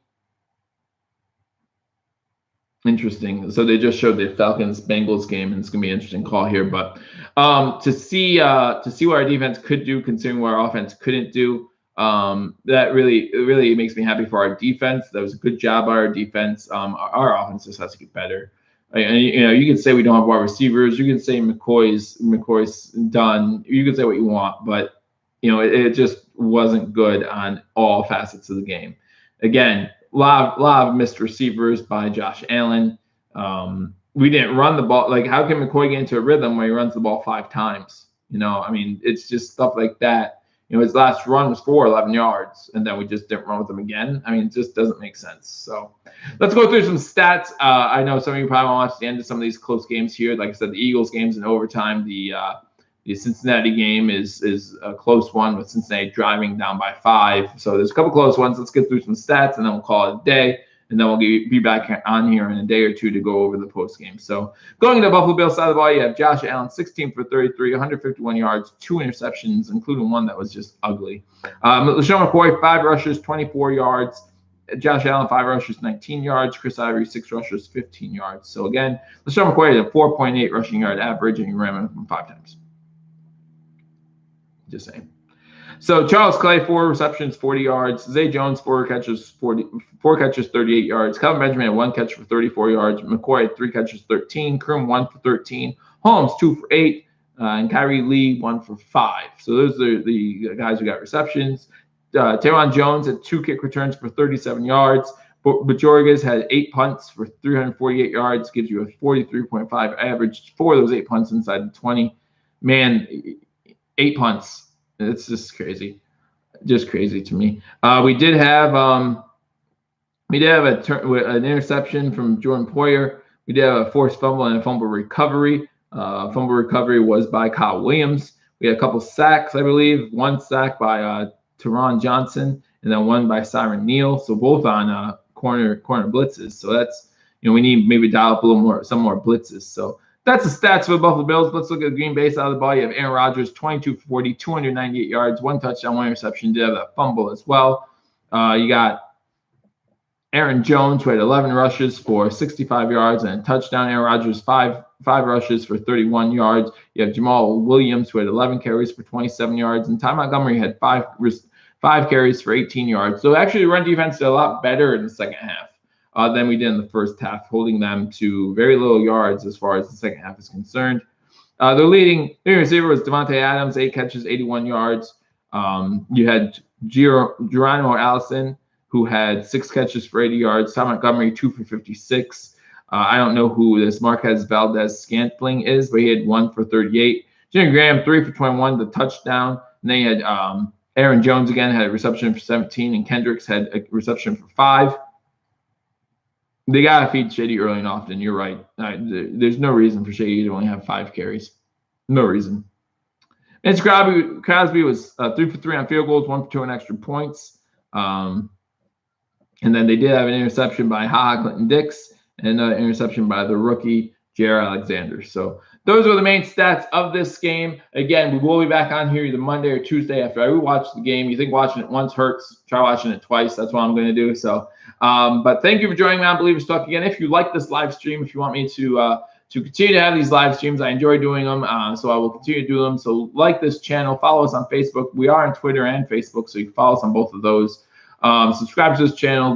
Interesting. So they just showed the Falcons-Bengals game, and it's gonna be an interesting call here. But to see what our defense could do, considering what our offense couldn't do, that really makes me happy for our defense. That was a good job by our defense. Our offense just has to get better. And you can say we don't have wide receivers. You can say McCoy's done. You can say what you want, but it just wasn't good on all facets of the game. Again. A lot of missed receivers by Josh Allen. We didn't run the ball. Like, how can McCoy get into a rhythm where he runs the ball 5 times? It's just stuff like that. His last run was for 11 yards, and then we just didn't run with him again. It just doesn't make sense. So let's go through some stats. I know some of you probably want to watch the end of some of these close games here. Like I said, the Eagles game's in overtime. The Cincinnati game is a close one with Cincinnati driving down by 5. So there's a couple close ones. Let's get through some stats, and then we'll call it a day. And then we'll be back on here in a day or two to go over the post game. So going to the Buffalo Bills side of the ball, you have Josh Allen, 16 for 33, 151 yards, 2 interceptions, including one that was just ugly. LeSean McCoy, 5 rushes, 24 yards. Josh Allen, 5 rushes, 19 yards. Chris Ivory, 6 rushes, 15 yards. So again, LeSean McCoy had a 4.8 rushing yard average, and he ran him 5 times. Just saying. So Charles Clay, 4 receptions, 40 yards. Zay Jones, 4 catches, 38 yards. Kelvin Benjamin had 1 catch for 34 yards. McCoy had 3 catches, 13. Kroom, 1 for 13. Holmes, 2 for 8. And Kyrie Lee, 1 for 5. So those are the guys who got receptions. Teron Jones had 2 kick returns for 37 yards. Bajorges had 8 punts for 348 yards. Gives you a 43.5 average for those 8 punts inside the 20. Man, 8 punts. It's just crazy. Just crazy to me. We did have an interception from Jordan Poyer. We did have a forced fumble and a fumble recovery. Fumble recovery was by Kyle Williams. We had a couple sacks, I believe. 1 sack by Teron Johnson, and then 1 by Siren Neal. So both on corner blitzes. So that's, we need maybe dial up a little more, some more blitzes. So that's the stats for the Buffalo Bills. Let's look at the Green Bay side of the ball. You have Aaron Rodgers, 22 for 40, 298 yards, 1 touchdown, 1 interception. Did have that fumble as well. You got Aaron Jones, who had 11 rushes for 65 yards and a touchdown. Aaron Rodgers, 5 rushes for 31 yards. You have Jamal Williams, who had 11 carries for 27 yards. And Ty Montgomery had 5 carries for 18 yards. So actually, the run defense did a lot better in the second half than we did in the first half, holding them to very little yards as far as the second half is concerned. The leading receiver was Devontae Adams, 8 catches, 81 yards. You had Geronimo Allison, who had 6 catches for 80 yards. Ty Montgomery, 2 for 56. I don't know who this Marquez Valdez-Scantling is, but he had 1 for 38. Jimmy Graham, 3 for 21, the touchdown. And then you had Aaron Jones again, had a reception for 17, and Kendricks had a reception for 5. They got to feed Shady early and often. You're right. There's no reason for Shady to only have 5 carries. No reason. Mitch Crosby was 3 for 3 on field goals, 1 for 2 on extra points. And then they did have an interception by Clinton Dix and another interception by the rookie, Jaire Alexander. So those are the main stats of this game. Again, we will be back on here either Monday or Tuesday after I rewatch the game. You think watching it once hurts, try watching it twice. That's what I'm going to do. So, but thank you for joining me on Believers Talk again. If you like this live stream, if you want me to continue to have these live streams, I enjoy doing them, so I will continue to do them. So like this channel, follow us on Facebook. We are on Twitter and Facebook, so you can follow us on both of those. Subscribe to this channel.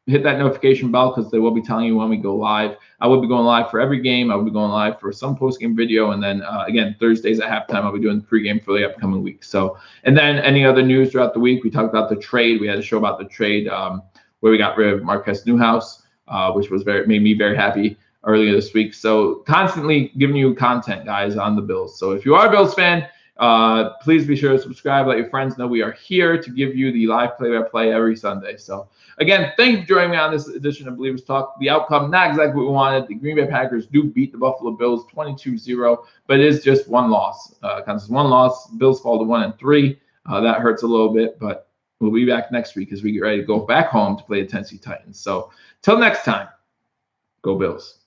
Hit that notification bell because they will be telling you when we go live. I will be going live for every game. I will be going live for some post-game video. And then, again, Thursdays at halftime, I'll be doing the pregame for the upcoming week. So, and then any other news throughout the week. We talked about the trade. We had a show about the trade where we got rid of Marquez Newhouse, which was made me very happy earlier this week. So constantly giving you content, guys, on the Bills. So if you are a Bills fan, please be sure to subscribe. Let your friends know we are here to give you the live play-by-play every Sunday. So again, thank you for joining me on this edition of Believers Talk. The outcome, not exactly what we wanted. The Green Bay Packers do beat the Buffalo Bills 22-0, but it is just one loss. Kansas one loss. Bills fall to 1-3. That hurts a little bit, but we'll be back next week as we get ready to go back home to play the Tennessee Titans. So till next time, go Bills.